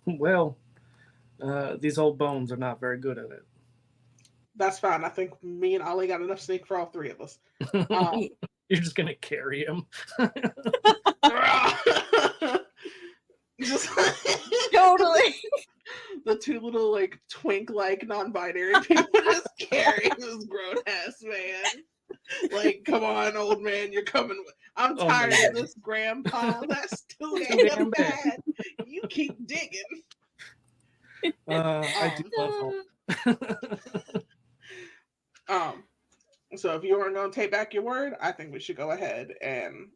Speaker 3: Well, these old bones are not very good at it.
Speaker 2: That's fine. I think me and Ollie got enough sneak for all three of us.
Speaker 3: You're just gonna carry him.
Speaker 2: Just
Speaker 4: Totally.
Speaker 2: the two little twink non-binary people just carrying this grown ass man. Like, come on, old man, you're coming. I'm tired of this, grandpa. That's too damn bad. You keep digging.
Speaker 3: I do love hope.
Speaker 2: So if you aren't going to take back your word, I think we should go ahead and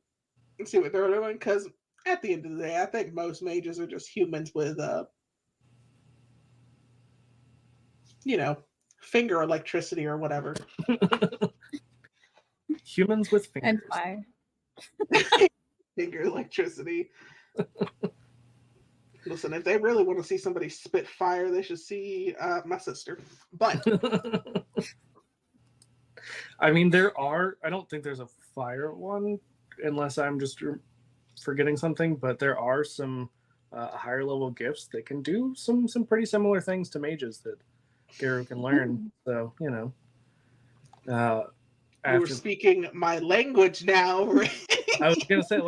Speaker 2: see what they're doing. Because at the end of the day, I think most mages are just humans with, finger electricity or whatever.
Speaker 3: Humans with fingers.
Speaker 4: And fire.
Speaker 2: Finger electricity. Listen, if they really want to see somebody spit fire, they should see my sister. But
Speaker 3: I mean, I don't think there's a fire one, unless I'm just forgetting something, but there are some higher level gifts that can do some pretty similar things to mages that Garo can learn. So,
Speaker 2: you were speaking my language now.
Speaker 3: I was going to say,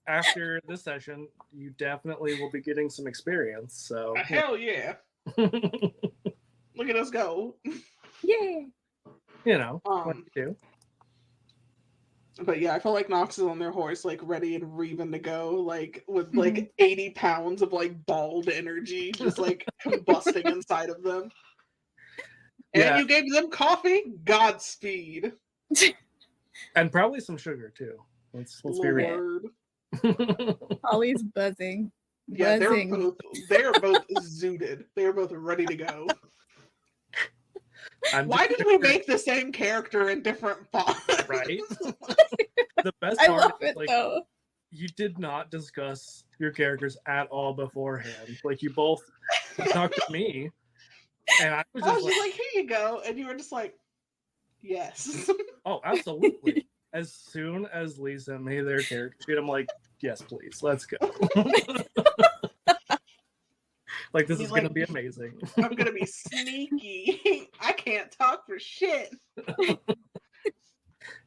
Speaker 3: after this session, you definitely will be getting some experience. So
Speaker 2: hell yeah. Look at us go.
Speaker 4: Yeah.
Speaker 3: You know, what you do.
Speaker 2: But yeah, I feel like Nox is on their horse, like ready and reaving to go, like with
Speaker 4: Mhm.
Speaker 2: like 80 pounds of like bald energy just like combusting inside of them. And
Speaker 3: Yeah.
Speaker 2: you gave them coffee? Godspeed.
Speaker 3: And probably some sugar too. Let's be real.
Speaker 2: Lord.
Speaker 4: Ollie's buzzing.
Speaker 2: Yeah,
Speaker 4: Buzzing.
Speaker 2: they're both zooted. They're both ready to go.
Speaker 3: I'm
Speaker 2: Why
Speaker 3: just
Speaker 2: did we make the same character in different fonts?
Speaker 3: right? The best
Speaker 4: I
Speaker 3: part
Speaker 4: love
Speaker 3: is,
Speaker 4: it
Speaker 3: like,
Speaker 4: though.
Speaker 3: you did not discuss your characters at all beforehand. Like, you both talked to me, and I was
Speaker 2: I was
Speaker 3: just
Speaker 2: just
Speaker 3: like,
Speaker 2: like, here you go. And you were just like, yes.
Speaker 3: oh, absolutely. As soon as Lee sent me their character sheet, I'm like, yes, please, let's go. Like, this
Speaker 2: He's
Speaker 3: is going to
Speaker 2: like,
Speaker 3: be amazing.
Speaker 2: I'm going to be sneaky. I can't talk for shit.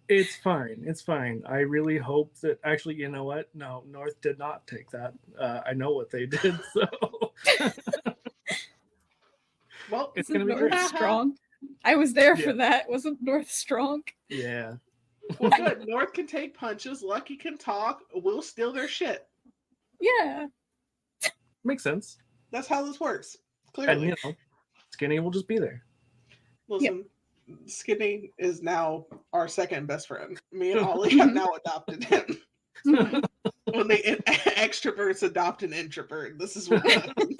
Speaker 3: It's fine. It's fine. I really hope that, actually, you know what? No, North did not take that. I know what they did, so
Speaker 2: Well,
Speaker 3: it's
Speaker 4: Isn't
Speaker 3: going to be
Speaker 4: North
Speaker 3: great.
Speaker 4: strong? I was there
Speaker 3: Yeah.
Speaker 4: for that. Wasn't North strong?
Speaker 3: Yeah.
Speaker 2: well, good. North can take punches. Lucky can talk. We'll steal their shit.
Speaker 4: Yeah.
Speaker 3: Makes sense.
Speaker 2: That's how this works.
Speaker 3: And,
Speaker 2: Clearly.
Speaker 3: you know, Skinny will just be there.
Speaker 2: Listen, Skinny is now our second best friend. Me and Ollie have now adopted him. When the extroverts adopt an introvert, this is what happens.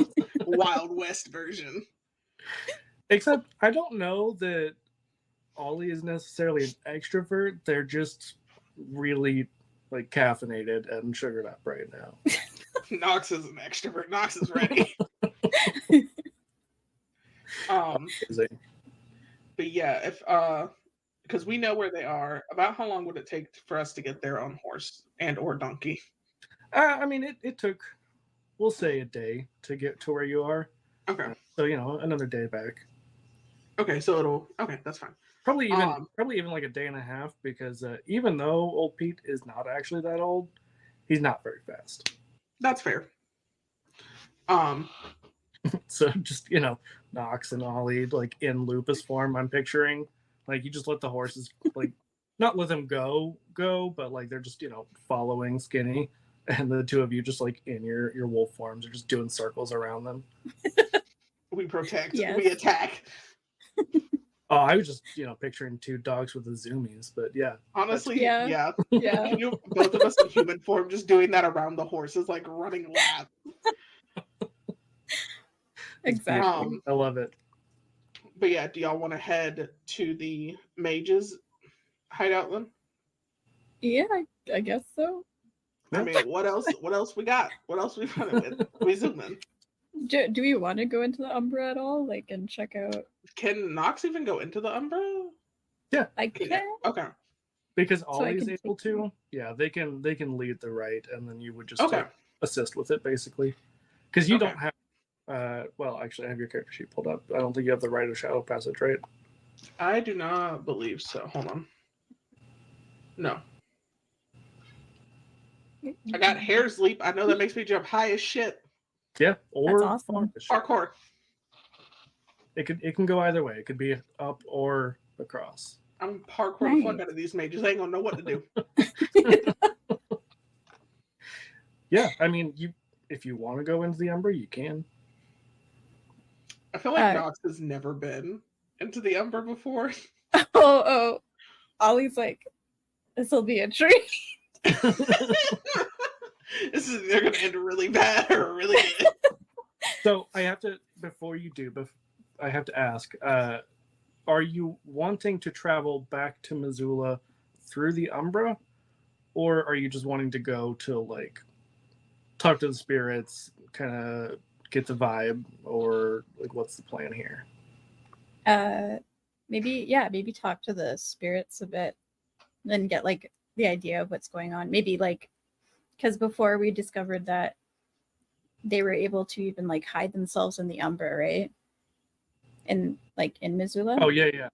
Speaker 2: Wild West version.
Speaker 3: Except, I don't know that Ollie is necessarily an extrovert. They're just really, like, caffeinated and sugared up right now.
Speaker 2: Nox is an extrovert. Nox is ready.
Speaker 3: Amazing.
Speaker 2: But yeah, if because we know where they are. About how long would it take for us to get there on horse and or donkey?
Speaker 3: I mean, it took, we'll say, a day to get to where you are.
Speaker 2: Okay.
Speaker 3: So, you know, another day back.
Speaker 2: Okay, so okay, that's fine.
Speaker 3: Probably even like a day and a half, because even though old Pete is not actually that old, he's not very fast.
Speaker 2: That's fair.
Speaker 3: So just, you know, Nox and Ollie, like, in lupus form, I'm picturing, like, you just let the horses, like, not let them go, but, like, they're just, you know, following Skinny, and the two of you just, like, in your wolf forms are just doing circles around them.
Speaker 2: We protect.
Speaker 4: Yes.
Speaker 2: We attack.
Speaker 3: Oh, I was just, you know, picturing two dogs with the zoomies, but yeah.
Speaker 2: Honestly,
Speaker 4: Yeah. Yeah.
Speaker 2: Can you, both of us in human form, just doing that around the horses, like running laps.
Speaker 4: Exactly.
Speaker 3: I love it.
Speaker 2: But yeah, do y'all want to head to the mages hideout then?
Speaker 4: Yeah, I guess so.
Speaker 2: I mean, what else we got? What else we running with? We zoom in.
Speaker 4: Do we want to go into the Umbra at all? Like, and check out?
Speaker 2: Can Nox even go into the Umbra?
Speaker 4: I can.
Speaker 2: Okay.
Speaker 3: Because
Speaker 4: So I
Speaker 3: Ollie's
Speaker 4: can
Speaker 3: able
Speaker 4: take
Speaker 3: to, yeah, they can lead the right, and then you would just
Speaker 2: Okay.
Speaker 3: like, assist with it, basically. Because you
Speaker 2: Okay.
Speaker 3: don't have, well, actually, I have your character sheet pulled up. I don't think you have the right of shadow passage, right?
Speaker 2: I do not believe so. Hold on. No. I got hair's leap. I know that makes me jump high as shit.
Speaker 3: Yeah, or
Speaker 4: That's awesome.
Speaker 2: Parkour.
Speaker 3: It can go either way. It could be up or across.
Speaker 2: I'm parkour the fuck
Speaker 4: Nice.
Speaker 2: out of these mages. They ain't gonna know what to do.
Speaker 3: Yeah, I mean, if you want to go into the Umbra, you can.
Speaker 2: I feel like Nox has never been into the Umbra before.
Speaker 4: Oh. Ollie's like, this will be a treat.
Speaker 2: They're gonna end really bad or really good.
Speaker 3: So I have to, before you do, I have to ask, are you wanting to travel back to Missoula through the Umbra, or are you just wanting to go to, like, talk to the spirits, kind of get the vibe, or, like, what's the plan here?
Speaker 4: Maybe talk to the spirits a bit, then get like the idea of what's going on. Maybe like, because before we discovered that they were able to even like hide themselves in the Umbra, right? In Missoula.
Speaker 3: Oh yeah,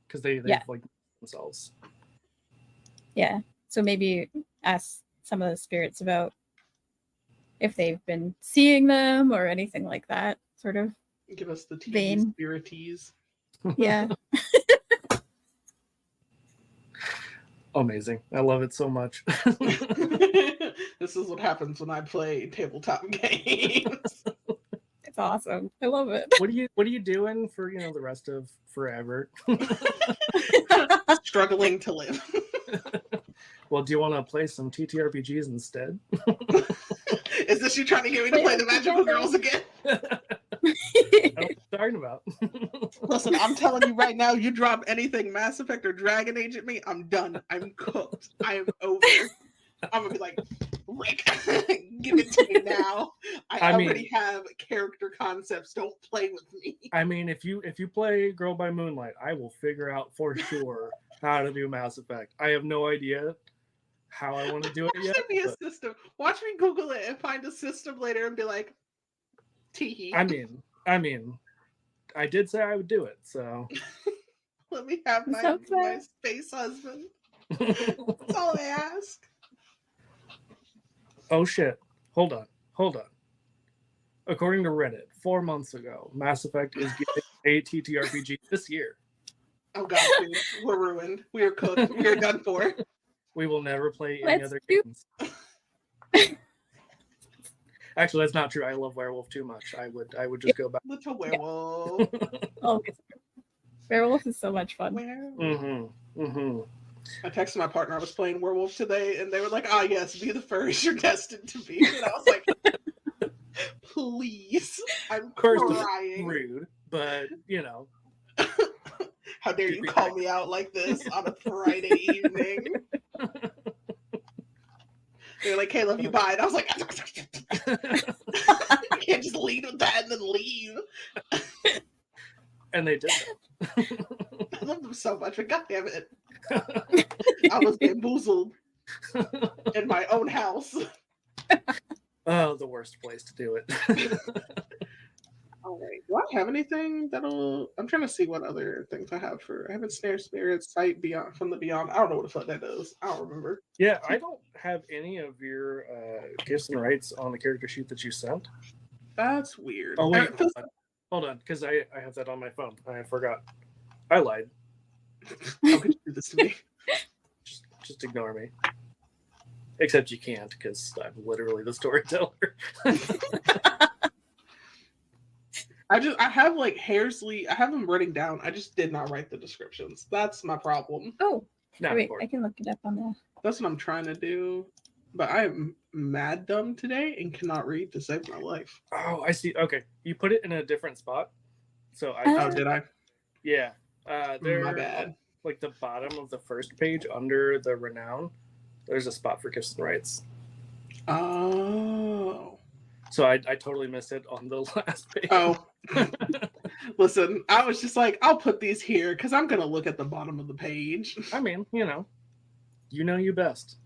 Speaker 3: because they like themselves.
Speaker 4: Yeah. So maybe ask some of the spirits about if they've been seeing them or anything like that, sort of.
Speaker 2: Give us the
Speaker 4: Vein.
Speaker 2: spirities.
Speaker 4: Yeah.
Speaker 3: Amazing. I love it so much.
Speaker 2: This is what happens when I play tabletop games.
Speaker 4: It's awesome. I love it.
Speaker 3: What are you doing for, the rest of forever?
Speaker 2: Struggling to live.
Speaker 3: Well, do you want to play some TTRPGs instead?
Speaker 2: Is this you trying to get me to play the Magical Girls again?
Speaker 3: That's what I'm talking about.
Speaker 2: Listen, I'm telling you right now, you drop anything Mass Effect or Dragon Age at me, I'm done. I'm cooked. I am over. I'm gonna be like, Rick, give it to me now. I already have character concepts. Don't play with me.
Speaker 3: I mean, if you play Girl by Moonlight, I will figure out for sure how to do Mass Effect. I have no idea how I want to do it yet.
Speaker 2: There should be a system. Watch me Google it and find a system later and be like, teehee.
Speaker 3: I mean, I did say I would do it, so.
Speaker 2: Let me have my space husband. That's all I ask.
Speaker 3: Oh shit. Hold on. According to Reddit, 4 months ago, Mass Effect is getting a TTRPG this year.
Speaker 2: Oh god, dude. We're ruined. We are cooked. We are done for.
Speaker 3: We will never play any other games. Actually, that's not true. I love Werewolf too much. I would just go back.
Speaker 2: Little werewolf.
Speaker 4: Oh, Werewolf is so much fun.
Speaker 2: I texted my partner I was playing Werewolf today, and they were like, yes, be the first you're destined to be. And I was like, please. I'm crying.
Speaker 3: Rude, but,
Speaker 2: How dare you call me out like this on a Friday evening? They're like, Caleb, you buy it. I was like, you can't just lead with that and then leave.
Speaker 3: And they did
Speaker 2: that. I love them so much, but goddamn it. I was bamboozled in my own house.
Speaker 3: Oh, the worst place to do it.
Speaker 2: All right. Do I have anything that'll? I'm trying to see what other things I have for. I have a Snare Spirit, Sight Beyond from the Beyond. I don't know what the fuck that does. I don't remember.
Speaker 3: Yeah, I don't have any of your gifts and rights on the character sheet that you sent.
Speaker 2: That's weird.
Speaker 3: Oh wait, hold on, because I have that on my phone. I forgot. I lied.
Speaker 2: How could you do this to me?
Speaker 3: Just ignore me. Except you can't, because I'm literally the storyteller.
Speaker 2: I have like Hairsley. I have them written down. I just did not write the descriptions. That's my problem.
Speaker 4: Oh, wait, I can look it up on the.
Speaker 2: That's what I'm trying to do, but I am mad dumb today and cannot read to save my life.
Speaker 3: Oh, I see. Okay, you put it in a different spot. So
Speaker 2: did I?
Speaker 3: Yeah. They're
Speaker 2: my bad.
Speaker 3: Like the bottom of the first page under the renown. There's a spot for gifts and rights.
Speaker 2: Oh.
Speaker 3: So I totally missed it on the last page.
Speaker 2: Oh. Listen, I was just like, I'll put these here because I'm going to look at the bottom of the page.
Speaker 3: I mean, you know you best.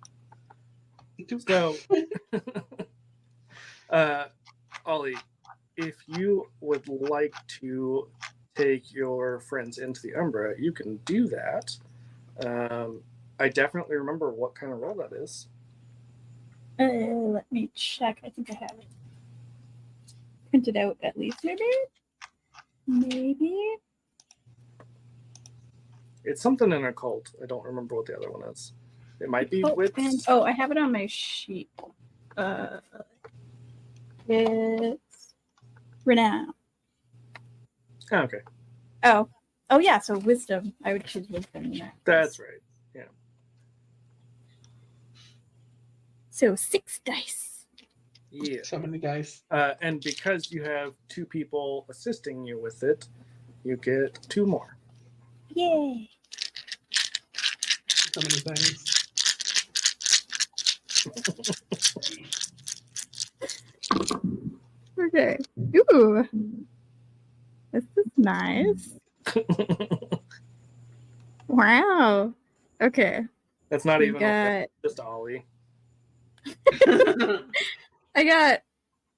Speaker 3: So, Ollie, if you would like to take your friends into the Umbra, you can do that. I definitely remember what kind of role that is.
Speaker 4: Let me check. I think I have it printed out at least. Maybe.
Speaker 3: It's something in a cult. I don't remember what the other one is. It might be with.
Speaker 4: I have it on my sheet. It's renown.
Speaker 3: Oh, okay.
Speaker 4: Oh yeah. So wisdom. I would choose wisdom in that.
Speaker 3: That's right. Yeah.
Speaker 4: So 6 dice.
Speaker 3: Yeah.
Speaker 2: So many dice.
Speaker 3: And because you have 2 people assisting you with it, you get 2 more.
Speaker 4: Yay!
Speaker 2: So many things.
Speaker 4: Okay. Ooh. This is nice. Wow. Okay.
Speaker 3: That's not even just Ollie.
Speaker 4: I got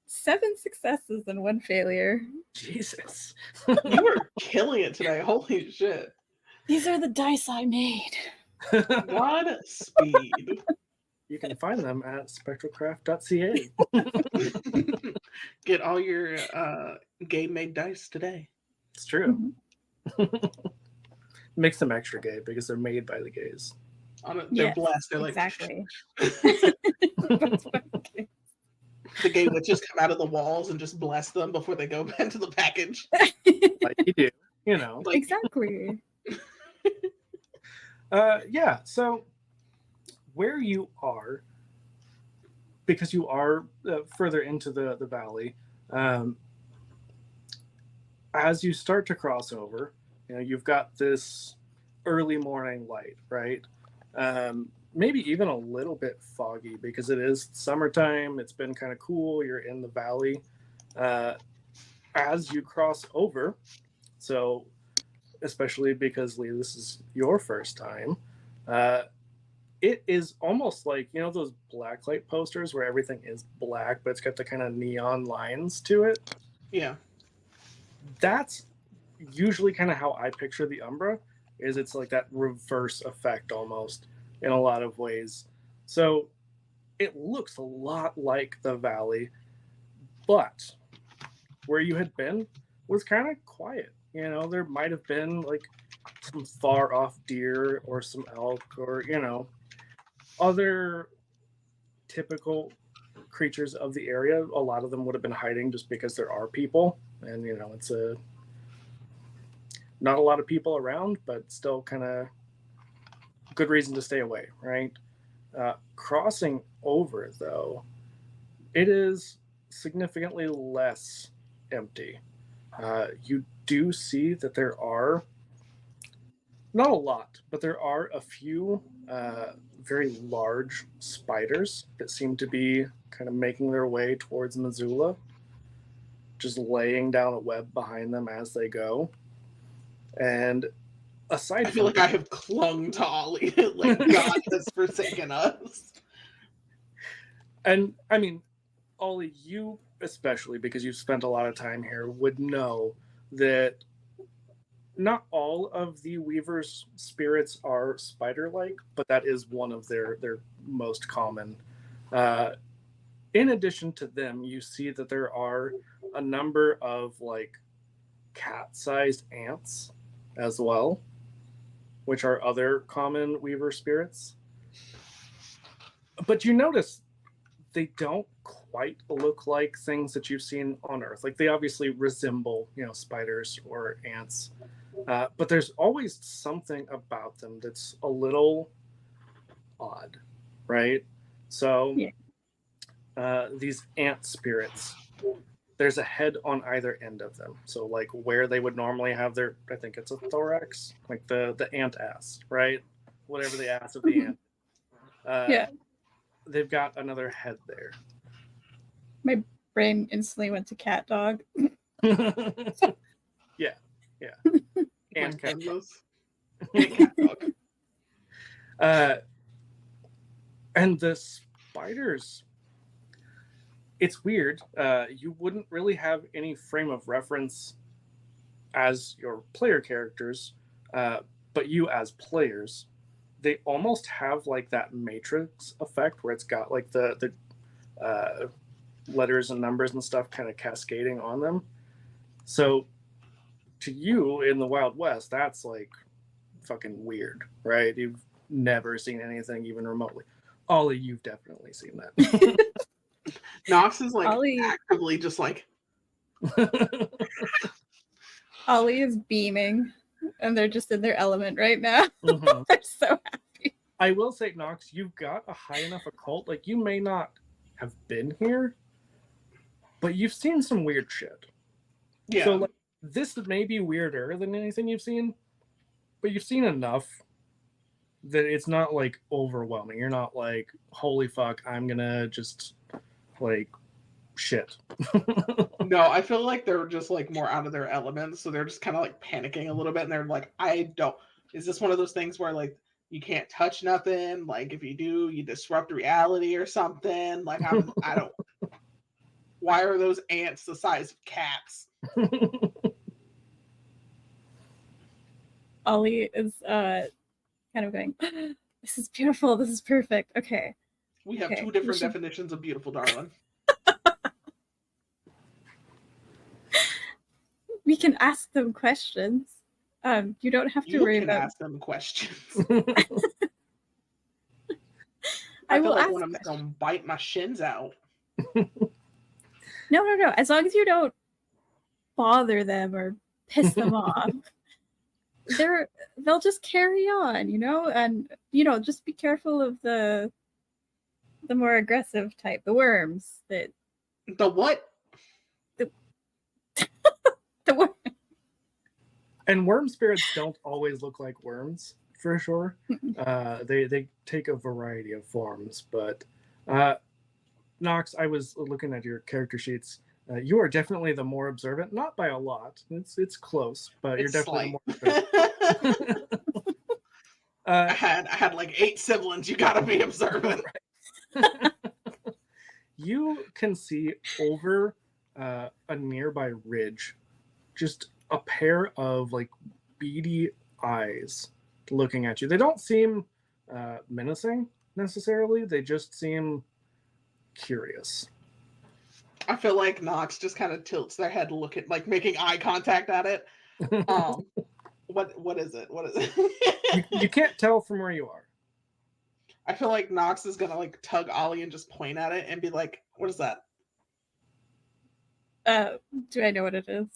Speaker 4: 7 successes and 1 failure.
Speaker 3: Jesus.
Speaker 2: You were killing it today. Holy shit.
Speaker 4: These are the dice I made.
Speaker 2: Godspeed.
Speaker 3: You can find them at spectralcraft.ca.
Speaker 2: Get all your game-made dice today.
Speaker 3: It's true. Mm-hmm. Makes them extra gay because they're made by the gays.
Speaker 2: They're
Speaker 4: Yes,
Speaker 2: blessed. They're like,
Speaker 4: exactly.
Speaker 2: the gay witches come out of the walls and just bless them before they go into the package.
Speaker 3: Like you do, you know.
Speaker 2: Like,
Speaker 4: Exactly.
Speaker 3: Yeah, so where you are, because you are further into the valley, as you start to cross over, you know, you've got this early morning light, right? Maybe even a little bit foggy because it is summertime. It's been kind of cool. You're in the valley. As you cross over, so especially because Lee, this is your first time, it is almost like, you know, those blacklight posters where everything is black, but it's got the kind of neon lines to it.
Speaker 2: yeah.
Speaker 3: That's usually kind of how I picture the Umbra, is it's like that reverse effect almost in a lot of ways. So it looks a lot like the valley, but where you had been was kind of quiet. You know, there might have been like some far off deer or some elk or, you know, other typical creatures of the area. A lot of them would have been hiding just because there are people, and you know, it's a not a lot of people around, but still kind of good reason to stay away, right? Crossing over, though, it is significantly less empty. You do see that there are, not a lot, but there are a few very large spiders that seem to be kind of making their way towards Missoula, just laying down a web behind them as they go. And aside
Speaker 2: I feel like I have clung to Ollie, like God has forsaken us.
Speaker 3: And I mean, Ollie, you especially, because you've spent a lot of time here, would know that not all of the Weaver's spirits are spider-like, but that is one of their most common. In addition to them, you see that there are a number of like cat-sized ants as well, which are other common Weaver spirits. But you notice they don't quite look like things that you've seen on Earth. Like they obviously resemble, you know, spiders or ants, but there's always something about them that's a little odd, right? So these ant spirits, there's a head on either end of them. So like where they would normally have their, I think it's a thorax, like the ant ass, right? Whatever the ass of the ant.
Speaker 4: Yeah.
Speaker 3: They've got another head there.
Speaker 4: My brain instantly went to cat dog.
Speaker 3: Yeah. And cat dog. And the spiders, it's weird. You wouldn't really have any frame of reference as your player characters, but you as players, they almost have like that Matrix effect where it's got like the letters and numbers and stuff kind of cascading on them. So to you in the Wild West, that's like fucking weird, right? You've never seen anything even remotely. Ollie, you've definitely seen that.
Speaker 2: Nox is like
Speaker 4: Ollie,
Speaker 2: actively just like
Speaker 4: Ollie is beaming, and they're just in their element right now.
Speaker 3: Mhm.
Speaker 4: They're so happy.
Speaker 3: I will say, Nox, you've got a high enough occult. Like you may not have been here, but you've seen some weird shit.
Speaker 2: yeah.
Speaker 3: So like this may be weirder than anything you've seen, but you've seen enough that it's not like overwhelming. You're not like, holy fuck, I'm gonna just like shit.
Speaker 2: No, I feel like they're just like more out of their element, so they're just kind of like panicking a little bit, and they're like, "I don't." Is this one of those things where like you can't touch nothing? Like if you do, you disrupt reality or something? Like I don't. Why are those ants the size of cats?
Speaker 4: Ollie is kind of going, "This is beautiful. This is perfect." Okay.
Speaker 2: We have
Speaker 4: Okay,
Speaker 2: two different
Speaker 4: we should-
Speaker 2: definitions of beautiful, darling.
Speaker 4: We can ask them questions. You don't have to
Speaker 2: You
Speaker 4: worry
Speaker 2: can
Speaker 4: about.
Speaker 2: ask them questions. I feel
Speaker 4: will
Speaker 2: like
Speaker 4: ask
Speaker 2: one of them's gonna bite my shins out.
Speaker 4: No. As long as you don't bother them or piss them off, they'll just carry on, and just be careful of the more aggressive type, the worms. The
Speaker 2: what?
Speaker 4: worm.
Speaker 3: And worm spirits don't always look like worms, for sure. They take a variety of forms, but Nox, I was looking at your character sheets. You are definitely the more observant, not by a lot. It's close, but you're definitely the more observant.
Speaker 2: I had like 8 siblings. You gotta be observant.
Speaker 3: You can see over a nearby ridge, just a pair of like beady eyes looking at you. They don't seem menacing necessarily. They just seem curious.
Speaker 2: I feel like Nox just kind of tilts their head, like making eye contact at it. What is it? What is it?
Speaker 3: You can't tell from where you are.
Speaker 2: I feel like Nox is gonna like tug Ollie and just point at it and be like, "What is that?"
Speaker 4: Do I know what it is?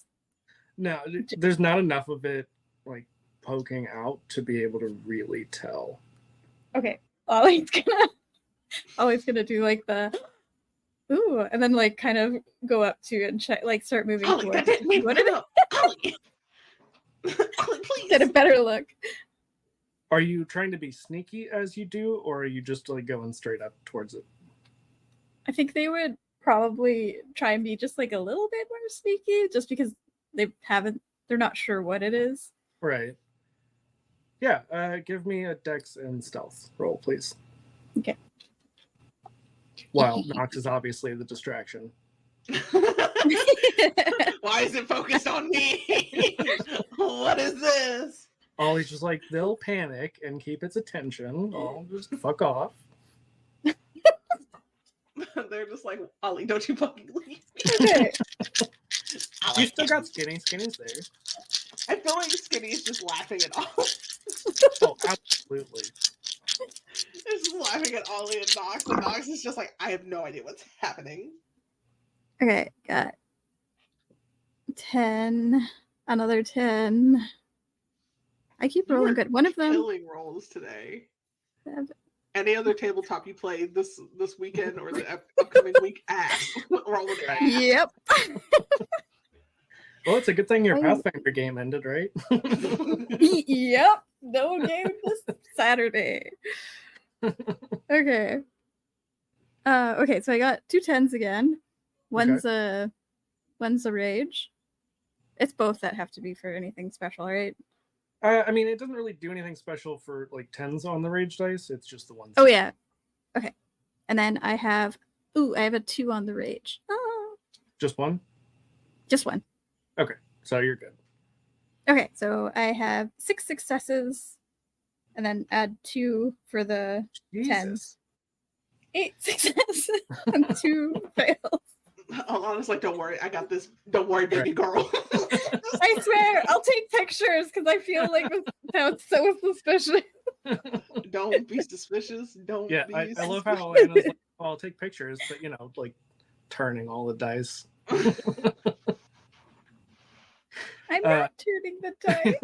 Speaker 3: No, there's not enough of it like poking out to be able to really tell.
Speaker 4: Okay, Ollie's gonna do like the ooh, and then like kind of go up to and check, like start moving
Speaker 2: Ollie,
Speaker 4: towards
Speaker 2: that didn't mean
Speaker 4: what
Speaker 2: it up. Ollie, Ollie, please.
Speaker 4: get a better look.
Speaker 3: Are you trying to be sneaky as you do, or are you just like going straight up towards it?
Speaker 4: I think they would probably try and be just like a little bit more sneaky, just because they're not sure what it is.
Speaker 3: Right. Yeah, give me a dex and stealth roll, please.
Speaker 4: Okay.
Speaker 3: Well, Nox is obviously the distraction.
Speaker 2: Why is it focused on me? What is this?
Speaker 3: Ollie's just like, they'll panic and keep its attention. I'll just fuck off.
Speaker 2: They're just like, Ollie, don't you fucking leave.
Speaker 4: Okay.
Speaker 3: You still got Skinny. Skinny's there.
Speaker 2: I feel like Skinny's just laughing at Ollie.
Speaker 3: Oh, absolutely.
Speaker 2: It's just laughing at Ollie and Nox, and Nox is just like, I have no idea what's happening.
Speaker 4: Okay, got 10, another 10. I keep rolling good. One of them.
Speaker 2: Killing rolls today. Any other tabletop you played this weekend or the upcoming week? Ass. Roll with ass.
Speaker 4: Yep.
Speaker 3: Well, it's a good thing your Pathfinder game ended, right?
Speaker 4: Yep. No game this Saturday. Okay. Okay, so I got 2 10s again. One's a rage. It's both that have to be for anything special, right?
Speaker 3: I mean, it doesn't really do anything special for like 10s on the rage dice. It's just the ones.
Speaker 4: Oh yeah. Okay. And then I have a 2 on the rage. Oh.
Speaker 3: Just one?
Speaker 4: Just one.
Speaker 3: Okay, so you're good.
Speaker 4: Okay, so I have 6 successes, and then add 2 for the
Speaker 3: Jesus.
Speaker 4: 10s. 8 successes and 2 fails.
Speaker 2: I was like, don't worry, I got this. Don't worry, baby girl.
Speaker 4: I swear, I'll take pictures because I feel like this sounds so suspicious.
Speaker 2: Don't be suspicious. Don't be
Speaker 3: I love how Anna's like, well, I'll take pictures, but like turning all the dice.
Speaker 4: I'm not turning the dice.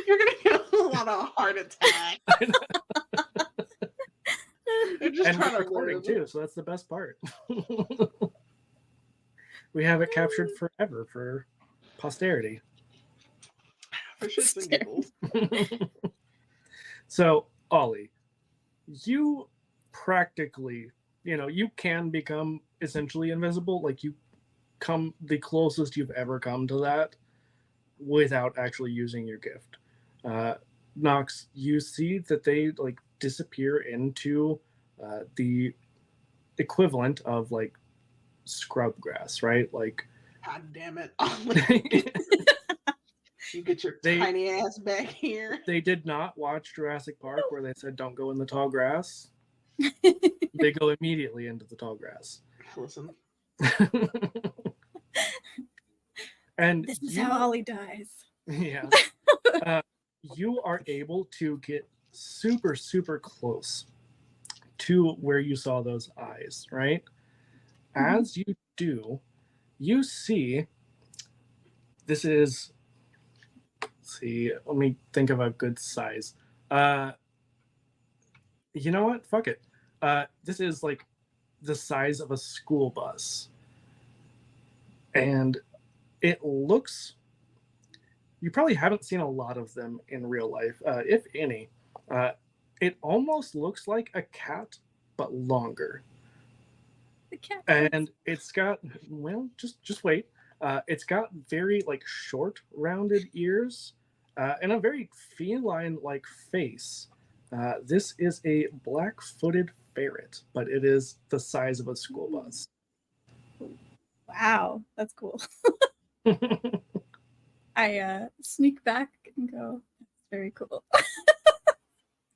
Speaker 2: You're gonna get a lot of heart attacks. They're just
Speaker 3: And
Speaker 2: trying
Speaker 3: we're
Speaker 2: to
Speaker 3: recording
Speaker 2: live.
Speaker 3: too, so that's the best part. We have it captured forever for posterity.
Speaker 2: For shits and giggles.
Speaker 3: So, Ollie, you practically, you can become essentially invisible. Like you come the closest you've ever come to that without actually using your gift. Nox, you see that they like disappear into the equivalent of like scrub grass, right? Like,
Speaker 2: God damn it. You get your tiny ass back here.
Speaker 3: They did not watch Jurassic Park where they said don't go in the tall grass. They go immediately into the tall grass.
Speaker 2: Listen.
Speaker 3: And
Speaker 4: this is how Ollie dies.
Speaker 3: Yeah. You are able to get super, super close to where you saw those eyes, right? As you do, you see this is, let's see, let me think of a good size. You know what? Fuck it. This is like the size of a school bus. And it looks, you probably haven't seen a lot of them in real life, if any. It almost looks like a cat, but longer.
Speaker 4: The cat.
Speaker 3: And it's got, well, just wait. It's got very like short, rounded ears, and a very feline-like face. This is a black-footed ferret, but it is the size of a school bus.
Speaker 4: Wow, that's cool. I sneak back and go, that's very cool.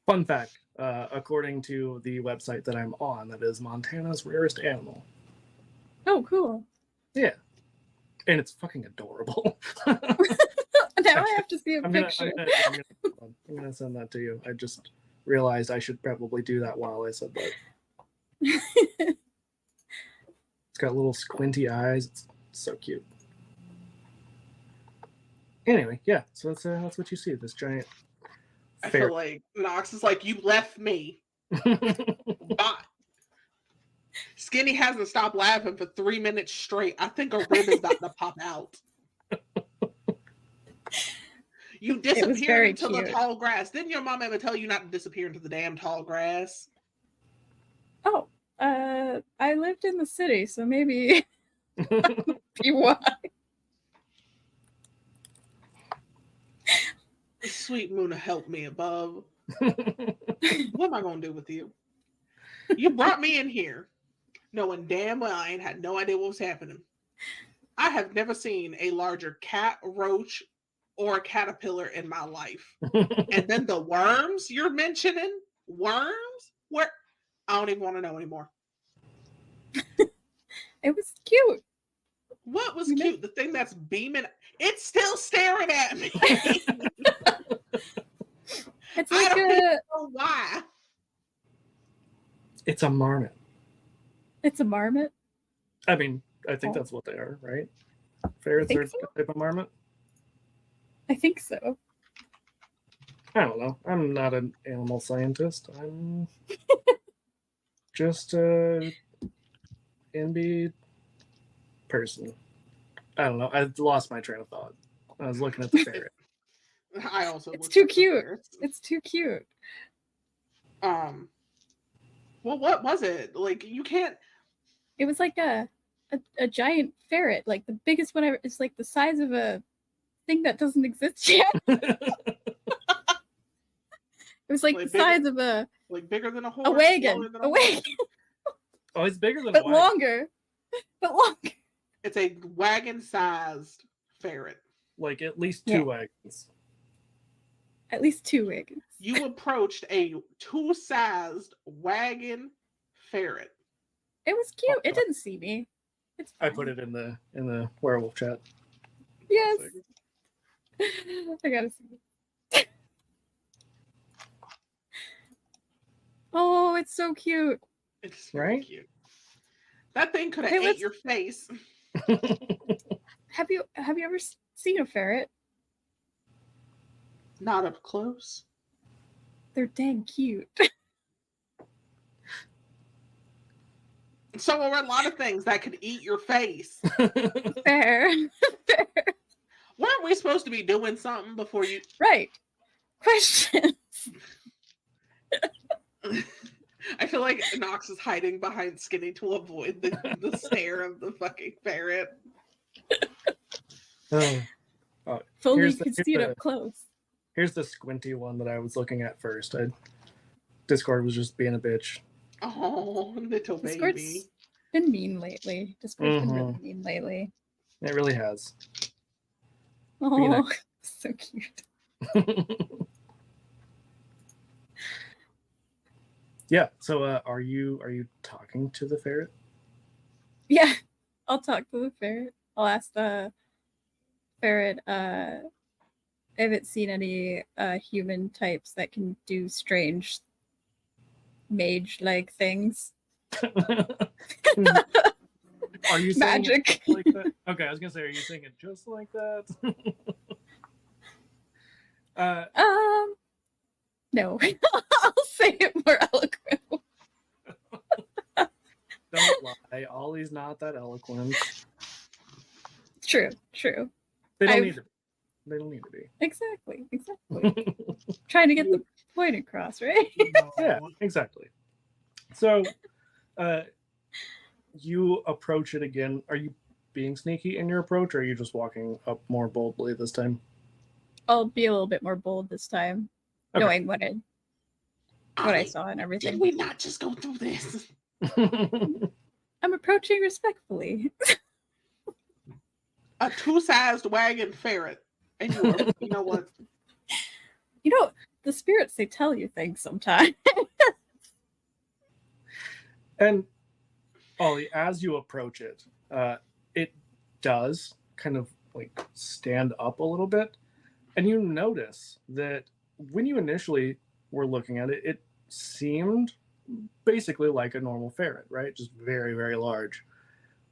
Speaker 3: Fun fact, according to the website that I'm on, that is Montana's rarest animal.
Speaker 4: Oh, cool.
Speaker 3: Yeah. And it's fucking adorable.
Speaker 4: Now I have to see a picture.
Speaker 3: I'm gonna send that to you. I just realized I should probably do that while I said that. It's got little squinty eyes. It's so cute. Anyway, yeah. So that's what you see. This giant.
Speaker 2: I feel like Knox is like, you left me. Bye. Skinny hasn't stopped laughing for 3 minutes straight. I think a rib is about to pop out. You disappeared into the tall grass. Didn't your mom ever tell you not to disappear into the damn tall grass?
Speaker 4: Oh, I lived in the city, so maybe be why.
Speaker 2: Sweet Muna, help me above. What am I gonna do with you? You brought me in here knowing damn well I ain't had no idea what was happening. I have never seen a larger cat, roach, or a caterpillar in my life. And then the worms you're mentioning? Worms? Where? I don't even want to know anymore.
Speaker 4: It was cute.
Speaker 2: What was cute? The thing that's beaming. It's still staring at me.
Speaker 4: It's like
Speaker 2: I don't know why.
Speaker 3: It's a marmot.
Speaker 4: It's a marmot?
Speaker 3: I mean, I think that's what they are, right? Ferrets are a type of marmot?
Speaker 4: I think so.
Speaker 3: I don't know. I'm not an animal scientist. I'm just a NB person. I don't know. I lost my train of thought. I was looking at the ferret.
Speaker 2: I also.
Speaker 4: It's too cute. It's too cute.
Speaker 2: Well, what was it? Like, you can't.
Speaker 4: It was like a giant ferret, like the biggest one ever. It's like the size of a thing that doesn't exist yet. It was like the size of a
Speaker 2: bigger than a horse.
Speaker 4: A wagon. A wagon.
Speaker 3: Oh, it's bigger than
Speaker 4: but
Speaker 3: a wagon.
Speaker 4: longer. But longer.
Speaker 2: It's a wagon-sized ferret.
Speaker 3: Like at least 2 wagons.
Speaker 4: At least 2 wagons.
Speaker 2: You approached a 2-sized wagon ferret.
Speaker 4: It was cute. It didn't see me. It's fine.
Speaker 3: I put it in the werewolf chat.
Speaker 4: Yes. I gotta see it. Oh, it's so cute.
Speaker 2: It's very cute. That thing could have ate your face.
Speaker 4: Have you ever seen a ferret?
Speaker 2: Not up close.
Speaker 4: They're dang cute.
Speaker 2: So are a lot of things that could eat your face.
Speaker 4: Fair.
Speaker 2: Weren't we supposed to be doing something before you?
Speaker 4: Right. Questions.
Speaker 2: I feel like Knox is hiding behind Skinny to avoid the stare of the fucking ferret.
Speaker 4: If only you could see it up close.
Speaker 3: Here's the squinty one that I was looking at first. Discord was just being a bitch.
Speaker 2: Oh, little baby.
Speaker 4: Discord's been mean lately. Discord's been really mean lately.
Speaker 3: It really has.
Speaker 4: Oh, so cute.
Speaker 3: Yeah. So, are you talking to the ferret?
Speaker 4: Yeah, I'll talk to the ferret. I'll ask the ferret. I haven't seen any human types that can do strange mage-like things.
Speaker 3: Are you saying
Speaker 4: Magic.
Speaker 3: it like that? Okay, I was gonna say, are you saying it just like that?
Speaker 4: No. I'll say it more eloquent.
Speaker 3: Don't lie. Ollie's not that eloquent.
Speaker 4: True.
Speaker 3: They don't
Speaker 4: I've-
Speaker 3: need to be. They don't need to be.
Speaker 4: Exactly. Trying to get the point across, right?
Speaker 3: Yeah, exactly. So, you approach it again. Are you being sneaky in your approach, or are you just walking up more boldly this time?
Speaker 4: I'll be a little bit more bold this time,
Speaker 3: Okay.
Speaker 4: knowing what I saw and
Speaker 2: Did
Speaker 4: everything.
Speaker 2: we not just go through this?
Speaker 4: I'm approaching respectfully.
Speaker 2: A two-sized wagon ferret. And you know what?
Speaker 4: You know, the spirits, they tell you things sometimes.
Speaker 3: And Ollie, as you approach it, it does kind of like stand up a little bit, and you notice that when you initially were looking at it, it seemed basically like a normal ferret, right? Just very, very large.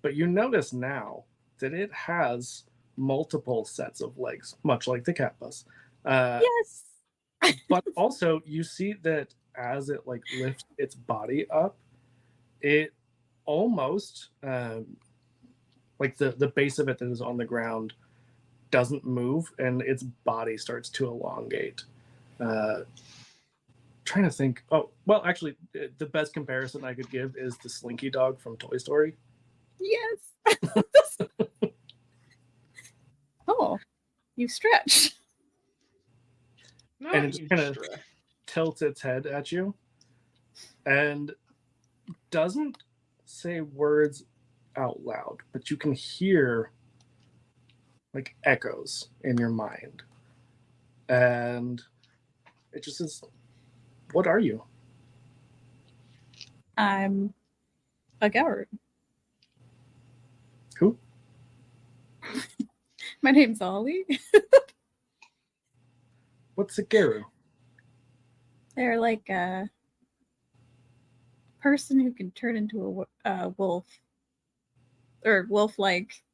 Speaker 3: But you notice now that it has multiple sets of legs, much like the cat bus.
Speaker 4: Yes.
Speaker 3: But also you see that as it like lifts its body up, it almost like the base of it that is on the ground doesn't move, and its body starts to elongate. Trying to think. Oh, well, actually, the best comparison I could give is the Slinky dog from Toy Story.
Speaker 4: Yes. Oh, you stretch.
Speaker 3: And it just kind of tilts its head at you and doesn't say words out loud, but you can hear like echoes in your mind. And it just says, "What are you?"
Speaker 4: I'm a Goward.
Speaker 3: Who?
Speaker 4: My name's Ollie.
Speaker 3: What's a Geru?
Speaker 4: They're like a person who can turn into a wolf. Or wolf-like.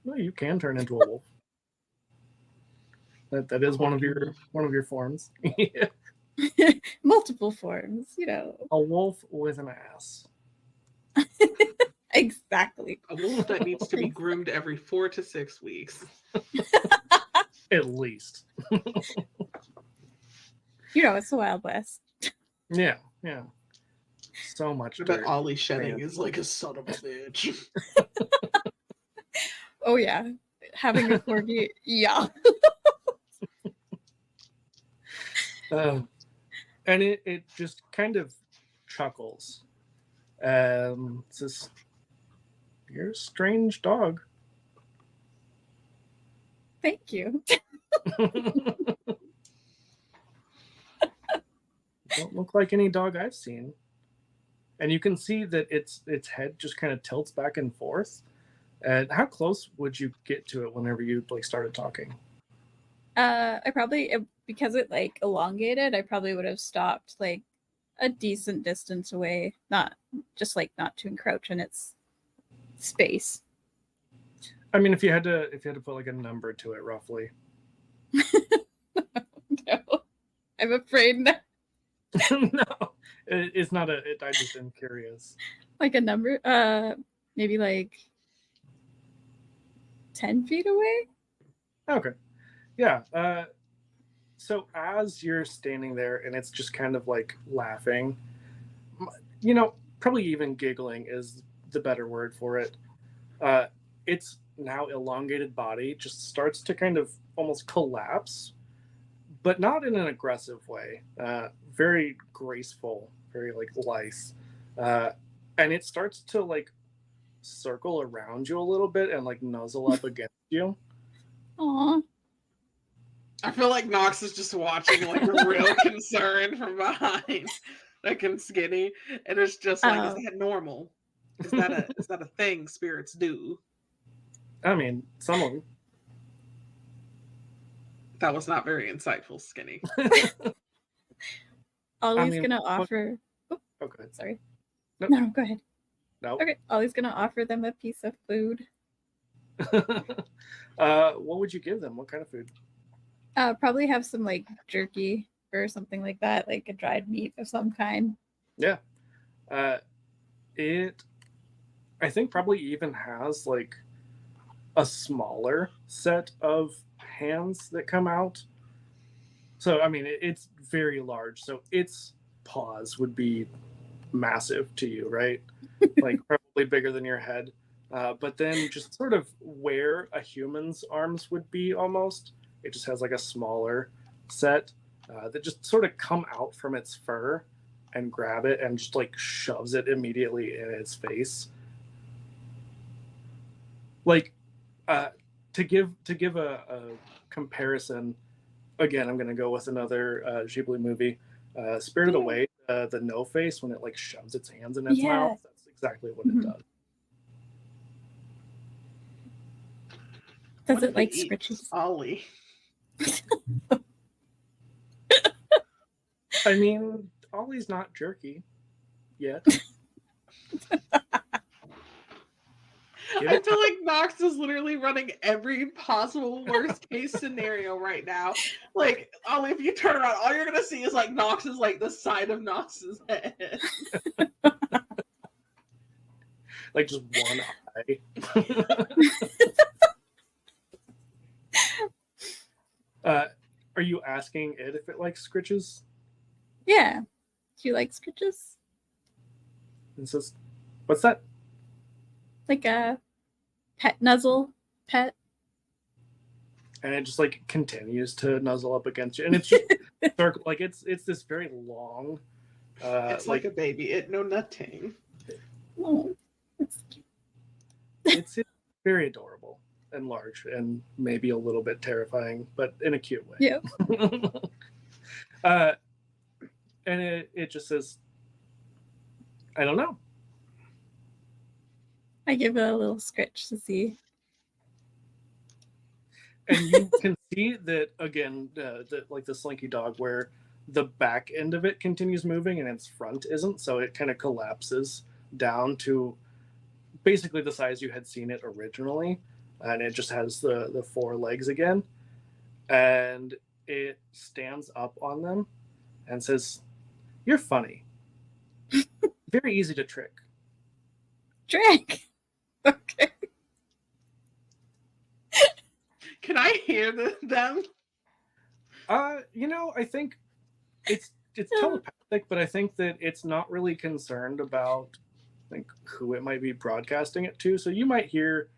Speaker 3: Well, you can turn into a wolf. That is one of your forms.
Speaker 4: Multiple forms, you know.
Speaker 3: A wolf with an ass.
Speaker 4: Exactly.
Speaker 2: A wolf that needs to be groomed every 4 to 6 weeks.
Speaker 3: At least.
Speaker 4: You know, it's the Wild West.
Speaker 3: Yeah. So much
Speaker 2: I bet
Speaker 3: dirt.
Speaker 2: Ollie shedding
Speaker 3: Man.
Speaker 2: is like a son of a bitch.
Speaker 4: Oh yeah. Having a corgi, yeah.
Speaker 3: And it just kind of chuckles. Says, "You're a strange dog."
Speaker 4: Thank you.
Speaker 3: Don't look like any dog I've seen. And you can see that its head just kind of tilts back and forth. And how close would you get to it whenever you like started talking?
Speaker 4: I probably, because it like elongated, I probably would have stopped like a decent distance away, not just like not to encroach in its space.
Speaker 3: I mean, if you had to put like a number to it, roughly.
Speaker 4: No, I'm afraid not.
Speaker 3: No, it's not I just am curious.
Speaker 4: Like a number, maybe like 10 feet away.
Speaker 3: Okay. Yeah. So as you're standing there and it's just kind of like laughing, probably even giggling is the better word for it. Its now elongated body just starts to kind of almost collapse, but not in an aggressive way. Very graceful, very like lithe. And it starts to like circle around you a little bit and like nuzzle up against you.
Speaker 4: Aw.
Speaker 2: I feel like Knox is just watching like a real concern from behind, like and skinny, and it's just like, is that normal? Is that a thing spirits do?
Speaker 3: I mean, some of them.
Speaker 2: That was not very insightful, Skinny.
Speaker 4: Ollie's
Speaker 3: mean,
Speaker 4: gonna offer. Oh,
Speaker 3: Okay.
Speaker 4: sorry.
Speaker 3: Nope.
Speaker 4: No, go ahead.
Speaker 3: No.
Speaker 4: Okay, Ollie's gonna offer them a piece of food.
Speaker 3: What would you give them? What kind of food?
Speaker 4: Probably have some like jerky or something like that, like a dried meat of some kind.
Speaker 3: Yeah. It, I think, probably even has like a smaller set of hands that come out. So, I mean, it's very large. So its paws would be massive to you, right? Like probably bigger than your head. But then just sort of where a human's arms would be almost, it just has like a smaller set that just sort of come out from its fur and grab it and just like shoves it immediately in its face. Like to give a comparison, again, I'm gonna go with another Ghibli movie, Spirited Away. The no face when it like shoves its hands in its mouth. That's exactly what it does.
Speaker 4: Does
Speaker 2: What
Speaker 4: it
Speaker 2: if
Speaker 4: like
Speaker 2: eats
Speaker 4: scritches?
Speaker 2: Ollie?
Speaker 3: I mean, Ollie's not jerky yet.
Speaker 2: I feel like Nox is literally running every possible worst case scenario right now. Like, Ollie, if you turn around, all you're gonna see is like Nox is like the side of Nox's head.
Speaker 3: Like just one eye. Are you asking it if it likes scritches?
Speaker 4: Yeah. Do you like scritches?
Speaker 3: And says, "What's that?"
Speaker 4: Like a pet nuzzle pet?
Speaker 3: And it just like continues to nuzzle up against you, and it's just like it's this very long.
Speaker 2: It's like a baby. It know nothing.
Speaker 4: Oh, that's cute.
Speaker 3: It's very adorable and large and maybe a little bit terrifying, but in a cute way.
Speaker 4: Yeah.
Speaker 3: And it just says, "I don't know."
Speaker 4: I give it a little scritch to see.
Speaker 3: And you can see that again, like the slinky dog, where the back end of it continues moving and its front isn't, so it kind of collapses down to basically the size you had seen it originally, and it just has the four legs again, and it stands up on them and says, "You're funny. Very easy to trick."
Speaker 4: Trick. Okay.
Speaker 2: Can I hear them?
Speaker 3: I think it's telepathic, but I think that it's not really concerned about like who it might be broadcasting it to. So you might hear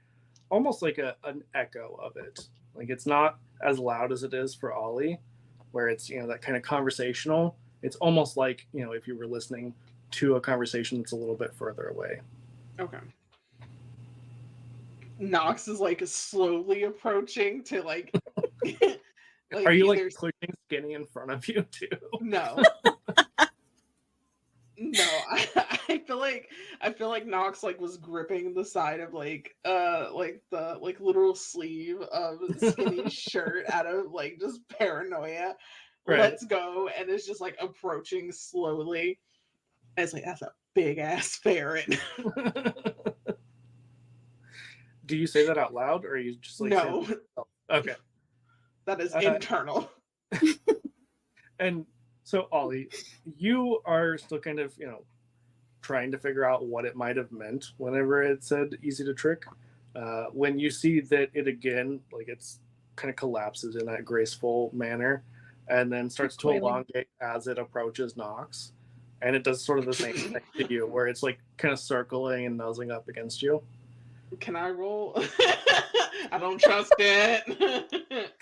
Speaker 3: almost like an echo of it. Like it's not as loud as it is for Ollie, where it's that kind of conversational. It's almost like if you were listening to a conversation that's a little bit further away.
Speaker 2: Okay. Nox is like slowly approaching to like.
Speaker 3: Are you like pushing Skinny in front of you too?
Speaker 2: No. No, I feel like Nox like was gripping the side of like the like literal sleeve of Skinny's shirt out of like just paranoia.
Speaker 3: Right.
Speaker 2: Let's go, and it's just like approaching slowly. And it's like that's a big ass ferret.
Speaker 3: Do you say that out loud, or are you just like
Speaker 2: no?
Speaker 3: Okay,
Speaker 2: that is internal.
Speaker 3: And so Ollie, you are still kind of trying to figure out what it might have meant whenever it said "easy to trick." When you see that it again, like it's kind of collapses in that graceful manner, and then starts to elongate as it approaches Nox, and it does sort of the same thing to you, where it's like kind of circling and nuzzling up against you.
Speaker 2: Can I roll? I don't trust it.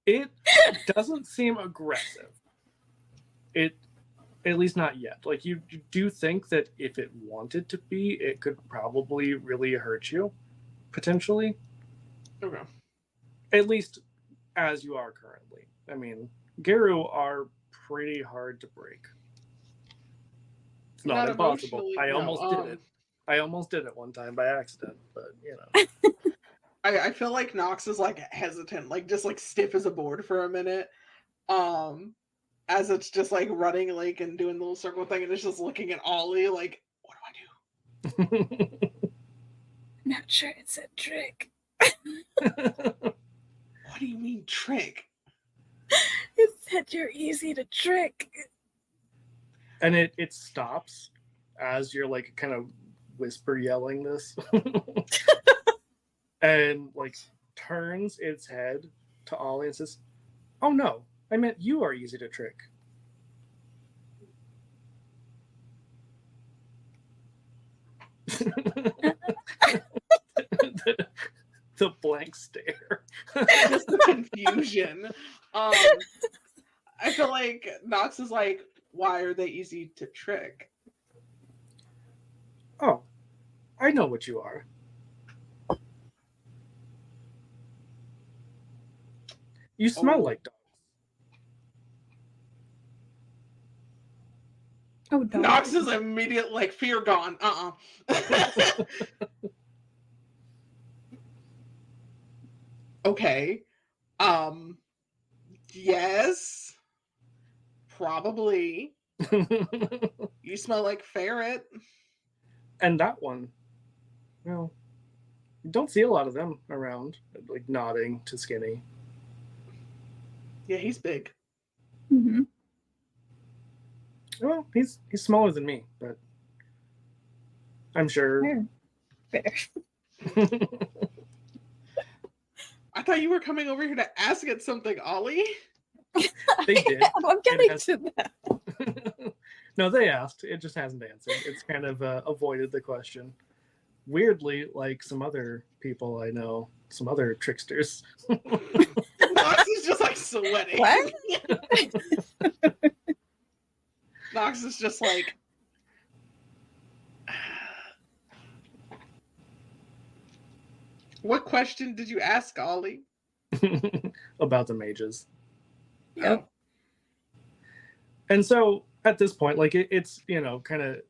Speaker 3: It doesn't seem aggressive. It, at least not yet. Like you do think that if it wanted to be, it could probably really hurt you, potentially.
Speaker 2: Okay.
Speaker 3: At least as you are currently. I mean, Geru are pretty hard to break. It's not impossible. I almost did it. I almost did it one time by accident, but
Speaker 2: I feel like Nox is like hesitant, like just like stiff as a board for a minute. As it's just like running like and doing the little circle thing, and it's just looking at Ollie like, what do I do?
Speaker 4: Not sure it's a trick.
Speaker 2: What do you mean trick?
Speaker 4: It said you're easy to trick.
Speaker 3: And it stops as you're like kind of whisper yelling this. And like turns its head to Ollie and says, "Oh no, I meant you are easy to trick." the blank stare.
Speaker 2: Just the confusion. I feel like Nox is like, why are they easy to trick?
Speaker 3: Oh, I know what you are. You smell like dogs.
Speaker 4: Oh, dog.
Speaker 2: Nox is immediate like fear gone. Okay. Yes. Probably. You smell like ferret.
Speaker 3: And that one, well, you don't see a lot of them around, like nodding to Skinny.
Speaker 2: Yeah, he's big.
Speaker 4: Mm-hmm.
Speaker 3: Well, he's smaller than me, but I'm sure.
Speaker 4: Fair.
Speaker 2: I thought you were coming over here to ask it something, Ollie.
Speaker 3: They did.
Speaker 4: I'm getting to that.
Speaker 3: No, they asked. It just hasn't answered. It's kind of avoided the question. Weirdly, like some other people I know, some other tricksters.
Speaker 2: Nox is just like sweating.
Speaker 4: What?
Speaker 2: Nox is just like, what question did you ask, Ollie?
Speaker 3: About the mages.
Speaker 4: Yep.
Speaker 3: And so at this point, like it's kind of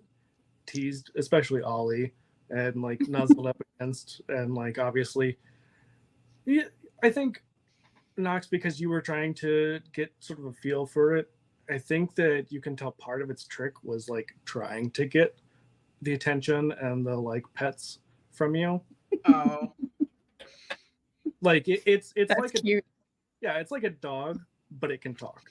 Speaker 3: teased, especially Ollie, and like nuzzled up against, and like obviously, I think Nox, because you were trying to get sort of a feel for it, I think that you can tell part of its trick was like trying to get the attention and the like pets from you.
Speaker 2: Oh.
Speaker 3: Like it's
Speaker 4: That's
Speaker 3: like
Speaker 4: cute.
Speaker 3: it's like a dog, but it can talk.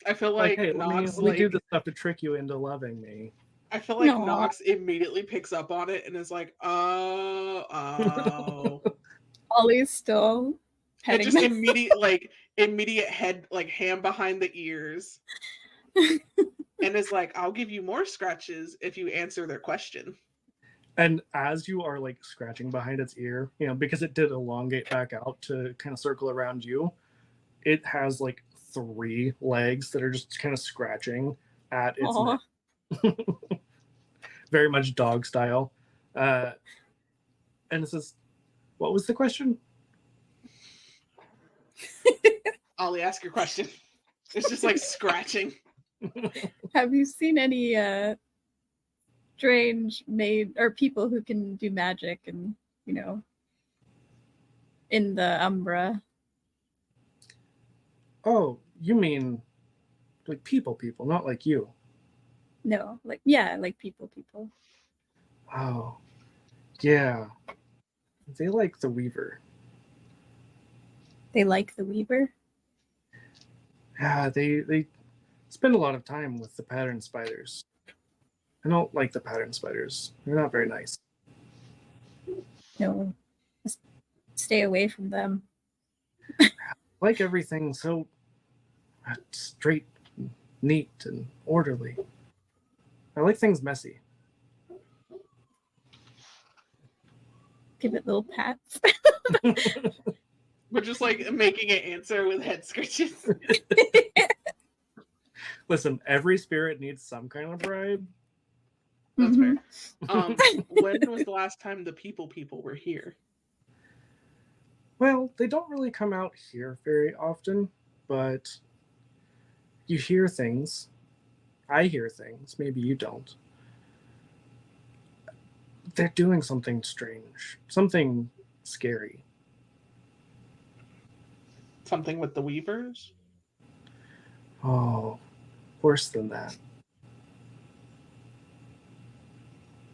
Speaker 2: I feel like
Speaker 3: hey,
Speaker 2: Nox
Speaker 3: let me do this stuff to trick you into loving me.
Speaker 2: I feel like
Speaker 4: No.
Speaker 2: Nox immediately picks up on it and is like, oh.
Speaker 4: Ollie's still
Speaker 2: And
Speaker 4: petting
Speaker 2: just
Speaker 4: them.
Speaker 2: immediate head, like hand behind the ears. And is like, I'll give you more scratches if you answer their question.
Speaker 3: And as you are like scratching behind its ear, because it did elongate back out to kind of circle around you, it has like 3 legs that are just kind of scratching at its
Speaker 4: Aw.
Speaker 3: neck. Very much dog style. And it says, what was the question?
Speaker 2: Ollie, ask your question. It's just like scratching.
Speaker 4: Have you seen any strange people who can do magic and in the Umbra?
Speaker 3: Oh, you mean like people, not like you.
Speaker 4: No, like people.
Speaker 3: Oh, yeah. They like the Weaver.
Speaker 4: They like the Weaver?
Speaker 3: Yeah, they spend a lot of time with the pattern spiders. I don't like the pattern spiders. They're not very nice.
Speaker 4: No. Just stay away from them.
Speaker 3: I like everything so straight, neat, and orderly. I like things messy.
Speaker 4: Give it little pats.
Speaker 2: We're just like making it answer with head scratches.
Speaker 3: Listen, every spirit needs some kind of bribe.
Speaker 2: That's
Speaker 4: Mhm.
Speaker 2: fair. When was the last time the people were here?
Speaker 3: Well, they don't really come out here very often, but you hear things. I hear things. Maybe you don't. they're doing something strange, something scary.
Speaker 2: Something with the Weavers?
Speaker 3: Oh, worse than that.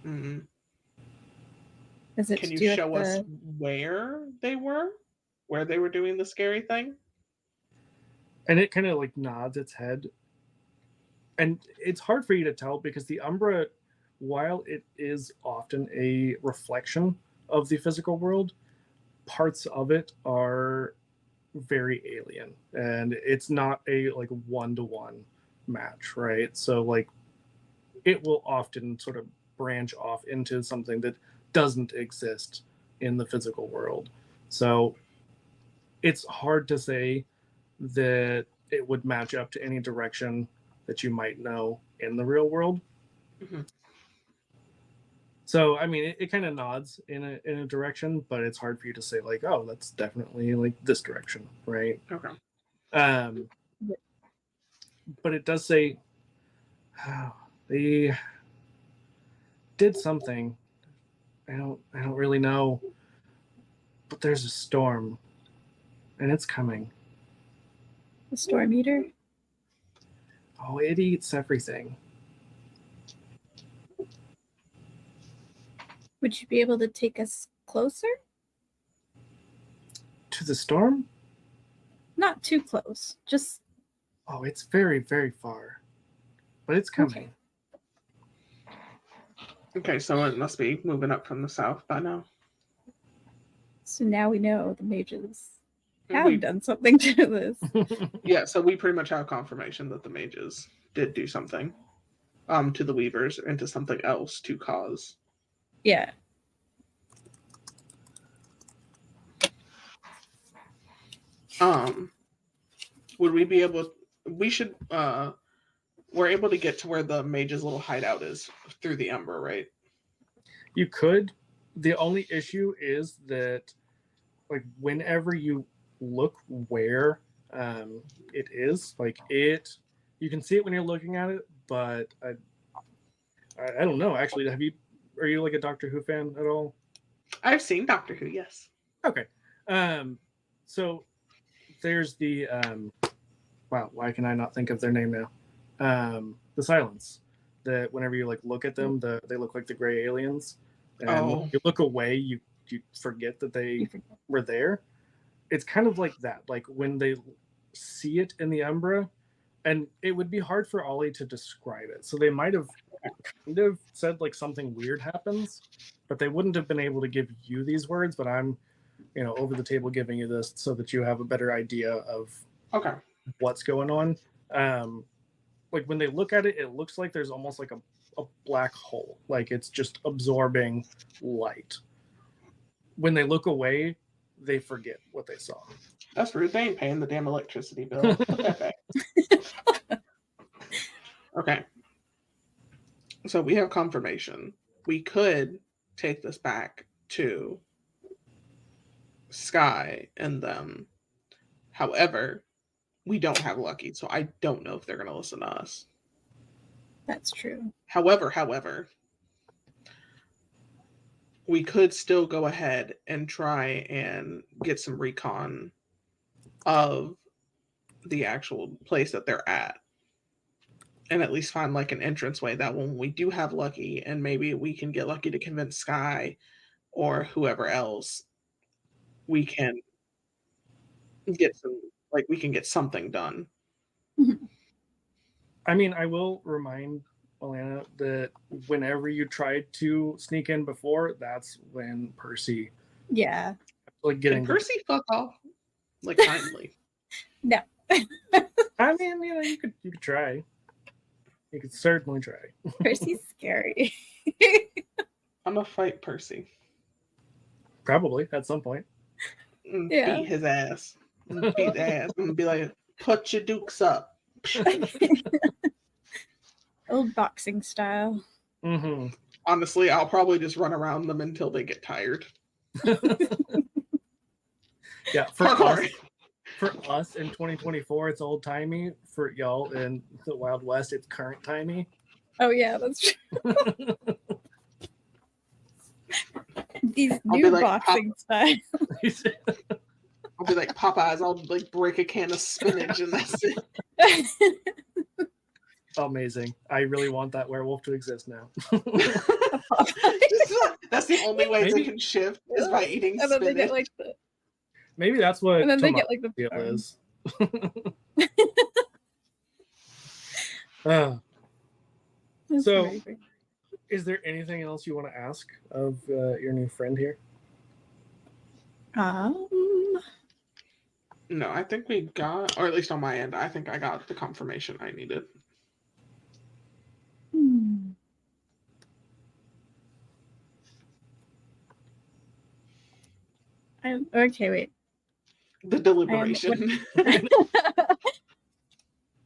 Speaker 2: Mm.
Speaker 4: Is it
Speaker 2: Can
Speaker 4: to
Speaker 2: you
Speaker 4: do with
Speaker 2: show us
Speaker 4: the-
Speaker 2: where they were? Where they were doing the scary thing?
Speaker 3: And it kind of like nods its head. And it's hard for you to tell because the Umbra, while it is often a reflection of the physical world, parts of it are very alien, and it's not a like one-to-one match, right? So like it will often sort of branch off into something that doesn't exist in the physical world. So it's hard to say that it would match up to any direction that you might know in the real world.
Speaker 2: Mm-hmm.
Speaker 3: So I mean, it kind of nods in a direction, but it's hard for you to say like, oh, that's definitely like this direction, right?
Speaker 2: Okay.
Speaker 3: But it does say they did something. I don't really know, but there's a storm, and it's coming.
Speaker 4: the storm eater?
Speaker 3: Oh, it eats everything.
Speaker 4: Would you be able to take us closer?
Speaker 3: To the storm?
Speaker 4: Not too close. Just
Speaker 3: Oh, it's very, very far, but it's coming.
Speaker 2: Okay, so it must be moving up from the south by now.
Speaker 4: so now we know the mages have
Speaker 2: We-
Speaker 4: done something to this.
Speaker 2: Yeah, so we pretty much have confirmation that the mages did do something to the Weavers and to something else to cause.
Speaker 4: Yeah.
Speaker 2: Would we be able we should we're able to get to where the mage's little hideout is through the Ember, right?
Speaker 3: You could. The only issue is that, like, whenever you look where it is, like you can see it when you're looking at it, but I don't know. Actually, are you like a Doctor Who fan at all?
Speaker 2: I've seen Doctor Who, yes.
Speaker 3: Okay. So there's the wow, why can I not think of their name now? The Silence. That whenever you like look at them, they look like the gray aliens. And when you look away, you forget that they were there. It's kind of like that. Like when they see it in the Umbra, and it would be hard for Ollie to describe it. So they might have kind of said like something weird happens, but they wouldn't have been able to give you these words. But I'm, over the table giving you this so that you have a better idea of what's going on. Like when they look at it, it looks like there's almost like a black hole, like it's just absorbing light. When they look away, they forget what they saw.
Speaker 2: That's rude. They ain't paying the damn electricity bill. Put that back. Okay. So we have confirmation. We could take this back to Sky and them. However, we don't have Lucky, so I don't know if they're going to listen to us.
Speaker 4: That's true.
Speaker 2: However, we could still go ahead and try and get some recon of the actual place that they're at. And at least find like an entranceway that when we do have Lucky, and maybe we can get Lucky to convince Sky or whoever else, we can get something done.
Speaker 3: I mean, I will remind Alana that whenever you tried to sneak in before, that's when Percy
Speaker 4: Yeah.
Speaker 3: like getting
Speaker 2: Can Percy fuck off? Like kindly.
Speaker 4: No.
Speaker 3: I mean, you could try. You could certainly try.
Speaker 4: Percy's scary.
Speaker 2: I'm gonna fight Percy.
Speaker 3: Probably at some point.
Speaker 4: Yeah.
Speaker 2: Beat his ass. Beat the ass. I'm gonna be like, put your dukes up.
Speaker 4: Old boxing style.
Speaker 3: Mm-hmm.
Speaker 2: Honestly, I'll probably just run around them until they get tired.
Speaker 3: Yeah,
Speaker 2: Parkour.
Speaker 3: for us in 2024, it's old timey. For y'all in the Wild West, it's current timey.
Speaker 4: Oh yeah, that's true. These
Speaker 2: I'll be
Speaker 4: new
Speaker 2: like,
Speaker 4: boxing style.
Speaker 2: I'll be like Popeyes. I'll like break a can of spinach and that's it.
Speaker 3: Amazing. I really want that werewolf to exist now.
Speaker 2: That's the only way they
Speaker 3: Maybe-
Speaker 2: can shift is by eating
Speaker 4: And then they
Speaker 2: spinach.
Speaker 4: get like the
Speaker 3: Maybe that's what
Speaker 4: and then they get
Speaker 3: tomato
Speaker 4: like the
Speaker 3: deal
Speaker 4: farm.
Speaker 3: is. Uh,
Speaker 4: That's
Speaker 3: So-
Speaker 4: amazing.
Speaker 3: is there anything else you want to ask of your new friend here?
Speaker 2: No, I think we got, or at least on my end, I think I got the confirmation I needed.
Speaker 4: Hmm. Okay, wait.
Speaker 2: The deliberation.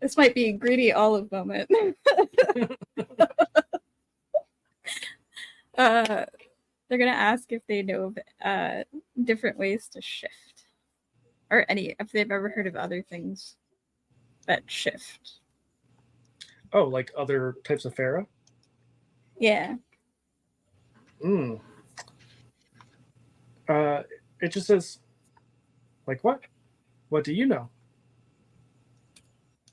Speaker 4: This might be a greedy olive moment. They're gonna ask if they know of different ways to shift, or if they've ever heard of other things that shift.
Speaker 3: Oh, like other types of Pharaoh?
Speaker 4: Yeah.
Speaker 3: Mm. It just says, like what? What do you know?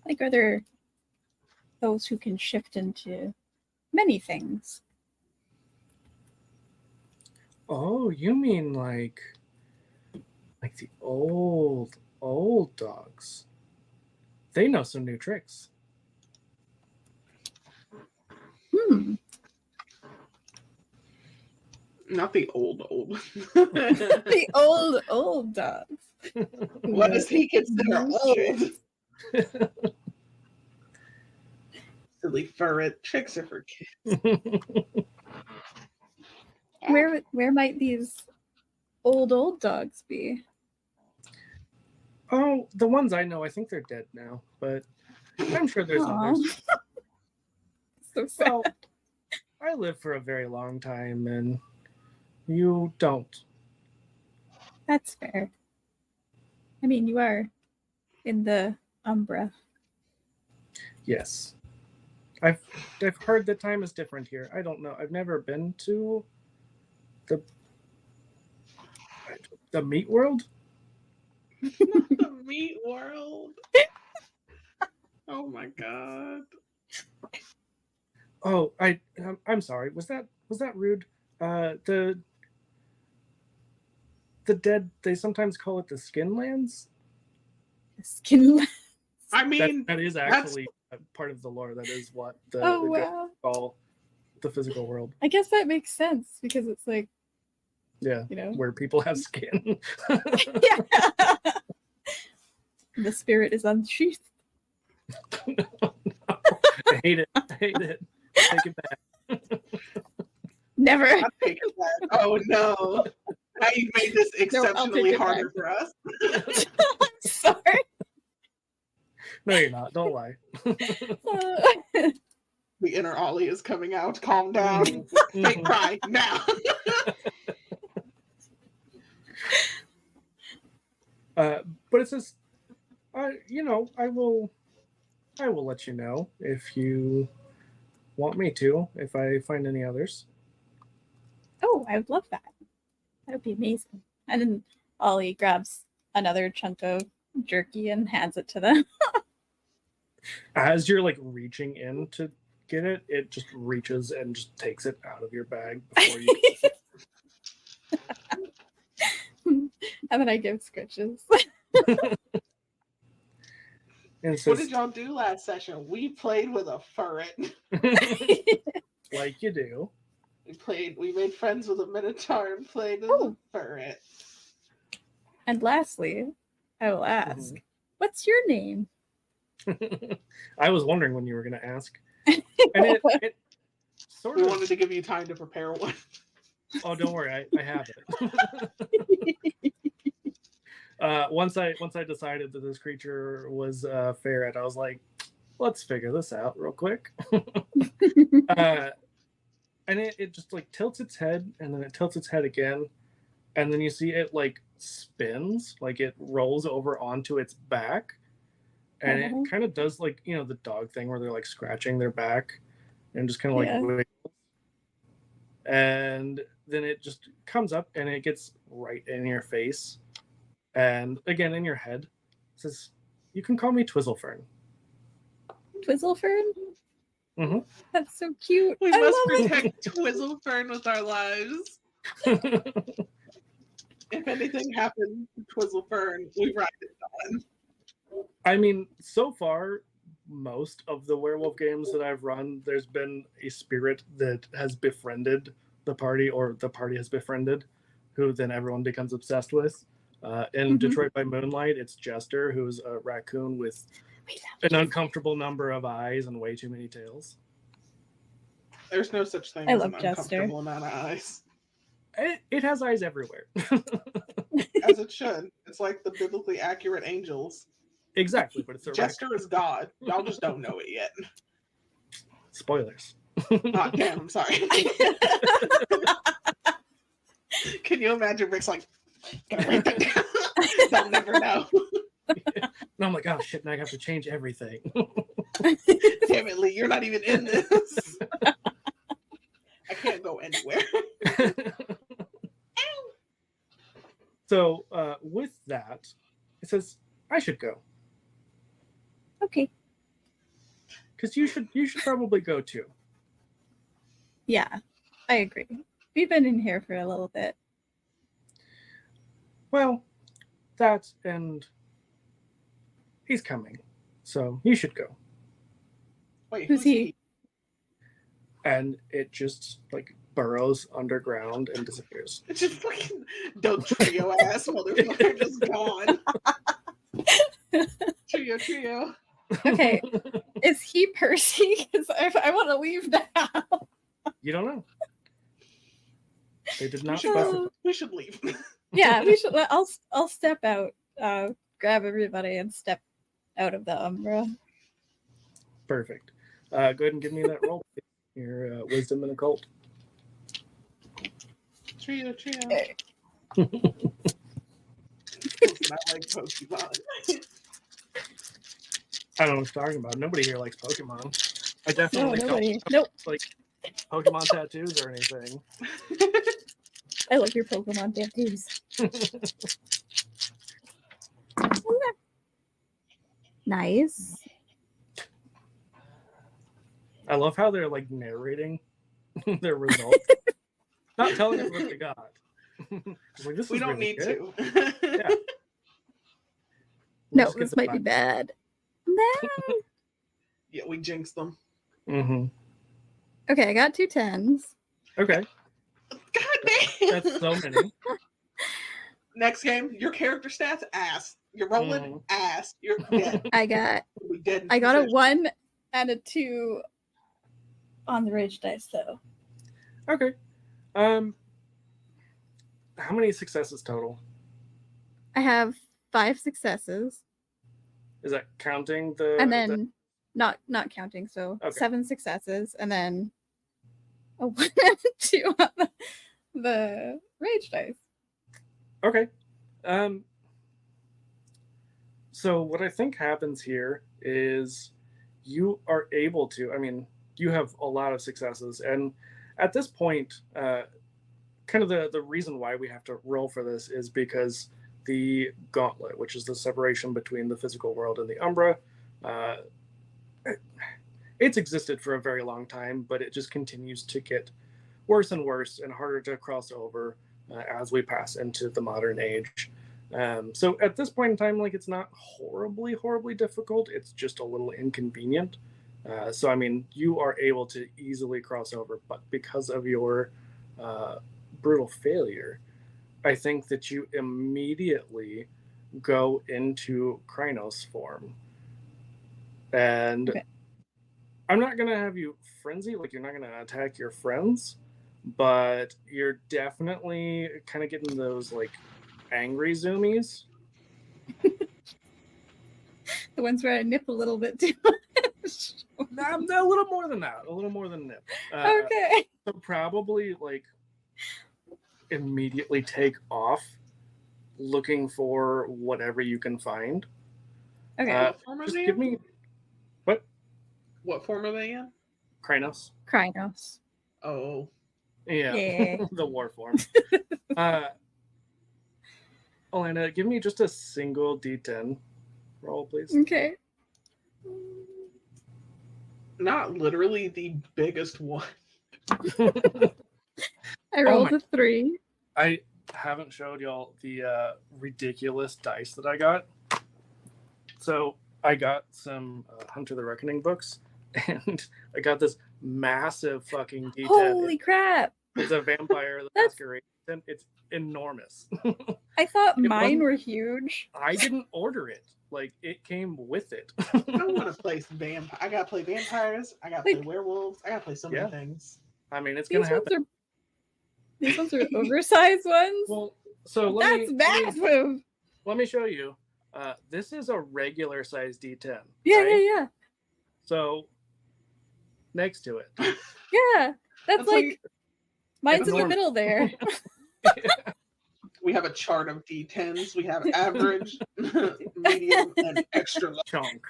Speaker 4: Like, are there those who can shift into many things?
Speaker 3: Oh, you mean like the old dogs. They know some new tricks.
Speaker 2: Not the old.
Speaker 4: The old dogs.
Speaker 2: What does he consider old? Silly furret. Tricks are for kids.
Speaker 4: Where might these old dogs be?
Speaker 3: Oh, the ones I know, I think they're dead now, but I'm sure there's
Speaker 4: Aw.
Speaker 3: others.
Speaker 4: So sad.
Speaker 3: Well, I lived for a very long time, and you don't.
Speaker 4: That's fair. I mean, you are in the Umbra.
Speaker 3: Yes. I've heard that time is different here. I don't know. I've never been to the meat world.
Speaker 2: The meat world. Oh my god.
Speaker 3: Oh, I'm sorry. Was that rude? The dead, they sometimes call it the Skinlands.
Speaker 4: Skin.
Speaker 2: I mean,
Speaker 3: That is actually a part of the lore. That is what the
Speaker 4: Oh
Speaker 3: ghosts
Speaker 4: wow.
Speaker 3: call the physical world.
Speaker 4: I guess that makes sense because it's like,
Speaker 3: Yeah,
Speaker 4: you know.
Speaker 3: where people have skin.
Speaker 4: Yeah. The spirit is unsheathed.
Speaker 3: No. I hate it. Take it back.
Speaker 4: Never.
Speaker 2: I'm taking that. Oh no. Now you've made this
Speaker 4: No, I'll
Speaker 2: exceptionally
Speaker 4: take it
Speaker 2: harder
Speaker 4: back.
Speaker 2: for us.
Speaker 4: I'm sorry.
Speaker 3: No, you're not. Don't lie.
Speaker 2: The inner Ollie is coming out. Calm down.
Speaker 3: Mhm.
Speaker 2: Fake cry now.
Speaker 3: But it says, I will let you know if you want me to, if I find any others.
Speaker 4: Oh, I would love that. That would be amazing. And then Ollie grabs another chunk of jerky and hands it to them.
Speaker 3: As you're like reaching in to get it, it just reaches and just takes it out of your bag before you.
Speaker 4: And then I give scritches.
Speaker 3: And it
Speaker 2: What
Speaker 3: says,
Speaker 2: did y'all do last session? We played with a furret.
Speaker 3: like you do.
Speaker 2: We made friends with a minotaur and played with
Speaker 4: Oh.
Speaker 2: a furret.
Speaker 4: And lastly, I will ask, what's your name?
Speaker 3: I was wondering when you were going to ask. And it sort
Speaker 2: We
Speaker 3: of.
Speaker 2: wanted to give you time to prepare one.
Speaker 3: Oh, don't worry, I have it. Once I decided that this creature was a ferret, I was like, let's figure this out real quick. And it just like tilts its head, and then it tilts its head again, and then you see it like spins, like it rolls over onto its back, and it kind of does like the dog thing where they're like scratching their back and just kind of like
Speaker 4: Yeah.
Speaker 3: wiggles. And then it just comes up and it gets right in your face. And again, in your head, it says, "You can call me Twizzlefern."
Speaker 4: Twizzlefern?
Speaker 3: Mhm.
Speaker 4: That's so cute.
Speaker 2: We
Speaker 4: I
Speaker 2: must
Speaker 4: love it.
Speaker 2: protect Twizzlefern with our lives. If anything happens to Twizzlefern, we ride it on.
Speaker 3: I mean, so far, most of the werewolf games that I've run, there's been a spirit that has befriended the party, or the party has befriended, who then everyone becomes obsessed with. In
Speaker 4: Mhm.
Speaker 3: Detroit by Moonlight, it's Jester, who's a raccoon with an uncomfortable number of eyes and way too many tails.
Speaker 2: There's no such thing
Speaker 4: I
Speaker 2: as
Speaker 4: love
Speaker 2: an
Speaker 4: Jester.
Speaker 2: uncomfortable amount of eyes.
Speaker 3: It has eyes everywhere.
Speaker 2: As it should. It's like the biblically accurate angels.
Speaker 3: Exactly, but it's a
Speaker 2: Jester is God. Y'all just don't know it yet.
Speaker 3: Spoilers.
Speaker 2: Ah, damn, I'm sorry. Can you imagine Rick's like, "Gotta write that down." They'll never know.
Speaker 3: And I'm like, oh shit, now I have to change everything.
Speaker 2: Damn it, Lee, you're not even in this. I can't go anywhere.
Speaker 3: So with that, it says I should go,
Speaker 4: Okay.
Speaker 3: because you should probably go too.
Speaker 4: Yeah, I agree. We've been in here for a little bit.
Speaker 3: Well, that, and he's coming, so you should go.
Speaker 2: Wait,
Speaker 4: Who's he?
Speaker 3: And it just like burrows underground and disappears.
Speaker 2: It's just fucking dope trio ass motherfucker just gone. Trio.
Speaker 4: Okay. Is he Percy? Because I want to leave now.
Speaker 3: You don't know. They did not
Speaker 2: should
Speaker 3: specify.
Speaker 2: go. We should leave.
Speaker 4: Yeah, we should. I'll step out, grab everybody, and step out of the umbra.
Speaker 3: Perfect. Go ahead and give me that roll. Your wisdom and occult.
Speaker 2: Trio.
Speaker 4: Okay.
Speaker 2: Listen, I like Pokemon.
Speaker 3: I don't know what you're talking about. Nobody here likes Pokemon. I
Speaker 4: No,
Speaker 3: definitely
Speaker 4: nobody.
Speaker 3: don't
Speaker 4: Nope.
Speaker 3: like Pokemon tattoos or anything.
Speaker 4: I love your Pokemon tattoos. Nice.
Speaker 3: I love how they're like narrating their results, not telling us what they got. Like, this
Speaker 2: We
Speaker 3: is
Speaker 2: don't
Speaker 3: really
Speaker 2: need
Speaker 3: good.
Speaker 2: to.
Speaker 3: Yeah.
Speaker 4: No, this might be bad. No.
Speaker 2: Yeah, we jinxed them.
Speaker 3: Mm-hmm.
Speaker 4: Okay, I got 2 10s.
Speaker 3: Okay,
Speaker 2: God damn.
Speaker 3: that's so many.
Speaker 2: Next game, your character stats ass. You're rolling
Speaker 3: Mhm.
Speaker 2: ass. You're dead.
Speaker 4: I got
Speaker 2: You'll be dead in
Speaker 4: a
Speaker 2: possession.
Speaker 4: 1 and a 2 on the rage dice though.
Speaker 3: Okay. How many successes total?
Speaker 4: I have 5 successes,
Speaker 3: Is that counting the?
Speaker 4: and then not counting, so
Speaker 3: Okay.
Speaker 4: 7 successes, and then a 1 and a 2 on the rage dice.
Speaker 3: Okay. So what I think happens here is you are able to. I mean, you have a lot of successes, and at this point, kind of the reason why we have to roll for this is because the gauntlet, which is the separation between the physical world and the Umbra, it's existed for a very long time, but it just continues to get worse and worse and harder to cross over as we pass into the modern age. So at this point in time, like, it's not horribly difficult. It's just a little inconvenient. So, I mean, you are able to easily cross over, but because of your brutal failure, I think that you immediately go into Krynos form. And
Speaker 4: Okay.
Speaker 3: I'm not going to have you frenzy, like, you're not going to attack your friends, but you're definitely kind of getting those, like, angry zoomies.
Speaker 4: The ones where I nip a little bit too much.
Speaker 3: A little more than that. A little more than nip.
Speaker 4: Okay.
Speaker 3: So probably, like, immediately take off looking for whatever you can find.
Speaker 4: Okay.
Speaker 2: What form are
Speaker 3: Just
Speaker 2: they
Speaker 3: give
Speaker 2: in?
Speaker 3: me... What?
Speaker 2: What form are they in?
Speaker 3: Krynos.
Speaker 4: Krynos.
Speaker 2: Oh.
Speaker 3: Yeah,
Speaker 4: Yeah.
Speaker 3: the war form. Elena, give me just a single D10 roll, please.
Speaker 4: Okay.
Speaker 2: Not literally the biggest one.
Speaker 4: I rolled
Speaker 3: my-
Speaker 4: a 3.
Speaker 3: I haven't showed y'all the ridiculous dice that I got. So I got some Hunter the Reckoning books, and I got this massive fucking D10.
Speaker 4: Holy crap!
Speaker 3: It's a Vampire the
Speaker 4: That's-
Speaker 3: Masquerade. It's enormous.
Speaker 4: I thought
Speaker 3: It
Speaker 4: mine
Speaker 3: wasn't-
Speaker 4: were huge.
Speaker 3: I didn't order it. Like, it came with it.
Speaker 2: I want to play vampire. I gotta play vampires. I gotta play
Speaker 4: Like-
Speaker 2: werewolves. I gotta play so
Speaker 3: Yeah.
Speaker 2: many things.
Speaker 3: I mean, it's gonna happen.
Speaker 4: These ones are oversized ones.
Speaker 3: Well, so
Speaker 4: That's massive.
Speaker 3: let me show you. This is a regular size D10.
Speaker 4: Yeah,
Speaker 3: right?
Speaker 4: yeah,
Speaker 3: So next to it.
Speaker 4: yeah. Yeah. That's
Speaker 2: That's
Speaker 4: like mine's in the
Speaker 3: enormous.
Speaker 4: middle there.
Speaker 2: We have a chart of D10s. We have average, medium, and extra large.
Speaker 3: Chunk.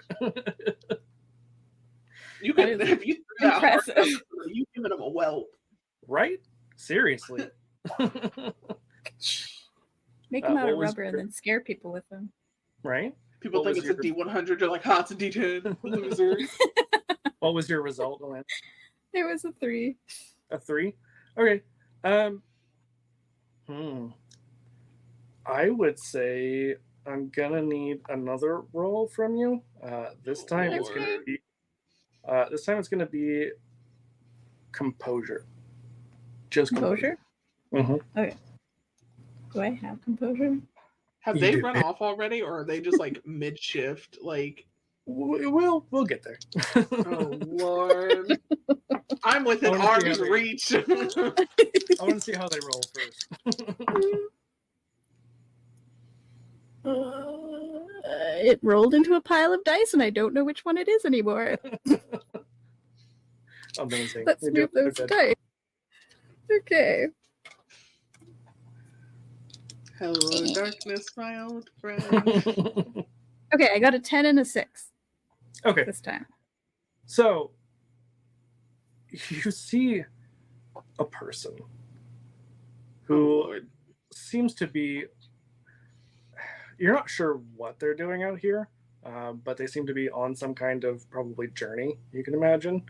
Speaker 2: You
Speaker 4: That
Speaker 2: can,
Speaker 4: is
Speaker 2: if you threw that hard
Speaker 4: impressive.
Speaker 2: enough, you giving them a whelp.
Speaker 3: Right? Seriously.
Speaker 4: Make them out
Speaker 3: what
Speaker 4: of
Speaker 3: was
Speaker 4: rubber and
Speaker 3: your-
Speaker 4: then scare people with them.
Speaker 3: Right?
Speaker 2: People
Speaker 3: What
Speaker 2: think
Speaker 3: was
Speaker 2: it's a D100. You're like, ha, it's a D10. Loser.
Speaker 3: What was your result, Elena?
Speaker 4: It was a 3.
Speaker 3: A 3? Okay. I would say I'm gonna need another roll from you. This time it's gonna
Speaker 2: Lord.
Speaker 3: be composure. Just
Speaker 4: Composure?
Speaker 3: Mhm.
Speaker 4: Do I have composure?
Speaker 2: Have
Speaker 3: You
Speaker 2: they
Speaker 3: do.
Speaker 2: run off already, or are they just like mid shift? Like,
Speaker 3: We'll get there.
Speaker 2: oh Lord, I'm within
Speaker 3: I wanna see
Speaker 2: arm's
Speaker 3: how they-
Speaker 2: reach.
Speaker 3: I want to see how they roll first.
Speaker 4: It rolled into a pile of dice, and I don't know which one it is anymore.
Speaker 3: Amazing.
Speaker 4: Let's
Speaker 3: You're
Speaker 4: move
Speaker 3: doing
Speaker 4: those
Speaker 3: so good.
Speaker 4: dice. Okay.
Speaker 2: Hello, darkness, my old friend.
Speaker 4: Okay, I got a 10 and a 6
Speaker 3: Okay,
Speaker 4: this time.
Speaker 3: so you see a person who
Speaker 2: Lord.
Speaker 3: seems to be, you're not sure what they're doing out here, but they seem to be on some kind of probably journey, you can imagine.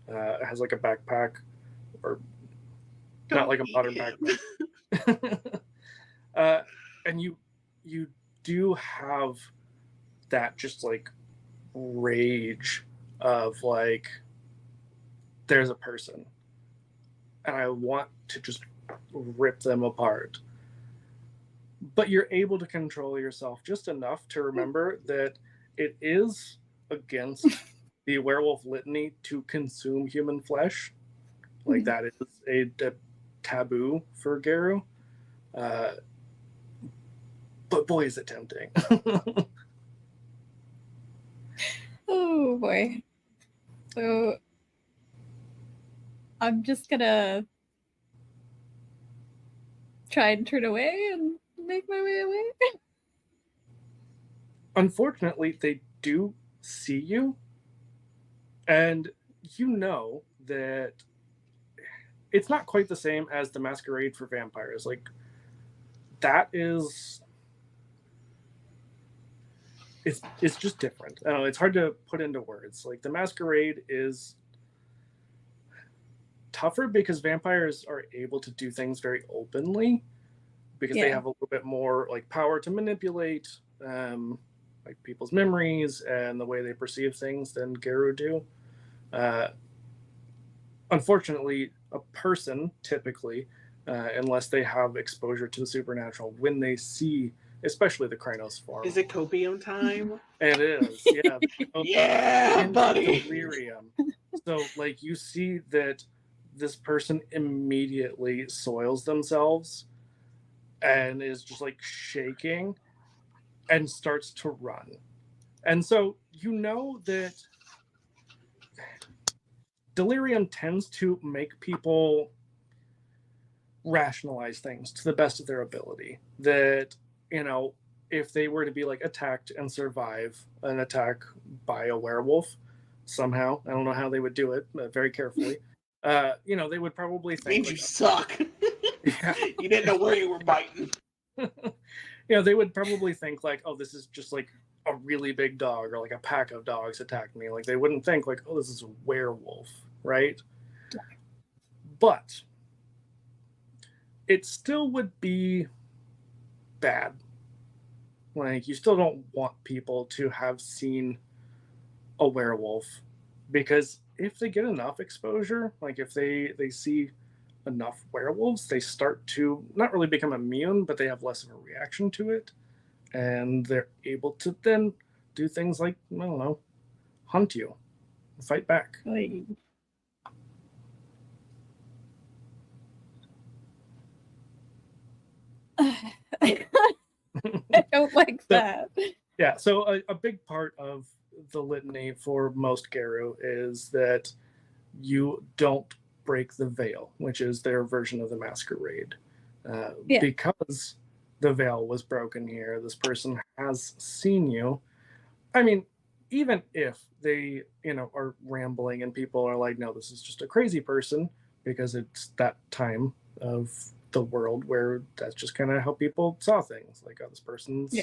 Speaker 3: It has like a backpack, or not
Speaker 2: Don't
Speaker 3: like a
Speaker 2: eat
Speaker 3: modern
Speaker 2: him.
Speaker 3: backpack. And you do have that just like rage of like, there's a person and I want to just rip them apart. But you're able to control yourself just enough to remember that it is against the werewolf litany to consume human flesh. Like, that is a taboo for Garu. But boy, is it tempting.
Speaker 4: Oh boy. So I'm just gonna try and turn away and make my way away.
Speaker 3: Unfortunately, they do see you, and you know that it's not quite the same as the masquerade for vampires. Like, that is, it's just different. I don't know, it's hard to put into words. Like, the masquerade is tougher because vampires are able to do things very openly, because they
Speaker 4: Yeah.
Speaker 3: have a little bit more like power to manipulate like people's memories and the way they perceive things than Garu do. Unfortunately, a person typically, unless they have exposure to the supernatural, when they see, especially the Krynos form,
Speaker 2: Is it copium time?
Speaker 3: and it is, yeah,
Speaker 2: Yeah,
Speaker 3: into
Speaker 2: buddy.
Speaker 3: delirium. So, like, you see that this person immediately soils themselves and is just like shaking and starts to run. And so you know that delirium tends to make people rationalize things to the best of their ability. That, you know, if they were to be like attacked and survive an attack by a werewolf somehow, I don't know how they would do it, but very carefully, They would probably
Speaker 2: Means
Speaker 3: think
Speaker 2: you
Speaker 3: like,
Speaker 2: suck.
Speaker 3: yeah,
Speaker 2: You didn't know where you were biting.
Speaker 3: they would probably think like, oh, this is just like a really big dog or like a pack of dogs attacked me. Like they wouldn't think like, oh, this is a werewolf, right?
Speaker 4: Yeah.
Speaker 3: But it still would be bad. Like you still don't want people to have seen a werewolf, because if they get enough exposure, like if they see enough werewolves, they start to not really become immune, but they have less of a reaction to it, and they're able to then do things like, I don't know, hunt you, fight back.
Speaker 4: Like, I don't like that.
Speaker 3: Yeah, so a big part of the litany for most Geru is that you don't break the veil, which is their version of the masquerade.
Speaker 4: Yeah.
Speaker 3: Because the veil was broken here, this person has seen you. I mean, even if they, are rambling and people are like, no, this is just a crazy person, because it's that time of the world where that's just kind of how people saw things. Like, oh, this person's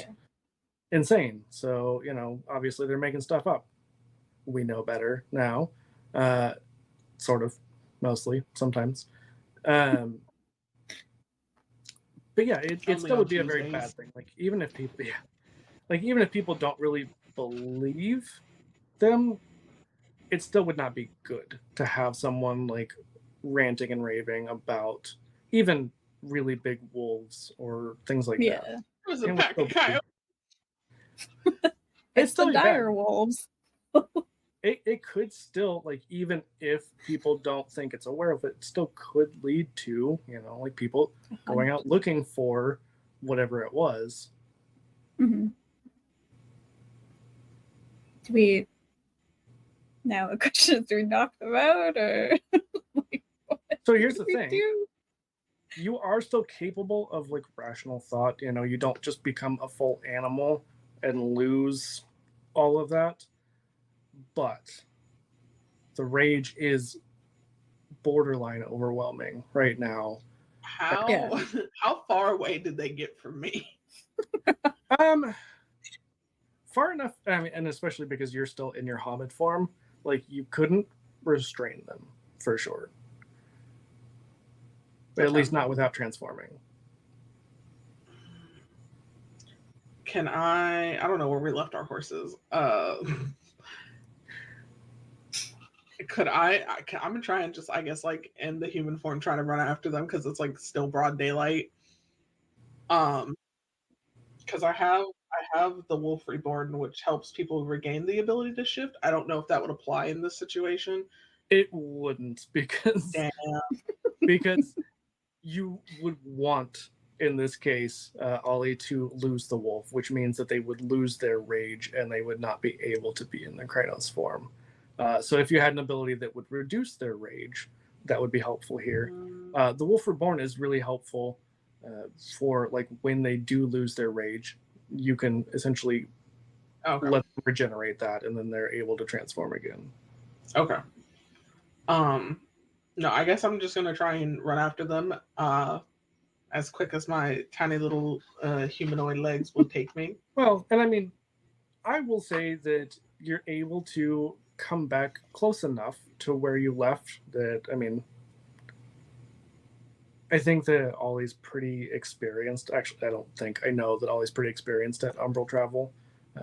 Speaker 3: insane. So, obviously they're making stuff up. We know better now. Sort of, mostly, sometimes. But yeah, it still would be a very bad thing. Like even if people don't really believe them, it still would not be good to have someone like ranting and raving about even really big wolves or things like that.
Speaker 4: Yeah.
Speaker 2: It was a pack of coyotes.
Speaker 3: It's still
Speaker 4: the
Speaker 3: bad.
Speaker 4: dire wolves.
Speaker 3: It could still, like, even if people don't think it's a werewolf, it still could lead to, like people going out looking for whatever it was.
Speaker 4: Mm-hmm. Do we now a question is, do we knock them out, or like,
Speaker 3: So here's the
Speaker 4: we
Speaker 3: thing.
Speaker 4: do?
Speaker 3: You are still capable of like rational thought. You don't just become a full animal and lose all of that. But the rage is borderline overwhelming right now.
Speaker 2: How far away did they get from me?
Speaker 3: Far enough. I mean, and especially because you're still in your hobbit form, like you couldn't restrain them for sure. But at least not without transforming.
Speaker 2: Can I don't know where we left our horses. Could I'm gonna try and just, I guess, like in the human form, trying to run after them because it's like still broad daylight. Because I have the Wolf Reborn, which helps people regain the ability to shift. I don't know if that would apply in this situation.
Speaker 3: It wouldn't, because you would want, in this case, Ollie to lose the wolf, which means that they would lose their rage and they would not be able to be in the Krynos form. So if you had an ability that would reduce their rage, that would be helpful here. The Wolf Reborn is really helpful for like when they do lose their rage. You can essentially let them regenerate that, and then they're able to transform again.
Speaker 2: Okay. No, I guess I'm just gonna try and run after them as quick as my tiny little humanoid legs will take me.
Speaker 3: Well, and I mean, I will say that you're able to come back close enough to where you left that, I mean, I think that Ollie's pretty experienced. Actually, I know that Ollie's pretty experienced at umbral travel.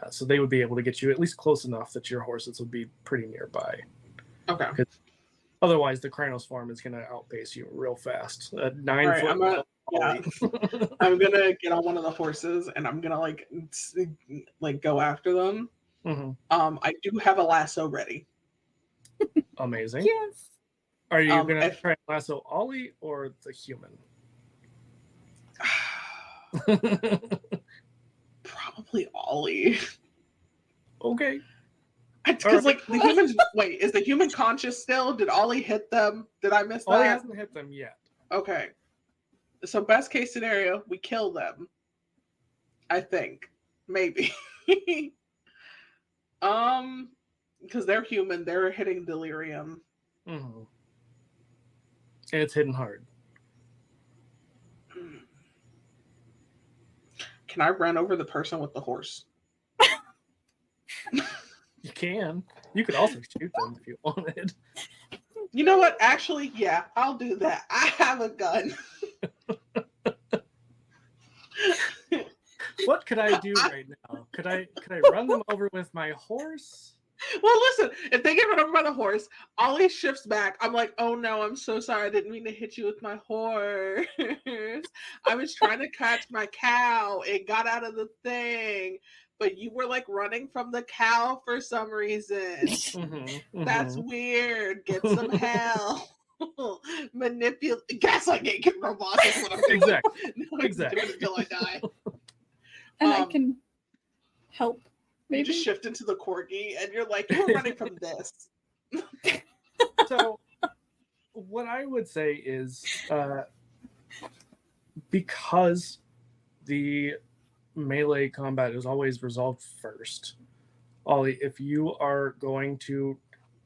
Speaker 3: So they would be able to get you at least close enough that your horses would be pretty nearby.
Speaker 2: Okay.
Speaker 3: Otherwise, the Krynos form is going to outpace you real fast. 9
Speaker 2: All right,
Speaker 3: foot.
Speaker 2: I'm gonna get on one of the horses and I'm gonna like go after them.
Speaker 3: Mm-hmm.
Speaker 2: I do have a lasso ready.
Speaker 3: Amazing.
Speaker 4: Yes.
Speaker 3: Are you gonna try and lasso Ollie or the human?
Speaker 2: Probably Ollie.
Speaker 3: Okay.
Speaker 2: Because like the humans. Wait, is the human conscious still? Did Ollie hit them? Did I miss that?
Speaker 3: Ollie hasn't hit them yet.
Speaker 2: Okay. So best case scenario, we kill them. I think. Maybe. Because they're human, they're hitting delirium.
Speaker 3: Mm-hmm. And it's hidden hard.
Speaker 2: Can I run over the person with the horse?
Speaker 3: You can. You could also shoot them if you wanted.
Speaker 2: You know what? Actually, yeah, I'll do that. I have a gun.
Speaker 3: What could I do right now? Could I run them over with my horse?
Speaker 2: Well, listen, if they get run over by the horse, Ollie shifts back. I'm like, oh no, I'm so sorry. I didn't mean to hit you with my horse. I was trying to catch my cow. It got out of the thing. But you were like running from the cow for some reason. That's weird. Get some help. Gaslight naked robots is what I'm doing.
Speaker 3: Exactly.
Speaker 2: No,
Speaker 3: Exactly.
Speaker 2: do it until I die.
Speaker 4: And I can help.
Speaker 2: You
Speaker 4: Maybe.
Speaker 2: just shift into the corgi and you're like, you're running from this.
Speaker 3: So what I would say is because the melee combat is always resolved first, Ollie, if you are going to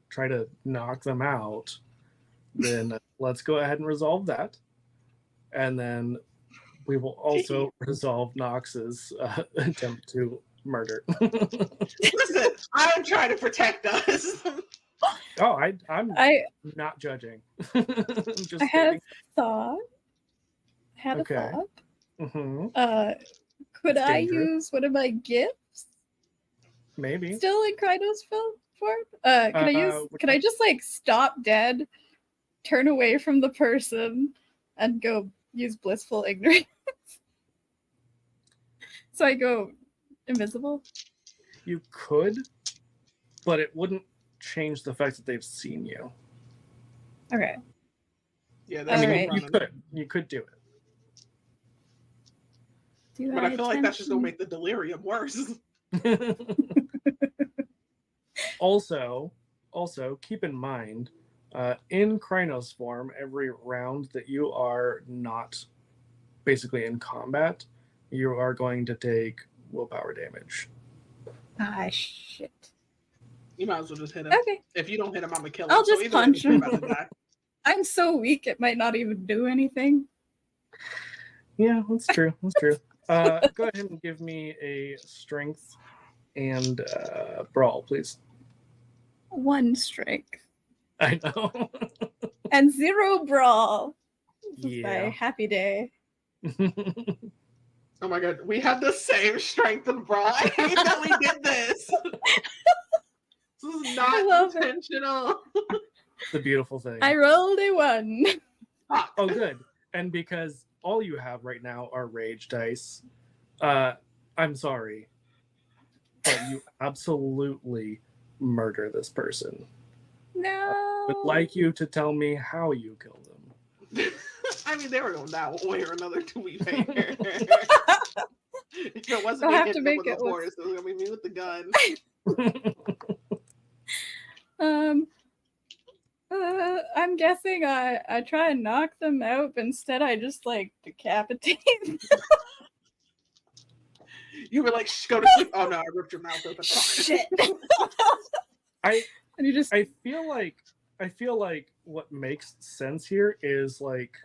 Speaker 3: try to knock them out, then let's go ahead and resolve that. And then we will also resolve Nox's attempt to murder.
Speaker 2: Listen, I'm trying to protect us.
Speaker 3: Oh, I'm not judging. Just
Speaker 4: I had a
Speaker 3: stating.
Speaker 4: thought.
Speaker 3: Okay. Mm-hmm.
Speaker 4: Could I
Speaker 3: Dangerous.
Speaker 4: use one of my gifts
Speaker 3: Maybe.
Speaker 4: still in Krynos form? Can I just like stop dead, turn away from the person, and go use blissful ignorance? So I go invisible?
Speaker 3: You could, but it wouldn't change the fact that they've seen you.
Speaker 4: Okay.
Speaker 2: Yeah,
Speaker 3: I
Speaker 2: that's
Speaker 3: mean,
Speaker 4: Alright.
Speaker 3: you could do it.
Speaker 4: Do
Speaker 2: but I feel like that's just gonna
Speaker 4: attention?
Speaker 2: make the delirium worse.
Speaker 3: Also, keep in mind, in Krynos form, every round that you are not basically in combat, you are going to take willpower damage.
Speaker 4: Ah, shit.
Speaker 2: You might as well just hit him.
Speaker 4: Okay.
Speaker 2: If you don't hit him, I'm gonna kill him.
Speaker 4: I'll
Speaker 2: So
Speaker 4: just
Speaker 2: either way,
Speaker 4: punch
Speaker 2: you're
Speaker 4: him.
Speaker 2: about to die.
Speaker 4: I'm so weak it might not even do anything.
Speaker 3: Yeah, that's true. That's true. Go ahead and give me a strength and brawl, please.
Speaker 4: 1 strength.
Speaker 3: I know.
Speaker 4: And 0 brawl. This is my
Speaker 3: Yeah.
Speaker 4: happy day.
Speaker 2: Oh my god, we had the same strength and brawl. I hate that we did this. This is
Speaker 4: I
Speaker 2: not
Speaker 4: love it.
Speaker 2: intentional.
Speaker 3: The beautiful thing.
Speaker 4: I rolled a 1.
Speaker 2: Fuck.
Speaker 3: Oh, good. And because all you have right now are rage dice, I'm sorry, but you absolutely murder this person.
Speaker 4: No.
Speaker 3: I would like you to tell me how you killed them.
Speaker 2: I mean, they were going that one way or another, to be fair. If it wasn't
Speaker 4: I'll
Speaker 2: me
Speaker 4: have
Speaker 2: hitting
Speaker 4: to
Speaker 2: them
Speaker 4: make
Speaker 2: with
Speaker 4: it
Speaker 2: the
Speaker 4: look-
Speaker 2: horse, it was gonna be me with the gun.
Speaker 4: I'm guessing I try and knock them out, but instead I just like decapitate them.
Speaker 2: You were like, "Shh, go to sleep." Oh no, I ripped your mouth open.
Speaker 4: Shit.
Speaker 3: I
Speaker 4: And you just
Speaker 3: feel like what makes sense here is like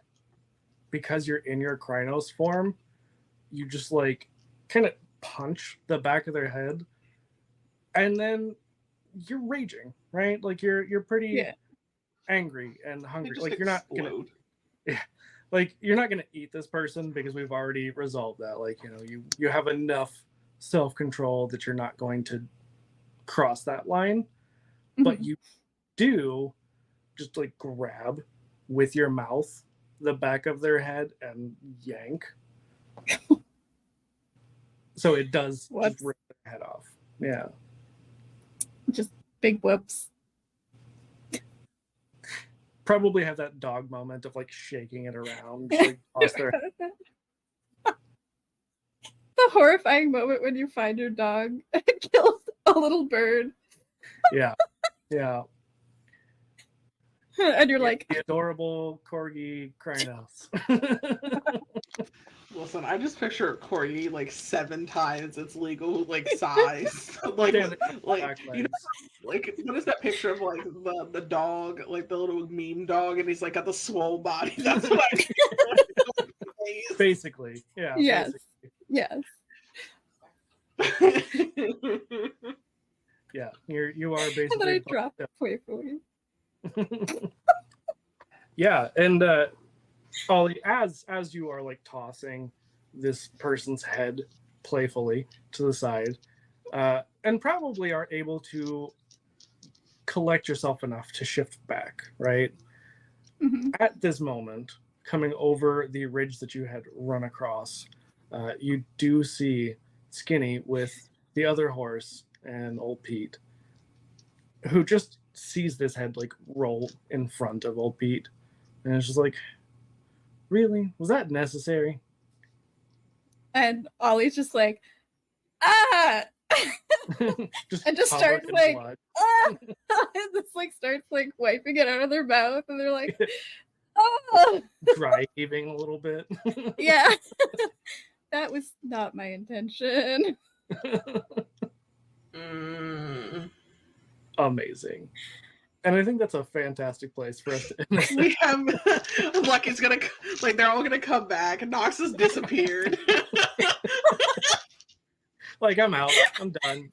Speaker 3: because you're in your Krynos form, you just like kind of punch the back of their head, and then you're raging, right? Like you're pretty angry and hungry. Like you're not gonna, like you're not gonna eat this person because we've already resolved that. Like you have enough self-control that you're not going to cross that line, but you do just like grab with your mouth the back of their head and yank. So it does just rip their head off. Yeah.
Speaker 4: just big whoops.
Speaker 3: Probably have that dog moment of like shaking it around. Just, like, toss their...
Speaker 4: The horrifying moment when you find your dog and it kills a little bird.
Speaker 3: Yeah. Yeah.
Speaker 4: And you're like,
Speaker 3: the adorable corgi Krynos.
Speaker 2: Listen, I just picture Corgi like 7 times its legal like size. Like,
Speaker 3: Damn,
Speaker 2: like you know, like what is that picture of like the dog, like the little meme dog, and he's like got the swole body. That's what I picture.
Speaker 3: Basically, yeah.
Speaker 4: Yes.
Speaker 3: Basically.
Speaker 4: Yes.
Speaker 3: Yeah, you are basically.
Speaker 4: And then I dropped playfully.
Speaker 3: Yeah, and Ollie, as you are like tossing this person's head playfully to the side, and probably are able to collect yourself enough to shift back, right?
Speaker 4: Mhm.
Speaker 3: At this moment, coming over the ridge that you had run across, you do see Skinny with the other horse and old Pete, who just sees this head like roll in front of old Pete, and it's just like, really? Was that necessary?
Speaker 4: And Ollie's just like, ah! And just
Speaker 3: covered
Speaker 4: starts
Speaker 3: in
Speaker 4: like,
Speaker 3: blood.
Speaker 4: ah! And just like starts like wiping it out of their mouth, and they're like, oh!
Speaker 3: Dry heaving a little bit.
Speaker 4: Yeah. That was not my intention.
Speaker 3: Amazing. And I think that's a fantastic place for us to end this.
Speaker 2: We have Lucky's gonna like they're all gonna come back, and Nox has disappeared.
Speaker 3: Like, I'm out. I'm done.